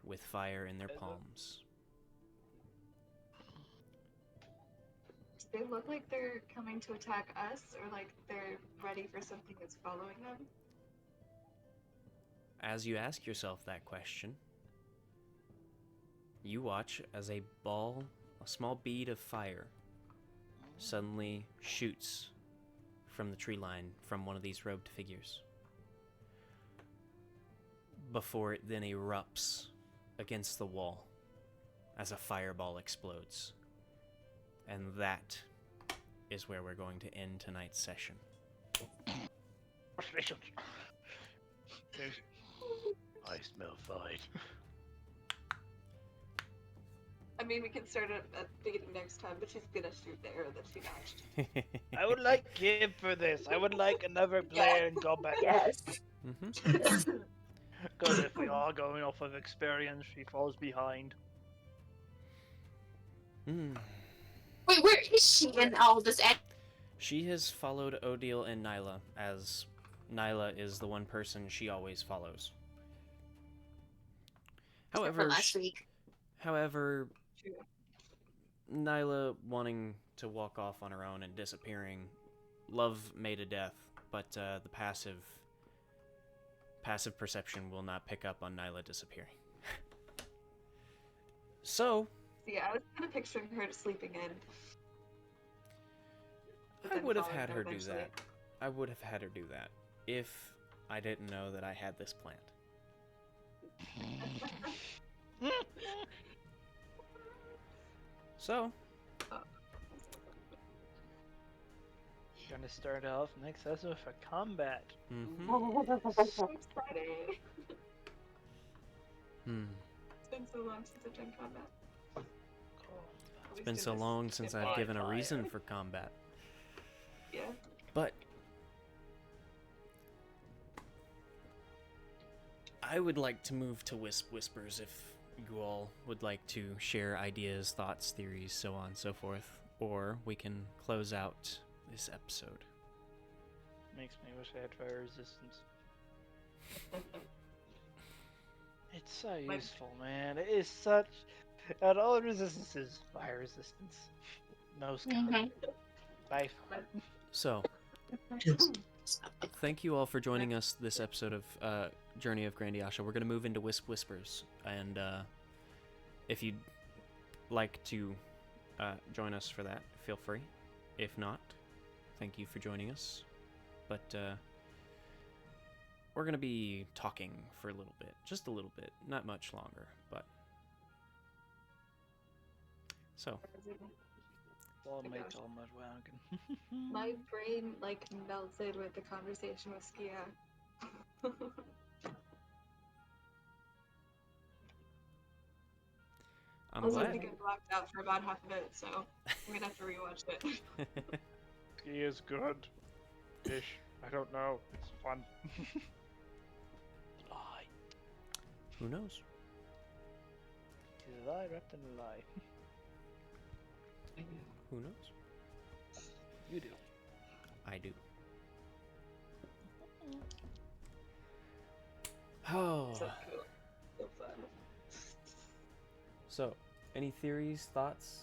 [SPEAKER 2] with fire in their palms.
[SPEAKER 5] Do they look like they're coming to attack us, or like they're ready for something that's following them?
[SPEAKER 2] As you ask yourself that question, you watch as a small bead of fire, suddenly shoots from the tree line from one of these robed figures, before it then erupts against the wall as a fireball explodes. And that is where we're going to end tonight's session.
[SPEAKER 3] frustrations. I smell fine.
[SPEAKER 5] I mean, we can start at the beginning next time, but she's gonna shoot the arrow that she notched.
[SPEAKER 3] I would like Gib for this. I would like another player in combat.
[SPEAKER 4] Yes.
[SPEAKER 3] Because if we are going off of experience, she falls behind.
[SPEAKER 4] Wait, where is she in all this?
[SPEAKER 2] She has followed Odile and Nyla, as Nyla is the one person she always follows. However,
[SPEAKER 4] last week.
[SPEAKER 2] However,
[SPEAKER 5] True.
[SPEAKER 2] Nyla wanting to walk off on her own and disappearing, love made a death, but the passive perception will not pick up on Nyla disappearing. So,
[SPEAKER 5] Yeah, I was kind of picturing her sleeping in. But
[SPEAKER 2] I
[SPEAKER 5] then
[SPEAKER 2] would have
[SPEAKER 5] following
[SPEAKER 2] had her do
[SPEAKER 5] eventually.
[SPEAKER 2] that. I would have had her do that if I didn't know that I had this planned. So,
[SPEAKER 3] Gonna start off next session with a combat.
[SPEAKER 5] So exciting. It's been so long since I've done combat.
[SPEAKER 2] It's been so long since I've given a reason for combat.
[SPEAKER 5] Yeah.
[SPEAKER 2] But I would like to move to Whispers if you all would like to share ideas, thoughts, theories, so on and so forth. Or we can close out this episode.
[SPEAKER 3] Makes me wish I had fire resistance. It's so useful, man. It is such. Out of all resistances, fire resistance. No scout.
[SPEAKER 4] Mhm.
[SPEAKER 3] Bye.
[SPEAKER 2] So, thank you all for joining us this episode of Journey of Grandiasha. We're going to move into Wisp Whispers, and if you'd like to join us for that, feel free. If not, thank you for joining us. But we're going to be talking for a little bit, just a little bit, not much longer, but... So,
[SPEAKER 3] Well,
[SPEAKER 5] my
[SPEAKER 3] mate,
[SPEAKER 5] gosh.
[SPEAKER 3] all mud wagon.
[SPEAKER 5] My brain like melted with the conversation with Skia.
[SPEAKER 2] I'm
[SPEAKER 5] Also, I
[SPEAKER 2] glad.
[SPEAKER 5] think I blacked out for about half of it, so I'm gonna have to rewatch it.
[SPEAKER 3] He is good. Ish. I don't know. It's fun. Lie.
[SPEAKER 2] Who knows?
[SPEAKER 3] He's a lie wrapped in a lie.
[SPEAKER 2] Who knows?
[SPEAKER 3] You do.
[SPEAKER 2] I do. Oh.
[SPEAKER 5] So cool. So fun.
[SPEAKER 2] So, any theories, thoughts?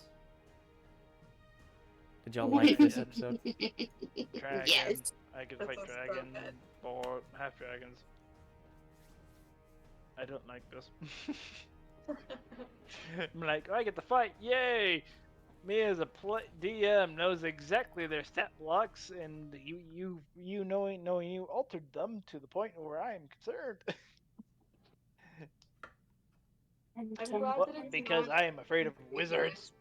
[SPEAKER 2] Did y'all like this episode?
[SPEAKER 3] Dragon.
[SPEAKER 4] Yes.
[SPEAKER 3] I can
[SPEAKER 5] That
[SPEAKER 3] fight
[SPEAKER 5] sounds so
[SPEAKER 3] dragon
[SPEAKER 5] good.
[SPEAKER 3] or half dragons. I don't like this. I'm like, I get to fight, yay! Me as a DM knows exactly their stat blocks, and you knowing you altered them to the point where I am concerned.
[SPEAKER 5] I'm glad
[SPEAKER 3] Well,
[SPEAKER 5] that it's
[SPEAKER 3] because
[SPEAKER 5] not
[SPEAKER 3] I am afraid of wizards.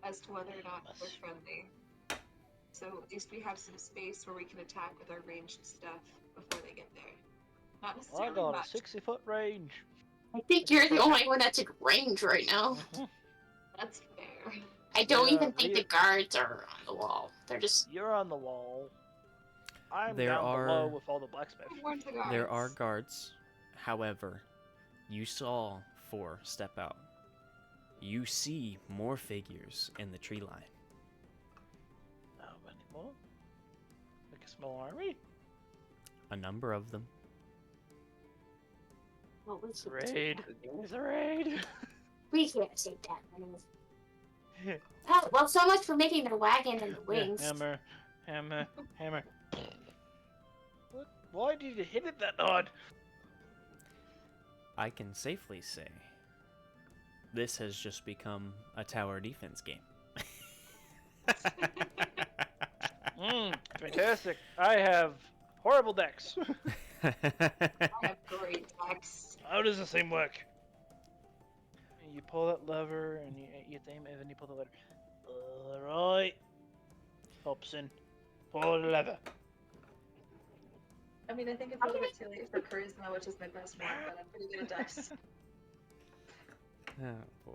[SPEAKER 5] as to whether or not we're friendly. So at least we have some space where we can attack with our ranged stuff before they get there. Not
[SPEAKER 3] I
[SPEAKER 5] necessarily
[SPEAKER 3] got a
[SPEAKER 5] much.
[SPEAKER 3] 60-foot range.
[SPEAKER 4] I think you're the only one that's in range right now.
[SPEAKER 5] That's fair.
[SPEAKER 4] I don't
[SPEAKER 3] Yeah,
[SPEAKER 4] even think the guards are on the wall. They're just.
[SPEAKER 3] You're on the wall. I'm
[SPEAKER 2] There
[SPEAKER 3] down
[SPEAKER 2] are-
[SPEAKER 3] below with all the blacksmiths.
[SPEAKER 5] Warn the guards.
[SPEAKER 2] There are guards. However, you saw 4 step out. You see more figures in the tree line.
[SPEAKER 3] How many more? Like a small army?
[SPEAKER 2] A number of them.
[SPEAKER 4] What was it?
[SPEAKER 3] Raid. It's a raid.
[SPEAKER 4] We can't take that many. Oh, well, so much for making the wagon and the
[SPEAKER 3] Yeah,
[SPEAKER 4] wings.
[SPEAKER 3] hammer. What? Why did you hit it that hard?
[SPEAKER 2] I can safely say this has just become a tower defense game.
[SPEAKER 3] Fantastic. I have horrible decks.
[SPEAKER 5] I have great decks.
[SPEAKER 3] How does this thing work? You pull that lever and you aim it and you pull the lever. Alright. Hobson. Pull the lever.
[SPEAKER 5] I mean, I think it's a little bit too late for charisma, which is my best one, but I'm pretty good at decks.
[SPEAKER 2] Oh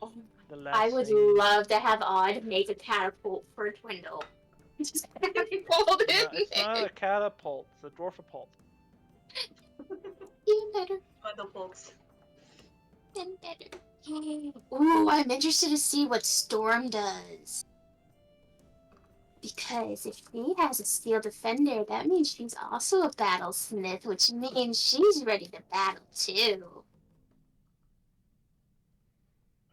[SPEAKER 2] boy.
[SPEAKER 3] The last
[SPEAKER 4] I would
[SPEAKER 3] thing-
[SPEAKER 4] love to have Odd make a catapult for Dwindle. Just pulled
[SPEAKER 3] No,
[SPEAKER 4] it.
[SPEAKER 3] it's not a catapult. It's a dwarfapult.
[SPEAKER 4] Even better.
[SPEAKER 5] Bundle folks.
[SPEAKER 4] Even better. Ooh, I'm interested to see what Storm does. Because if she has a steel defender, that means she's also a battlesmith, which means she's ready to battle too.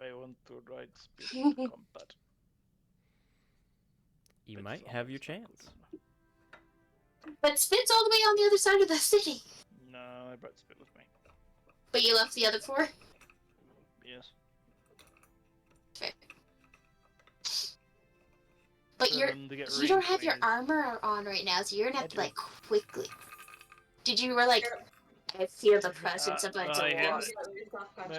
[SPEAKER 3] I want to ride speed combat.
[SPEAKER 2] You
[SPEAKER 3] Bit
[SPEAKER 2] might
[SPEAKER 3] fun.
[SPEAKER 2] have your chance.
[SPEAKER 4] But Spit's all the way on the other side of the city.
[SPEAKER 3] No, I brought spit with me.
[SPEAKER 4] But you left the other 4?
[SPEAKER 3] Yes.
[SPEAKER 4] Fair. But
[SPEAKER 3] For
[SPEAKER 4] you're
[SPEAKER 3] them to get
[SPEAKER 4] you don't
[SPEAKER 3] range
[SPEAKER 4] have your
[SPEAKER 3] range.
[SPEAKER 4] armor on right now, so you're gonna
[SPEAKER 3] I
[SPEAKER 4] have to
[SPEAKER 3] do.
[SPEAKER 4] like quickly. Did you were like I feel the presence of a
[SPEAKER 3] I hear-
[SPEAKER 4] dwarf.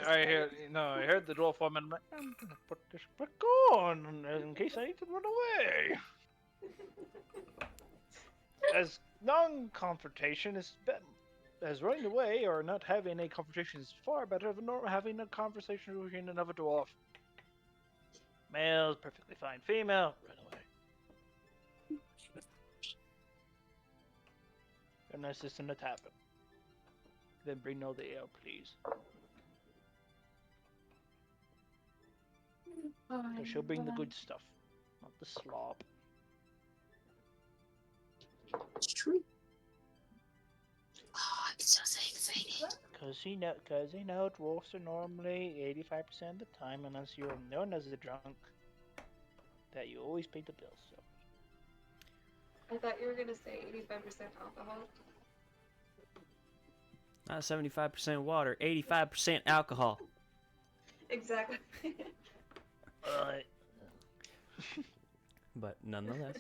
[SPEAKER 3] I heard, I heard the dwarf woman. I'm like, I'm gonna put this back on in case I need to run away. As non-confrontation is as running away or not having a confrontation is far better than not having a conversation between another dwarf. Male, perfectly fine. Female, run away. Unless it's in a tavern. Then bring all the ale, please. But she'll bring the good stuff, not the slop.
[SPEAKER 4] It's true. Oh, I'm so excited.
[SPEAKER 3] Cause he know dwarfs are normally 85% of the time, unless you're known as a drunk, that you always pay the bills. So
[SPEAKER 5] I thought you were gonna say 85% alcohol.
[SPEAKER 2] Not 75% water, 85% alcohol.
[SPEAKER 5] Exactly.
[SPEAKER 2] But nonetheless.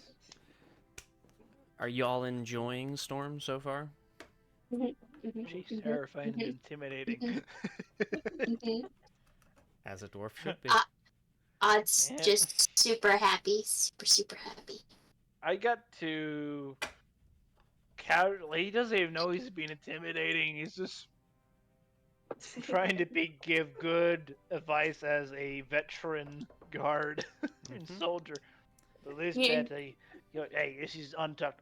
[SPEAKER 2] Are y'all enjoying Storm so far?
[SPEAKER 3] she's terrifying and intimidating.
[SPEAKER 2] As a dwarf should be.
[SPEAKER 4] Odd's
[SPEAKER 3] Yeah.
[SPEAKER 4] just super happy. Super happy.
[SPEAKER 3] I got to he doesn't even know he's being intimidating. He's just trying to give good advice as a veteran guard and soldier. But this
[SPEAKER 4] Yeah.
[SPEAKER 3] Betty, hey, this is untucked.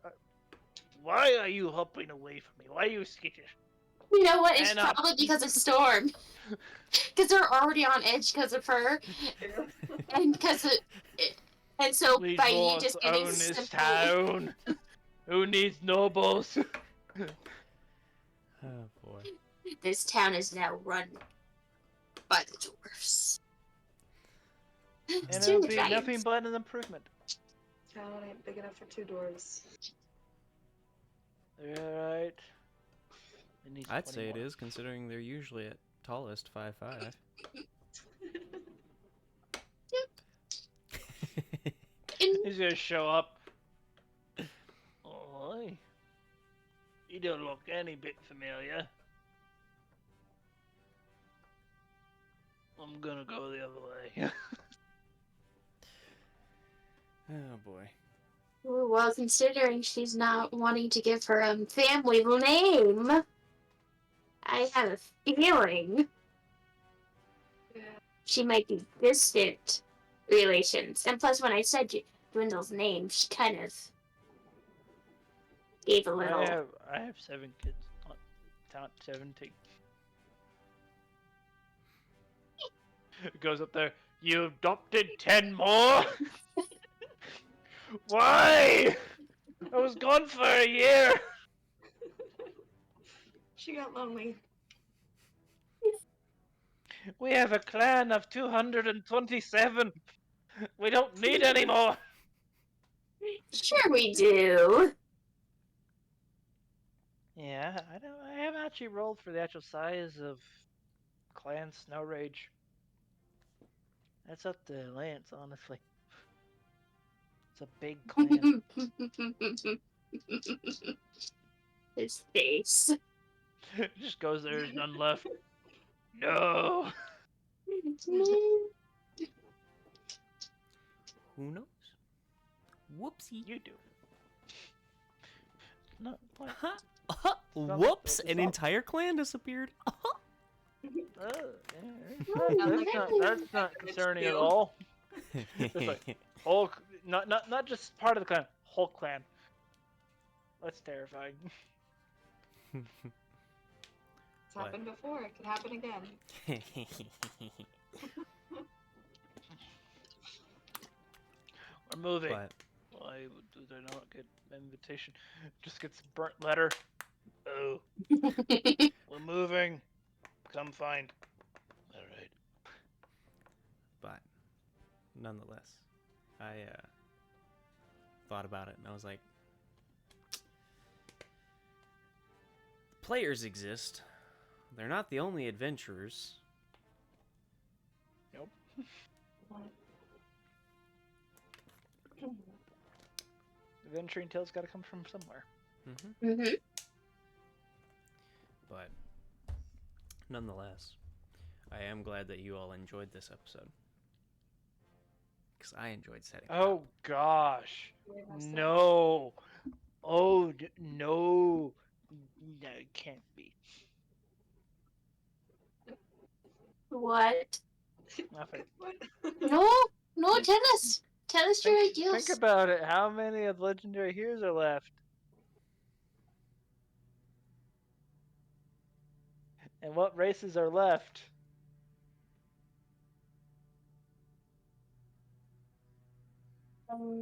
[SPEAKER 3] Why are you hopping away from me? Why are you skittish?
[SPEAKER 4] You know what? It's
[SPEAKER 3] Man up.
[SPEAKER 4] probably because of Storm. Because they're already on edge because of her, and because of, and so
[SPEAKER 3] We
[SPEAKER 4] by you
[SPEAKER 3] dwarfs
[SPEAKER 4] just
[SPEAKER 3] own
[SPEAKER 4] getting
[SPEAKER 3] this
[SPEAKER 4] simple,
[SPEAKER 3] town. Who needs nobles?
[SPEAKER 2] Oh boy.
[SPEAKER 4] this town is now run by the dwarfs.
[SPEAKER 3] And
[SPEAKER 4] Soon
[SPEAKER 3] it'll
[SPEAKER 4] the
[SPEAKER 3] be
[SPEAKER 4] dragons.
[SPEAKER 3] nothing but an improvement.
[SPEAKER 5] Town ain't big enough for 2 dwarves.
[SPEAKER 3] Alright.
[SPEAKER 2] I'd say it is, considering they're usually at tallest 5'5".
[SPEAKER 3] He's gonna show up. Oh, hi. You don't look any bit familiar. I'm gonna go the other way.
[SPEAKER 2] Oh boy.
[SPEAKER 4] Well, considering she's not wanting to give her family name, I have a feeling
[SPEAKER 5] Yeah.
[SPEAKER 4] she might be distant relations. And plus, when I said Dwindle's name, she kind of gave a little.
[SPEAKER 3] I have 7 kids, not 17. Goes up there. You adopted 10 more? Why? I was gone for a year.
[SPEAKER 5] She got lonely.
[SPEAKER 3] We have a clan of 227. We don't need any more.
[SPEAKER 4] Sure, we do.
[SPEAKER 3] Yeah, I haven't actually rolled for the actual size of Clan Snow Rage. That's up to Lance, honestly. It's a big clan.
[SPEAKER 4] His face.
[SPEAKER 3] Just goes there, there's none left. No.
[SPEAKER 2] Who knows? Whoopsie.
[SPEAKER 3] You do. No, what?
[SPEAKER 2] Whoops!
[SPEAKER 3] Stop.
[SPEAKER 2] An entire clan disappeared.
[SPEAKER 3] That's not concerning at all. Just like whole, not just part of the clan, whole clan. That's terrifying.
[SPEAKER 5] It's happened before. It could happen again.
[SPEAKER 3] We're moving.
[SPEAKER 2] But
[SPEAKER 3] Why do they not get an invitation? Just gets burnt letter. Oh, we're moving. Come find. All right.
[SPEAKER 2] but nonetheless, I thought about it and I was like, players exist. They're not the only adventurers.
[SPEAKER 3] Nope. Adventuring tales got to come from somewhere.
[SPEAKER 2] But nonetheless, I am glad that you all enjoyed this episode. Because I enjoyed setting it
[SPEAKER 3] Oh
[SPEAKER 2] up.
[SPEAKER 3] gosh.
[SPEAKER 5] Very much so.
[SPEAKER 3] No. Oh no. No, it can't be.
[SPEAKER 4] What?
[SPEAKER 3] Nothing.
[SPEAKER 5] What?
[SPEAKER 4] No, tell us. Tell us your ideas.
[SPEAKER 3] Think about it. How many of the legendary heroes are left? And what races are left?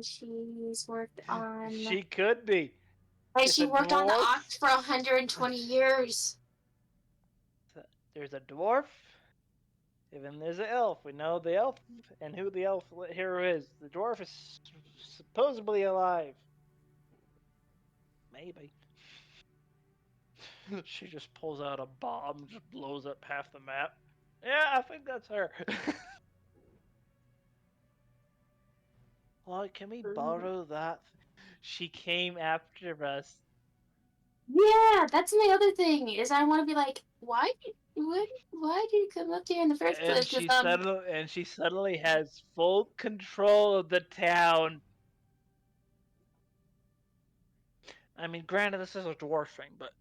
[SPEAKER 4] She's worked on.
[SPEAKER 3] She could be.
[SPEAKER 4] And
[SPEAKER 3] There's
[SPEAKER 4] she
[SPEAKER 3] a
[SPEAKER 4] worked on the
[SPEAKER 3] dwarf.
[SPEAKER 4] ox for 120 years.
[SPEAKER 3] There's a dwarf. And then there's an elf. We know the elf and who the elf hero is. The dwarf is supposedly alive. Maybe. She just pulls out a bomb, just blows up half the map. Yeah, I think that's her. Well, can we borrow that? She came after us.
[SPEAKER 4] Yeah, that's my other thing, is I want to be like, why did you come up here in the first
[SPEAKER 3] And
[SPEAKER 4] place?
[SPEAKER 3] she suddenly has full control of the town. I mean, granted, this is a dwarf thing, but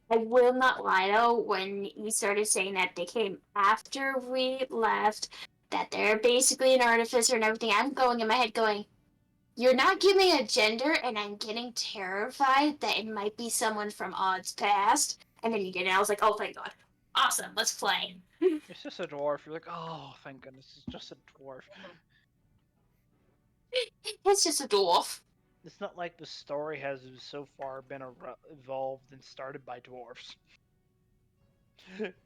[SPEAKER 4] I will not lie though, when you started saying that they came after we left, that they're basically an artificer and everything, I'm going in my head going, you're not giving a gender, and I'm getting terrified that it might be someone from Odd's past. And then you did it, I was like, oh thank god. Awesome, let's play.
[SPEAKER 3] it's just a dwarf. You're like, oh, thank goodness, it's just a dwarf.
[SPEAKER 4] It's just a dwarf.
[SPEAKER 3] It's not like the story has so far been evolved and started by dwarves.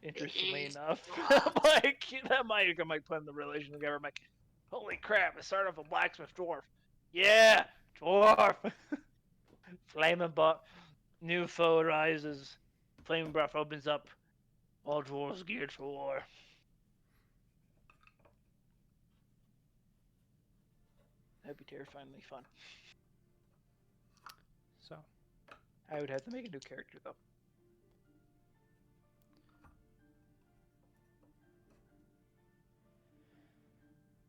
[SPEAKER 3] Interestingly enough, like that might put in the relation together. I'm like, holy crap! It started off a blacksmith dwarf. Yeah, dwarf. Flaming butt. New foe rises. Flaming breath opens up. All dwarves geared for war. That'd be terrifyingly fun.
[SPEAKER 2] So,
[SPEAKER 3] I would have to make a new character though.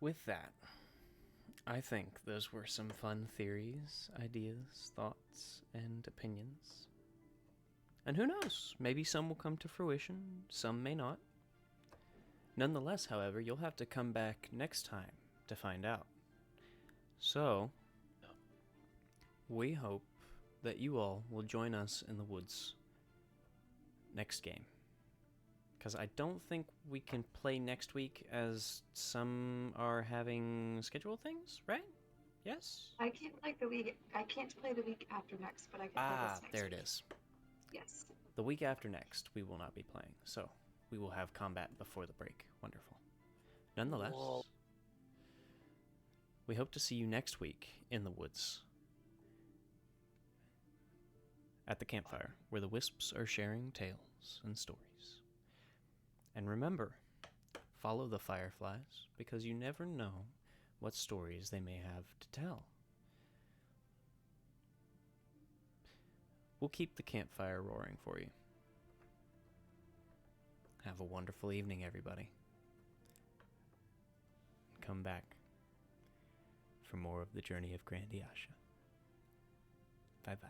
[SPEAKER 2] with that, I think those were some fun theories, ideas, thoughts, and opinions. And who knows, maybe some will come to fruition, some may not. Nonetheless, however, you'll have to come back next time to find out. So, we hope that you all will join us in the woods next game. Because I don't think we can play next week, as some are having schedule things, right? Yes?
[SPEAKER 5] I can't play the week. I can't play the week after next, but I can play this next
[SPEAKER 2] There
[SPEAKER 5] week.
[SPEAKER 2] it is.
[SPEAKER 5] Yes.
[SPEAKER 2] The week after next, we will not be playing, so we will have combat before the break. Wonderful. Nonetheless,
[SPEAKER 3] Whoa.
[SPEAKER 2] we hope to see you next week in the woods at the campfire, where the wisps are sharing tales and stories. And remember, follow the fireflies, because you never know what stories they may have to tell. We'll keep the campfire roaring for you. Have a wonderful evening, everybody. Come back for more of the journey of Grandiasha. Bye-bye.